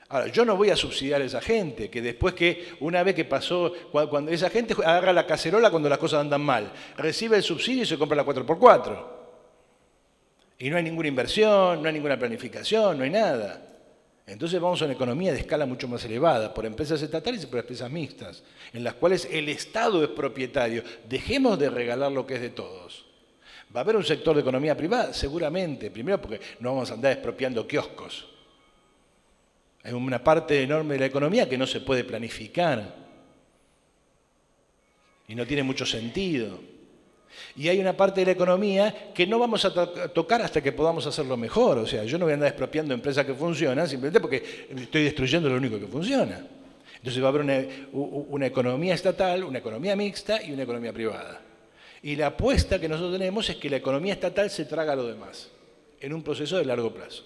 Ahora, yo no voy a subsidiar a esa gente, que después que, una vez que pasó, cuando esa gente agarra la cacerola cuando las cosas andan mal, recibe el subsidio y se compra la 4x4. Y no hay ninguna inversión, no hay ninguna planificación, no hay nada. Entonces vamos a una economía de escala mucho más elevada, por empresas estatales y por empresas mixtas, en las cuales el Estado es propietario. Dejemos de regalar lo que es de todos. ¿Va a haber un sector de economía privada? Seguramente. Primero porque no vamos a andar expropiando kioscos. Hay una parte enorme de la economía que no se puede planificar y no tiene mucho sentido. Y hay una parte de la economía que no vamos a tocar hasta que podamos hacerlo mejor. O sea, yo no voy a andar expropiando empresas que funcionan simplemente porque estoy destruyendo lo único que funciona. Entonces va a haber una economía estatal, una economía mixta y una economía privada. Y la apuesta que nosotros tenemos es que la economía estatal se traga a lo demás, en un proceso de largo plazo.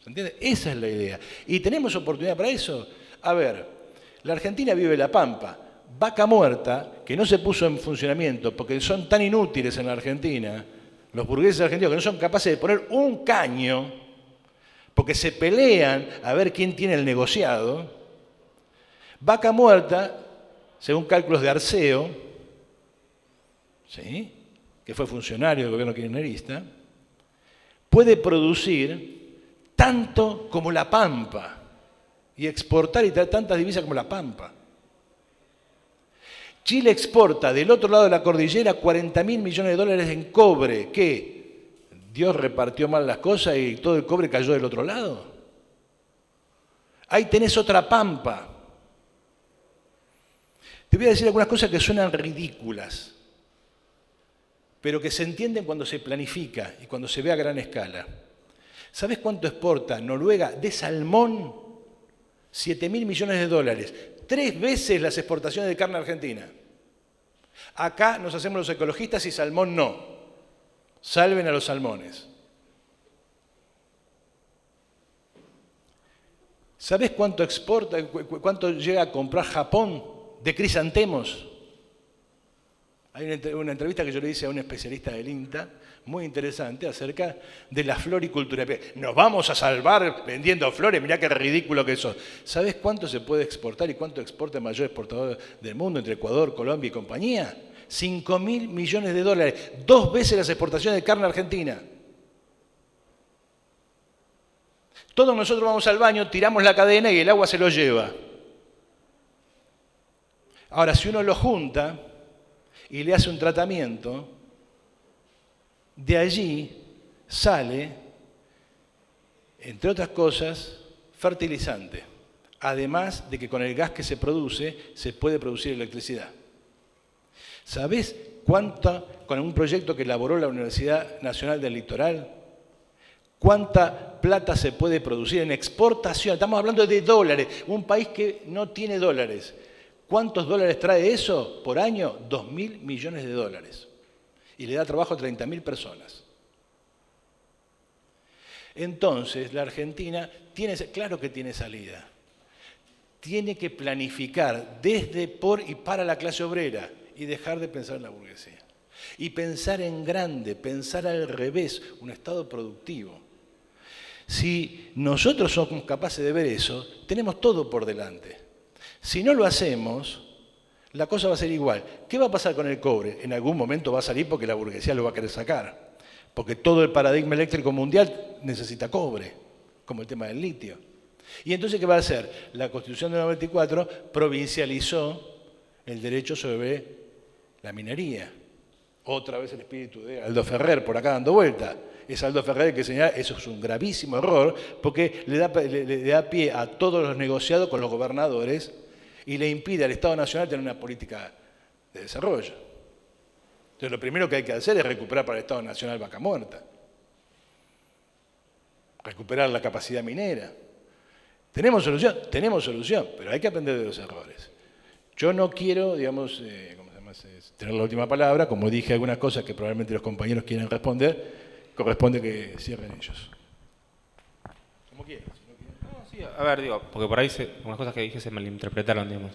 ¿Se entiende? Esa es la idea. ¿Y tenemos oportunidad para eso? A ver, la Argentina vive la pampa. Vaca Muerta, que no se puso en funcionamiento porque son tan inútiles en la Argentina, los burgueses argentinos que no son capaces de poner un caño, porque se pelean a ver quién tiene el negociado. Vaca Muerta, según cálculos de Arceo, ¿sí?, que fue funcionario del gobierno kirchnerista, puede producir tanto como la pampa y exportar y traer tantas divisas como la pampa. Chile exporta del otro lado de la cordillera 40.000 millones de dólares en cobre. ¿Qué? ¿Dios repartió mal las cosas y todo el cobre cayó del otro lado? Ahí tenés otra pampa. Te voy a decir algunas cosas que suenan ridículas, pero que se entienden cuando se planifica y cuando se ve a gran escala. ¿Sabes cuánto exporta Noruega de salmón? 7.000 millones de dólares. 3 veces las exportaciones de carne argentina. Acá nos hacemos los ecologistas y salmón no. Salven a los salmones. ¿Sabes cuánto exporta, cuánto llega a comprar Japón de crisantemos? Hay una entrevista que yo le hice a un especialista del INTA, muy interesante, acerca de la floricultura. Nos vamos a salvar vendiendo flores, mirá qué ridículo que eso. ¿Sabes cuánto se puede exportar y cuánto exporta el mayor exportador del mundo entre Ecuador, Colombia y compañía? 5.000 millones de dólares, 2 veces las exportaciones de carne argentina. Todos nosotros vamos al baño, tiramos la cadena y el agua se lo lleva. Ahora, si uno lo junta y le hace un tratamiento, de allí sale, entre otras cosas, fertilizante. Además de que con el gas que se produce, se puede producir electricidad. ¿Sabés cuánta, con un proyecto que elaboró la Universidad Nacional del Litoral, cuánta plata se puede producir en exportación? Estamos hablando de dólares, un país que no tiene dólares. ¿Cuántos dólares trae eso por año? 2.000 millones de dólares. Y le da trabajo a 30.000 personas. Entonces, la Argentina claro que tiene salida. Tiene que planificar desde, por y para la clase obrera y dejar de pensar en la burguesía. Y pensar en grande, pensar al revés, un Estado productivo. Si nosotros somos capaces de ver eso, tenemos todo por delante. Si no lo hacemos, La cosa va a ser igual. ¿Qué va a pasar con el cobre? En algún momento va a salir porque la burguesía lo va a querer sacar. Porque todo el paradigma eléctrico mundial necesita cobre, como el tema del litio. Y entonces, ¿qué va a hacer? La Constitución del 94 provincializó el derecho sobre la minería. Otra vez el espíritu de Aldo Ferrer por acá dando vuelta. Es Aldo Ferrer el que señala, eso es un gravísimo error, porque le da pie a todos los negociados con los gobernadores y le impide al Estado Nacional tener una política de desarrollo. Entonces, lo primero que hay que hacer es recuperar para el Estado Nacional Vaca Muerta. Recuperar la capacidad minera. ¿Tenemos solución, pero hay que aprender de los errores. Yo no quiero, digamos, tener la última palabra, como dije algunas cosas que probablemente los compañeros quieran responder, corresponde que cierren ellos. Como quieran. No, sí, a ver, digo, porque por ahí unas cosas que dije se malinterpretaron, digamos.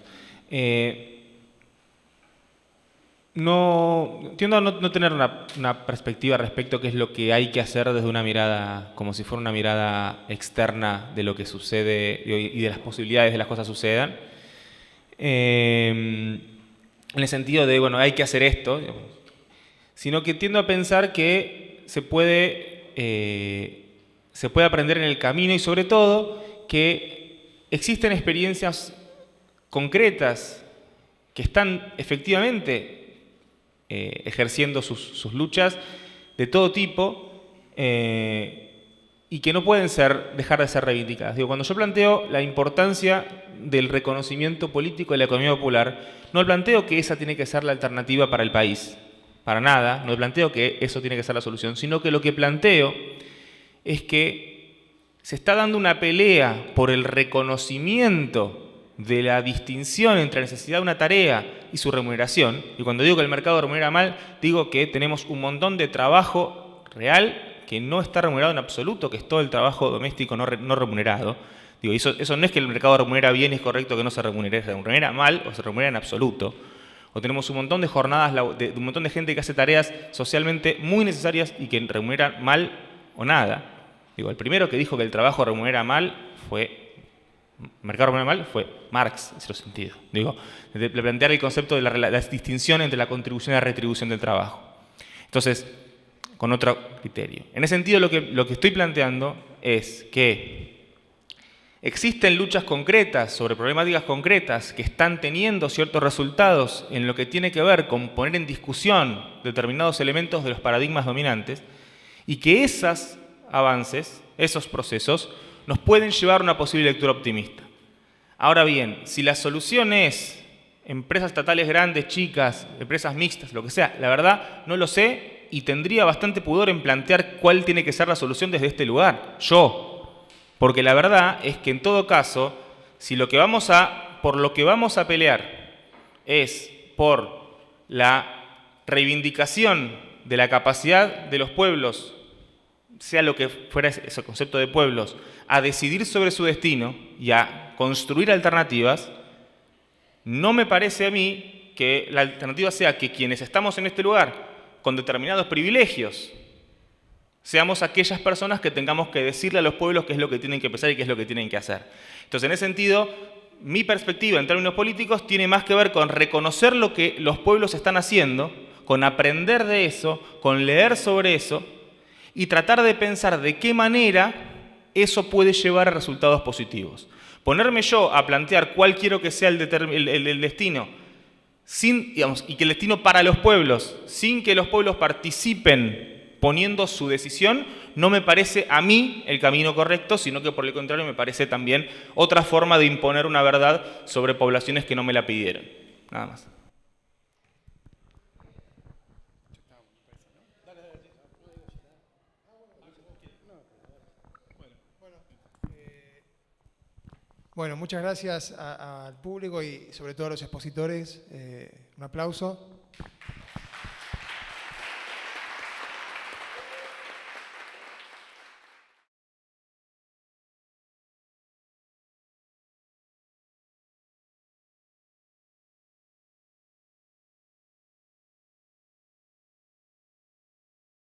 Tiendo a no tener una perspectiva respecto a qué es lo que hay que hacer desde una mirada, como si fuera una mirada externa de lo que sucede y de las posibilidades de las cosas sucedan. En el sentido de, bueno, hay que hacer esto, digamos, sino que tiendo a pensar que se puede aprender en el camino y sobre todo que existen experiencias concretas que están efectivamente ejerciendo sus luchas de todo tipo y que no pueden dejar de ser reivindicadas. Digo, cuando yo planteo la importancia del reconocimiento político de la economía popular, no planteo que esa tiene que ser la alternativa para el país, para nada, no planteo que eso tiene que ser la solución, sino que lo que planteo es que se está dando una pelea por el reconocimiento de la distinción entre la necesidad de una tarea y su remuneración. Y cuando digo que el mercado remunera mal, digo que tenemos un montón de trabajo real que no está remunerado en absoluto, que es todo el trabajo doméstico no remunerado. Digo, eso no es que el mercado remunera bien y es correcto que no se remunera mal o se remunera en absoluto. O tenemos un montón de jornadas, un montón de gente que hace tareas socialmente muy necesarias y que remuneran mal o nada. Digo, el primero que dijo que el trabajo remunera mal el mercado remunera mal fue Marx, en cierto sentido. Digo, de plantear el concepto de la distinción entre la contribución y la retribución del trabajo. Entonces, con otro criterio. En ese sentido, lo que estoy planteando es que existen luchas concretas sobre problemáticas concretas que están teniendo ciertos resultados en lo que tiene que ver con poner en discusión determinados elementos de los paradigmas dominantes y que esos avances, esos procesos, nos pueden llevar a una posible lectura optimista. Ahora bien, si la solución es empresas estatales grandes, chicas, empresas mixtas, lo que sea, la verdad no lo sé y tendría bastante pudor en plantear cuál tiene que ser la solución desde este lugar, porque la verdad es que en todo caso, si por lo que vamos a pelear es por la reivindicación de la capacidad de los pueblos, sea lo que fuera ese concepto de pueblos, a decidir sobre su destino y a construir alternativas, no me parece a mí que la alternativa sea que quienes estamos en este lugar con determinados privilegios seamos aquellas personas que tengamos que decirle a los pueblos qué es lo que tienen que pensar y qué es lo que tienen que hacer. Entonces, en ese sentido, mi perspectiva en términos políticos tiene más que ver con reconocer lo que los pueblos están haciendo, con aprender de eso, con leer sobre eso y tratar de pensar de qué manera eso puede llevar a resultados positivos. Ponerme yo a plantear cuál quiero que sea el destino, y que el destino para los pueblos, sin que los pueblos participen poniendo su decisión, no me parece a mí el camino correcto, sino que por el contrario me parece también otra forma de imponer una verdad sobre poblaciones que no me la pidieron. Nada más. Bueno, muchas gracias al público y sobre todo a los expositores. Un aplauso.